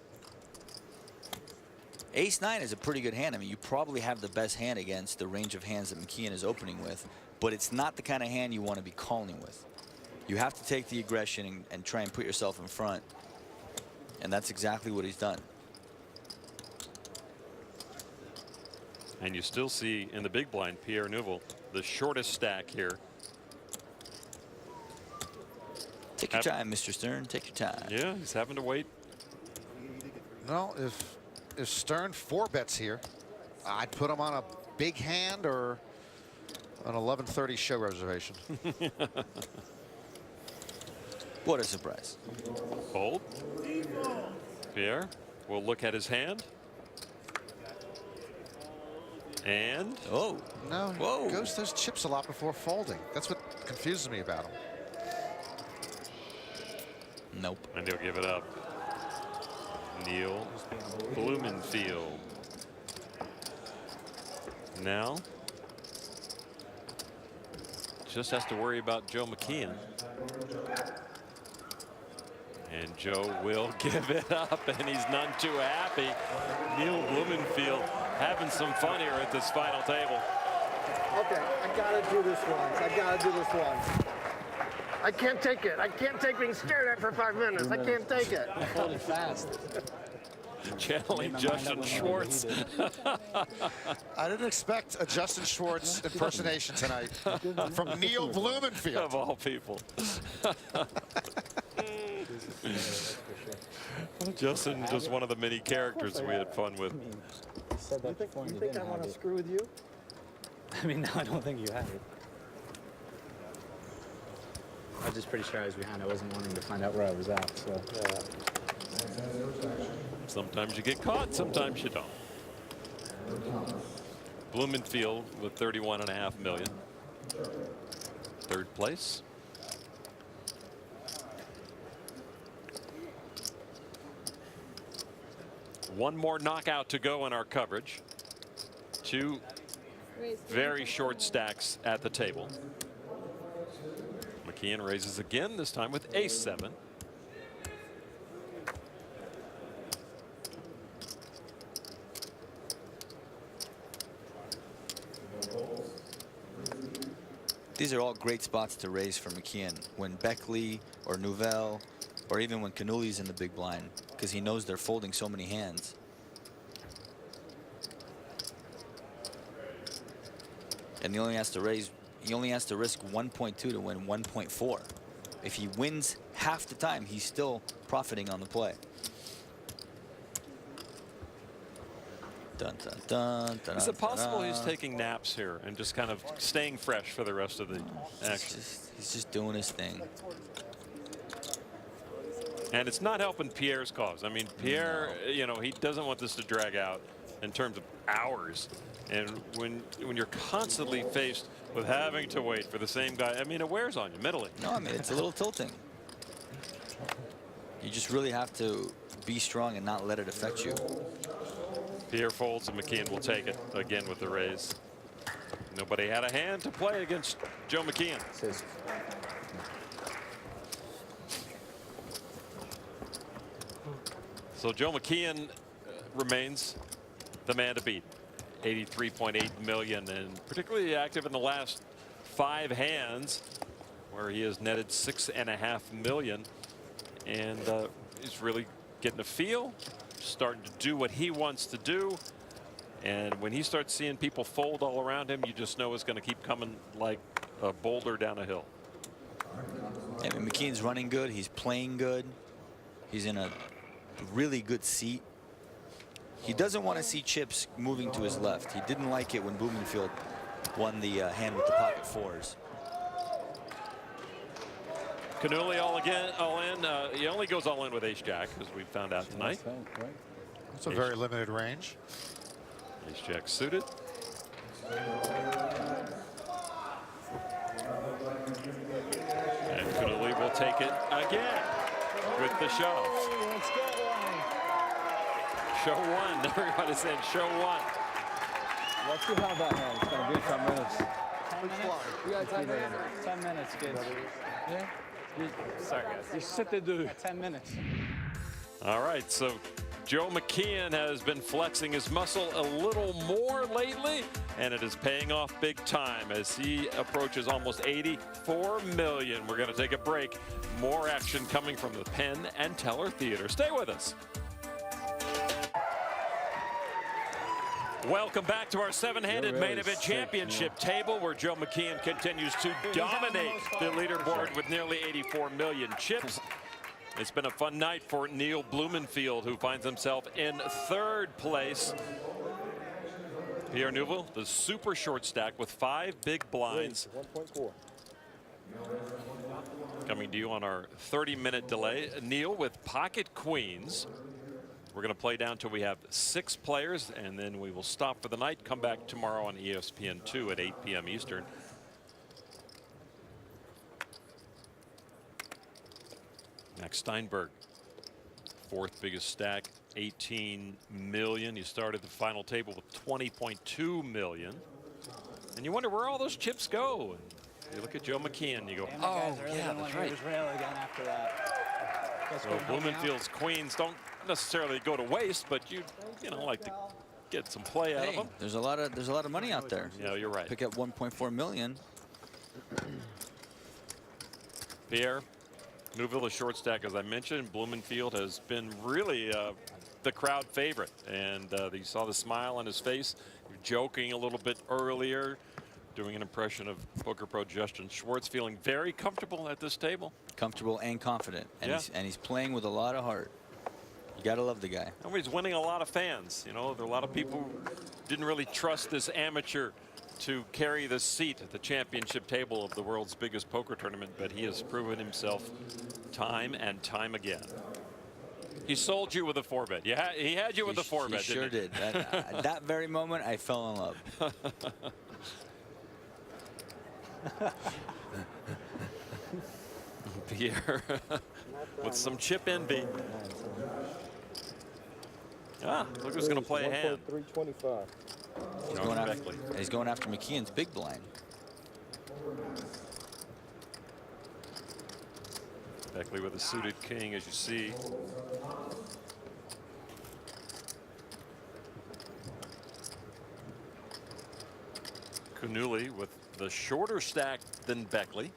Ace-9 is a pretty good hand. I mean, you probably have the best hand against the range of hands that McKeon is opening with, but it's not the kind of hand you want to be calling with. You have to take the aggression and try and put yourself in front, and that's exactly what he's done. And you still see in the big blind Pierre Neuville, the shortest stack here. Take your time, Mr. Stern. Take your time. Yeah, he's having to wait. No, if Stern 4-bets here, I'd put him on a big hand or an 11:30 show reservation. What a surprise. Fold. Pierre will look at his hand. And no, he goes to those chips a lot before folding. That's what confuses me about him. Nope. And he'll give it up. Neil Blumenfield. Now just has to worry about Joe McKeon. And Joe will give it up, and he's none too happy. Neil Blumenfield having some fun here at this final table. Okay, I gotta do this once. I gotta do this once. I can't take it. I can't take being stared at for 5 minutes. I can't take it. I folded fast. Channeling Justin Schwartz. I didn't expect a Justin Schwartz impersonation tonight from Neil Blumenfield. Of all people. Justin, just one of the many characters we had fun with. You think I want to screw with you? I mean, no, I don't think you have it. I was just pretty sure I was behind. I wasn't wanting to find out where I was at, so. Yeah. Sometimes you get caught, sometimes you don't. Blumenfield with 31.5 million. Third place. One more knockout to go in our coverage. Two very short stacks at the table. McKeon raises again, this time with ace-7. These are all great spots to raise for McKeon when Beckley or Neuville or even when Canulli's in the big blind, because he knows they're folding so many hands. And he only has to raise, he only has to risk 1.2 to win 1.4. If he wins half the time, he's still profiting on the play. Dun, dun, dun, dun, Is it possible dun, he's dun. taking naps here and just kind of staying fresh for the rest of the action? He's just doing his thing. And it's not helping Pierre's cause. I mean, Pierre, you know, he doesn't want this to drag out in terms of hours. And when you're constantly faced with having to wait for the same guy, I mean, it wears on you mentally. No, I mean, it's a little tilting. You just really have to be strong and not let it affect you. Pierre folds and McKeon will take it again with the raise. Nobody had a hand to play against Joe McKeon. So Joe McKeon remains the man to beat. 83.8 million, and particularly active in the last 5 hands, where he has netted 6.5 million, and he's really getting a feel starting to do what he wants to do. And when he starts seeing people fold all around him, you just know it's going to keep coming like a boulder down a hill. I mean, McKeon's running good. He's playing good. He's in a really good seat. He doesn't want to see chips moving to his left. He didn't like it when Blumenfield won the hand with the pocket fours. Cannuli all in. He only goes all in with ace-jack, as we found out tonight. It's a very limited range. Ace-jack suited. And Cannuli will take it again with the shove. Let's get one. Show one. Everybody saying show one. Let's see how that hand. It's going to be 10 minutes. 10 minutes? We got 10 minutes. 10 minutes, kids. Yeah? Sorry, guys. You sit there, do. 10 minutes. All right, so Joe McKeon has been flexing his muscle a little more lately, and it is paying off big time as he approaches almost 84 million. We're going to take a break. More action coming from the Penn and Teller Theater. Stay with us. Welcome back to our seven-handed main event championship table, where Joe McKeon continues to dominate the leaderboard with nearly 84 million chips. It's been a fun night for Neil Blumenfield, who finds himself in third place. Pierre Neuville, the super short stack with 5 big blinds. 1.4. Coming to you on our 30-minute delay. Neil with pocket queens. We're going to play down till we have 6 players, and then we will stop for the night. Come back tomorrow on ESPN2 at 8 p.m. Eastern. Max Steinberg, 4th biggest stack, 18 million. He started the final table with 20.2 million. And you wonder where all those chips go. And you look at Joe McKeon, you go, oh, yeah, that's right. Israel again after that. So Blumenfield's queens don't necessarily go to waste, but you know, like to get some play out of them. There's a lot of money out there. Yeah, you're right. Pick up 1.4 million. Pierre Neuville, a short stack, as I mentioned. Blumenfield has been really the crowd favorite, and you saw the smile on his face. Joking a little bit earlier, doing an impression of Poker Pro Justin Schwartz, feeling very comfortable at this table. Comfortable and confident, and, Yeah. he's playing with a lot of heart. You gotta love the guy. And he's winning a lot of fans. You know, there are a lot of people who didn't really trust this amateur to carry the seat at the championship table of the world's biggest poker tournament, but he has proven himself time and time again. He sold you with a 4-bet. Yeah, he had you with a 4-bet. He sure did. At that very moment, I fell in love. Pierre with some chip envy. Look who's going to play a hand. 325. He's going after McKeon's big blind. Beckley with a suited king, as you see. Cannuli with the shorter stack than Beckley.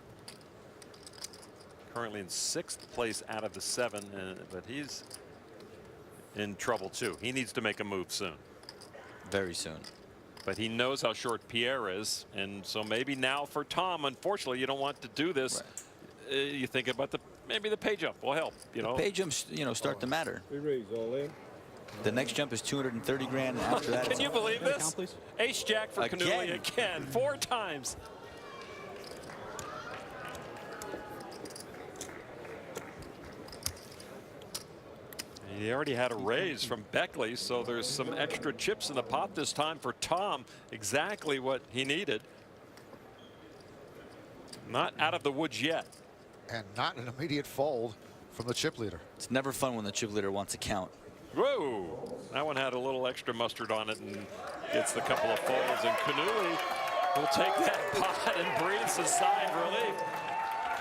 Currently in 6th place out of the 7, but he's in trouble too. He needs to make a move soon. Very soon. But he knows how short Pierre is, and so maybe now for Tom, unfortunately, you don't want to do this. Right. You think about maybe the pay jump will help. You know, pay jumps, start to matter. We raise all in. The next jump is 230 grand. And after that, can you believe this? Ace Jack for Cannuli again, 4 times. He already had a raise from Beckley, so there's some extra chips in the pot this time for Tom. Exactly what he needed. Not out of the woods yet. And not an immediate fold from the chip leader. It's never fun when the chip leader wants to count. Whoa, that one had a little extra mustard on it and gets the couple of folds. And Cannuli will take that pot and breathes a sigh of relief.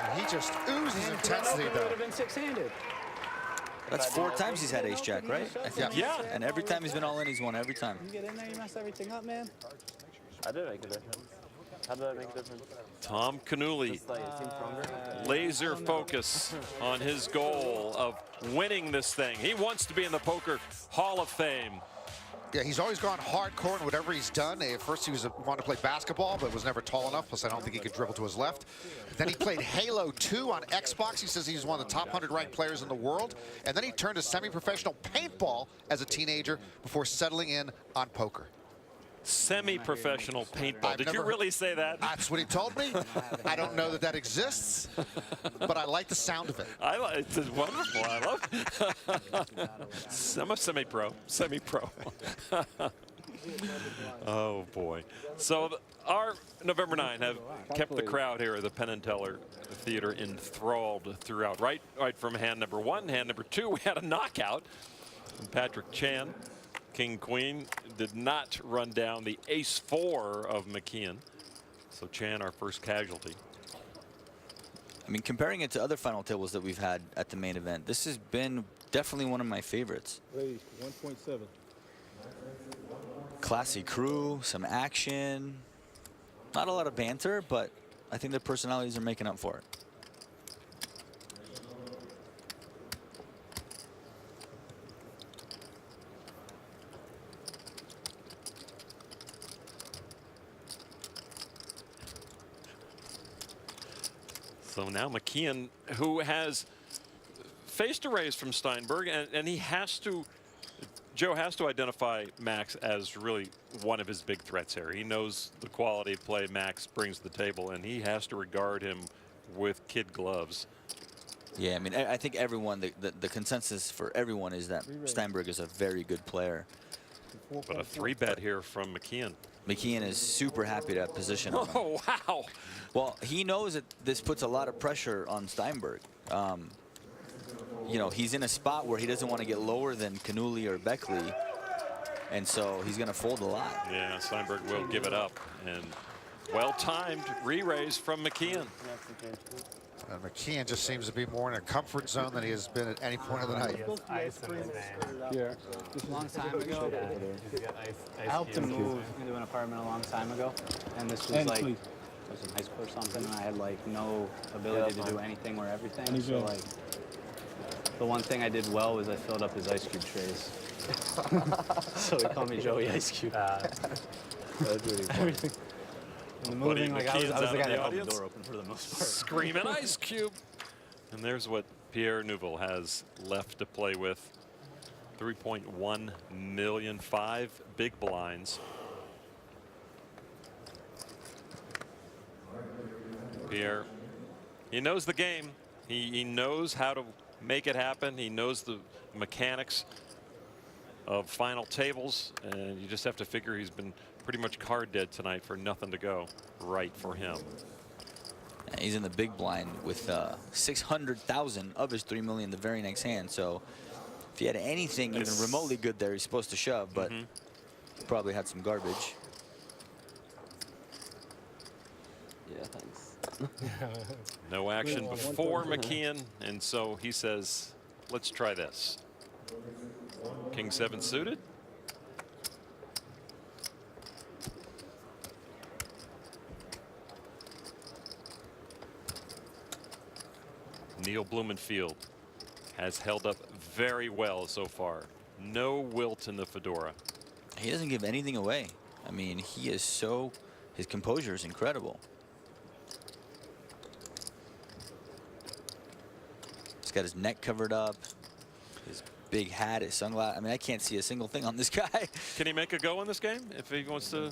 And he just oozes intensity, It though. would have been 6-handed. That's 4 times he's had ace jack, right? I think. Yeah. And every time he's been all in, he's won every time. You get in there, you mess everything up, man. I did make a difference. How did that make a difference? Tom Canuli, Just like, it seemed stronger? laser focus on his goal of winning this thing. He wants to be in the Poker Hall of Fame. Yeah, he's always gone hardcore in whatever he's done. At first, he wanted to play basketball, but was never tall enough. Plus, I don't think he could dribble to his left. Then he played Halo 2 on Xbox. He says he's one of the top 100 ranked players in the world. And then he turned to semi-professional paintball as a teenager before settling in on poker. Semi-professional paintball. Did you really say that? That's what he told me. I don't know that that exists, but I like the sound of it. It's wonderful. I love it. I'm a semi-pro. Semi-pro. Oh, boy. So our November 9 have kept the crowd here at the Penn and Teller Theater enthralled throughout. Right from hand number 1, hand number 2, we had a knockout. And Patrick Chan, King Queen, did not run down the ace-4 of McKeon. So Chan, our first casualty. I mean, comparing it to other final tables that we've had at the main event, this has been definitely one of my favorites. 1.7. Classy crew, some action. Not a lot of banter, but I think their personalities are making up for it. So now McKeon, who has faced a raise from Steinberg, and he has to, Joe has to identify Max as really one of his big threats here. He knows the quality of play Max brings to the table, and he has to regard him with kid gloves. Yeah, I mean, I think everyone, the consensus for everyone is that Steinberg is a very good player. But a 3-bet here from McKeon. McKeon is super happy to have position on him. Oh, wow. Well, he knows that this puts a lot of pressure on Steinberg. You know, he's in a spot where he doesn't want to get lower than Canuli or Beckley, and so he's going to fold a lot. Yeah, Steinberg will give it up, and well-timed re-raise from McKeon. And McKeon just seems to be more in a comfort zone than he has been at any point of the night. Here. A long time ago, I helped him move into an apartment a long time ago, and this was like, I was in high school or something, and I had like no ability to do anything or everything. So like, the one thing I did well was I filled up his ice cube trays. So he called me Joey Ice Cube. That's really funny. In the moving, like I was the guy that held the door open for the most part. Screaming Ice Cube. And there's what Pierre Neuville has left to play with. 3.1 million, 5 big blinds. Pierre, he knows the game. He knows how to make it happen. He knows the mechanics of final tables, and you just have to figure he's been pretty much card dead tonight for nothing to go right for him. And he's in the big blind with 600,000 of his 3 million the very next hand. So if he had anything even remotely good there, he's supposed to shove, but probably had some garbage. Yeah, thanks. No action before McKeon, and so he says, let's try this. King 7 suited. Neil Blumenfield has held up very well so far. No wilt in the fedora. He doesn't give anything away. I mean, he is so, his composure is incredible. He's got his neck covered up, his big hat, his sunglasses. I mean, I can't see a single thing on this guy. Can he make a go in this game if he wants to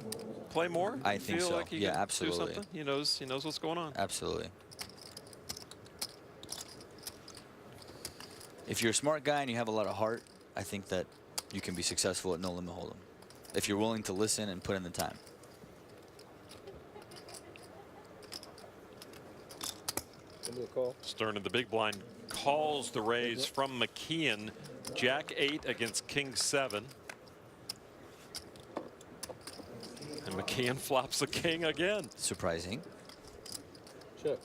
play more? I think Feel so. Like he Yeah, can absolutely. Do something? He knows what's going on. Absolutely. If you're a smart guy and you have a lot of heart, I think that you can be successful at No Limit Hold'em. If you're willing to listen and put in the time. Stern of the big blind calls the raise from McKeon. Jack 8 against King 7. And McKeon flops the king again. Surprising. Check.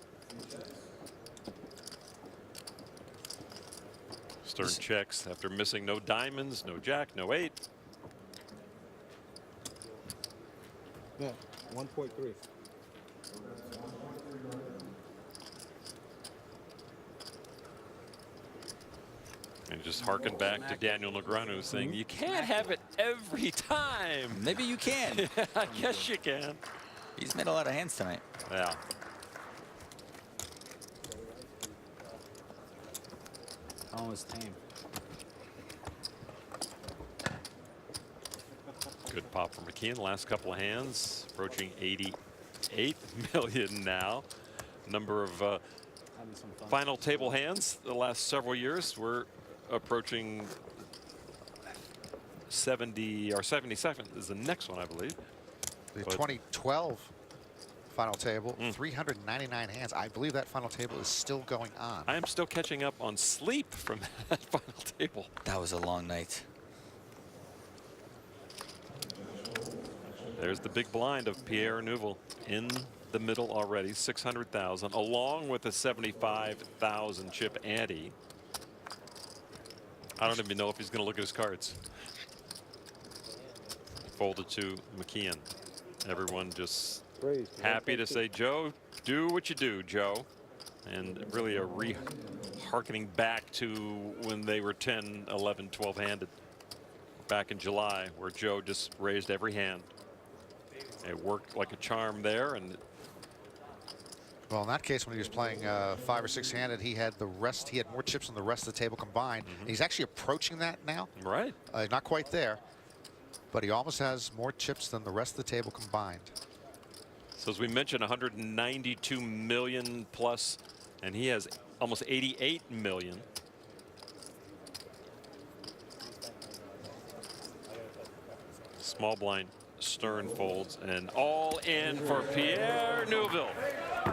Stern checks after missing no diamonds, no jack, no 8. Yeah, 1.3. And just harken back to Daniel Negreanu saying, you can't have it every time. Maybe you can. Yeah, I guess you can. He's made a lot of hands tonight. Yeah. Almost tame. Good pop from McKeon. Last couple of hands, approaching 88 million now. Number of final table hands the last several years. We're approaching 70 or 77 is the next one, I believe. The But 2012 final table, 399 hands. I believe that final table is still going on. I am still catching up on sleep from that final table. That was a long night. There's the big blind of Pierre Neuville in the middle already, 600,000, along with a 75,000 chip ante. I don't even know if he's going to look at his cards. Folded to McKeon. Everyone just happy to say, Joe, do what you do, Joe. And really a harkening back to when they were 10, 11, 12 handed back in July, where Joe just raised every hand. It worked like a charm there. And well, in that case, when he was playing 5 or 6 handed, he had the rest. He had more chips than the rest of the table combined. He's actually approaching that now. Right. Not quite there, but he almost has more chips than the rest of the table combined. so as we mentioned, 192 million plus, and he has almost 88 million. Small blind Stern folds, and all in for Pierre Neuville.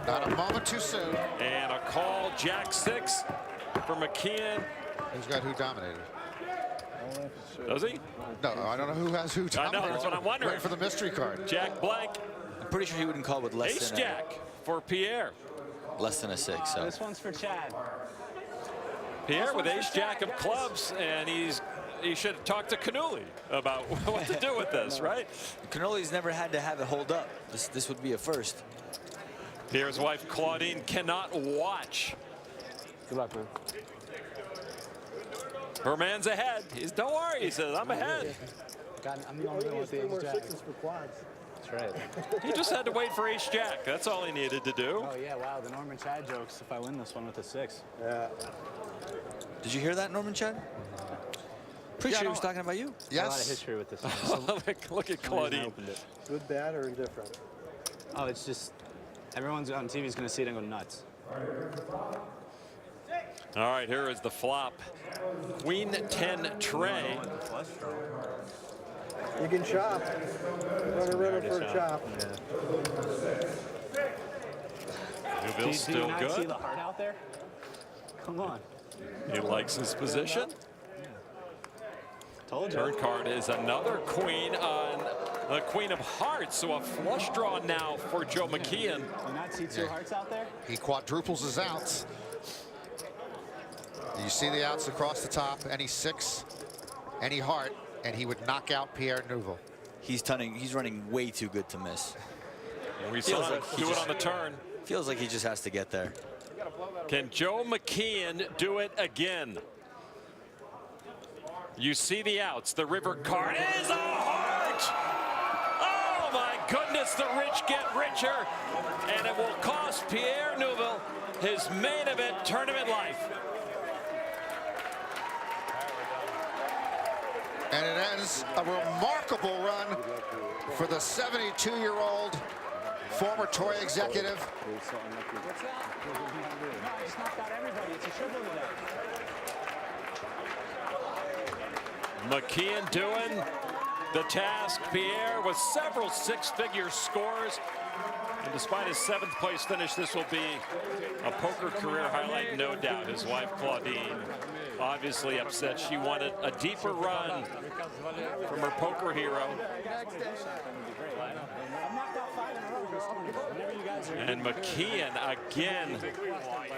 Not a moment too soon. And a call, Jack 6 for McKeon. Who's got who dominated? Does he? No, I don't know who has who dominated. I know, that's what I'm wondering. Wait for the mystery card. Jack blank. I'm pretty sure he wouldn't call with less Ace than Jack for Pierre. less than a 6. So This one's for Chad. Pierre with Ace Jack of clubs, and he should have talked to Cannulli about what to do with this, right? Cannulli's never had to have it hold up. This would be a first. Pierre's wife Claudine cannot watch. Good luck, man. Her man's ahead. Don't worry, he says, I'm ahead. I'm the only one with the Three more Ace Jack. sixes for quads. That's right. He just had to wait for Ace Jack. That's all he needed to do. Oh yeah, wow, the Norman Chad jokes if I win this one with a 6. Yeah. Did you hear that, Norman Chad? Pretty sure he was talking about you. A lot of history with this one. So Look at Claudine. Good, bad, or indifferent? oh, it's just everyone's on TV is going to see it and go nuts. All right, here is the flop. Queen 10 tray. You can chop. Run a river for a chop. Neuville's Do you still not see good. the heart out there? Come on. He likes his position. Told you. Turn card is another queen on the Queen of Hearts. So a flush draw now for Joe McKeon. Do you not see 2 hearts out there? He quadruples his outs. You see the outs across the top, any 6, any heart, and he would knock out Pierre Neuville. He's running way too good to miss. We saw him do it on the turn. Feels like he just has to get there. Can Joe McKeon do it again? You see the outs. The river card is a heart. Oh my goodness, the rich get richer. And it will cost Pierre Neuville his main event tournament life. And it ends a remarkable run for the 72-year-old former toy executive. What's that? No, I just knocked out everybody. It's a triple today. McKeon doing the task. Pierre with several 6-figure scores. And despite his 7th place finish, this will be a poker career highlight, no doubt. His wife, Claudine, obviously upset. She wanted a deeper run from her poker hero. And McKeon again,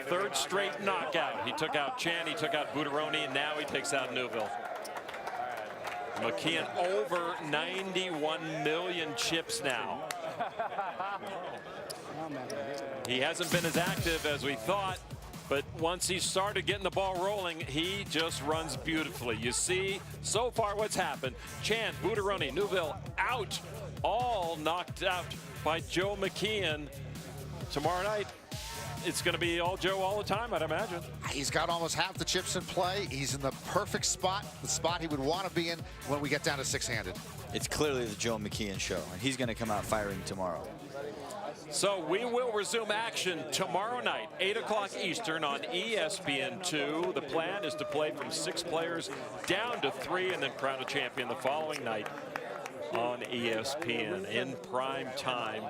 3rd straight knockout. He took out Chan, he took out Buteroni, and now he takes out Neuville. McKeon over 91 million chips now. He hasn't been as active as we thought, but once he started getting the ball rolling, he just runs beautifully. You see so far what's happened. Chant, Butaroni, Neuville out, all knocked out by Joe McKeon. Tomorrow night, it's going to be all Joe all the time, I'd imagine. He's got almost half the chips in play. He's in the perfect spot, the spot he would want to be in when we get down to six-handed. It's clearly the Joe McKeon show, and he's going to come out firing tomorrow. So we will resume action tomorrow night, 8 o'clock Eastern on ESPN2. The plan is to play from 6 players down to 3 and then crown a champion the following night on ESPN in prime time.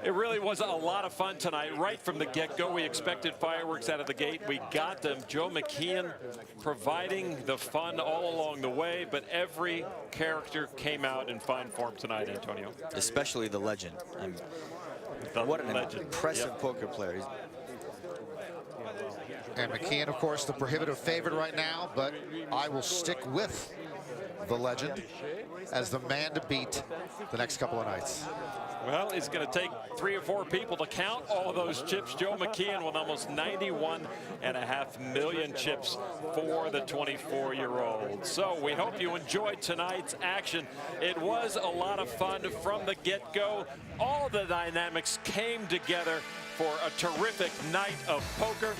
It really was a lot of fun tonight. Right from the get-go, we expected fireworks out of the gate. We got them. Joe McKeon providing the fun all along the way, but every character came out in fine form tonight, Antonio. Especially the legend. I mean, what an impressive poker player. And McKeon, of course, the prohibitive favorite right now, but I will stick with the legend as the man to beat the next couple of nights. Well, it's going to take 3 or 4 people to count all of those chips. Joe McKeon with almost 91.5 million chips for the 24-year-old. So we hope you enjoyed tonight's action. It was a lot of fun from the get-go. All the dynamics came together for a terrific night of poker.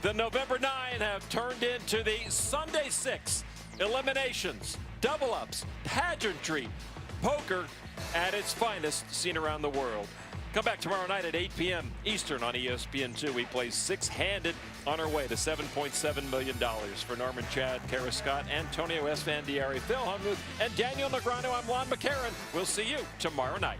The November 9 have turned into the Sunday 6 eliminations, double-ups, pageantry, poker at its finest seen around the world. Come back tomorrow night at 8 p.m. Eastern on ESPN2. We play six-handed on our way to $7.7 million. For Norman, Chad, Kara Scott, Antonio Esfandiari, Phil Hungmuth, and Daniel Negreanu, I'm Lon McCarran. We'll see you tomorrow night.